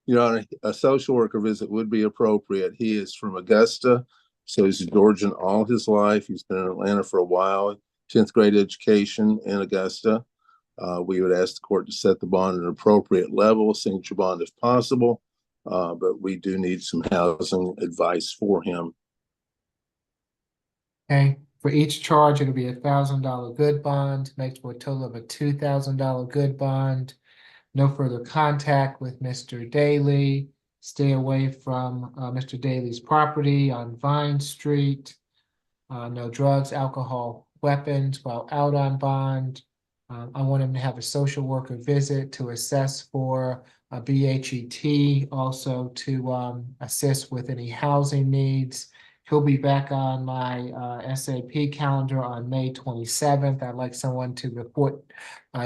Honor, a social worker visit would be appropriate. He is from Augusta, so he's Georgian all his life. He's been in Atlanta for a while. 10th grade education in Augusta. We would ask the court to set the bond at an appropriate level, signature bond if possible, but we do need some housing advice for him. Okay, for each charge, it'll be $1,000 good bond, makes for a total of a $2,000 good bond. No further contact with Mr. Daly. Stay away from Mr. Daly's property on Vine Street. No drugs, alcohol, weapons while out on bond. I want him to have a social worker visit to assess for a BHET, also to assist with any housing needs. He'll be back on my SAP calendar on May 27th. I'd like someone to report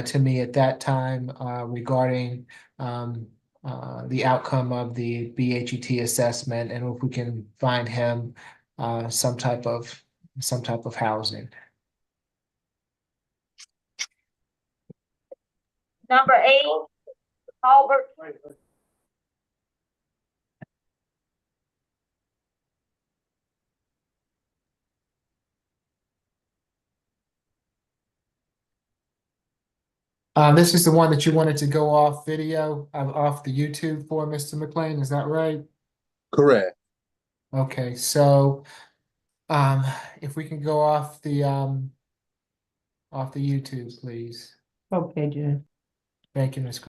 to me at that time regarding the outcome of the BHET assessment, and if we can find him some type of housing. Number 8, Albert. This is the one that you wanted to go off video, off the YouTube for, Mr. McLean, is that right? Correct. Okay, so if we can go off the YouTube, please. Okay, Jen. Thank you, Ms.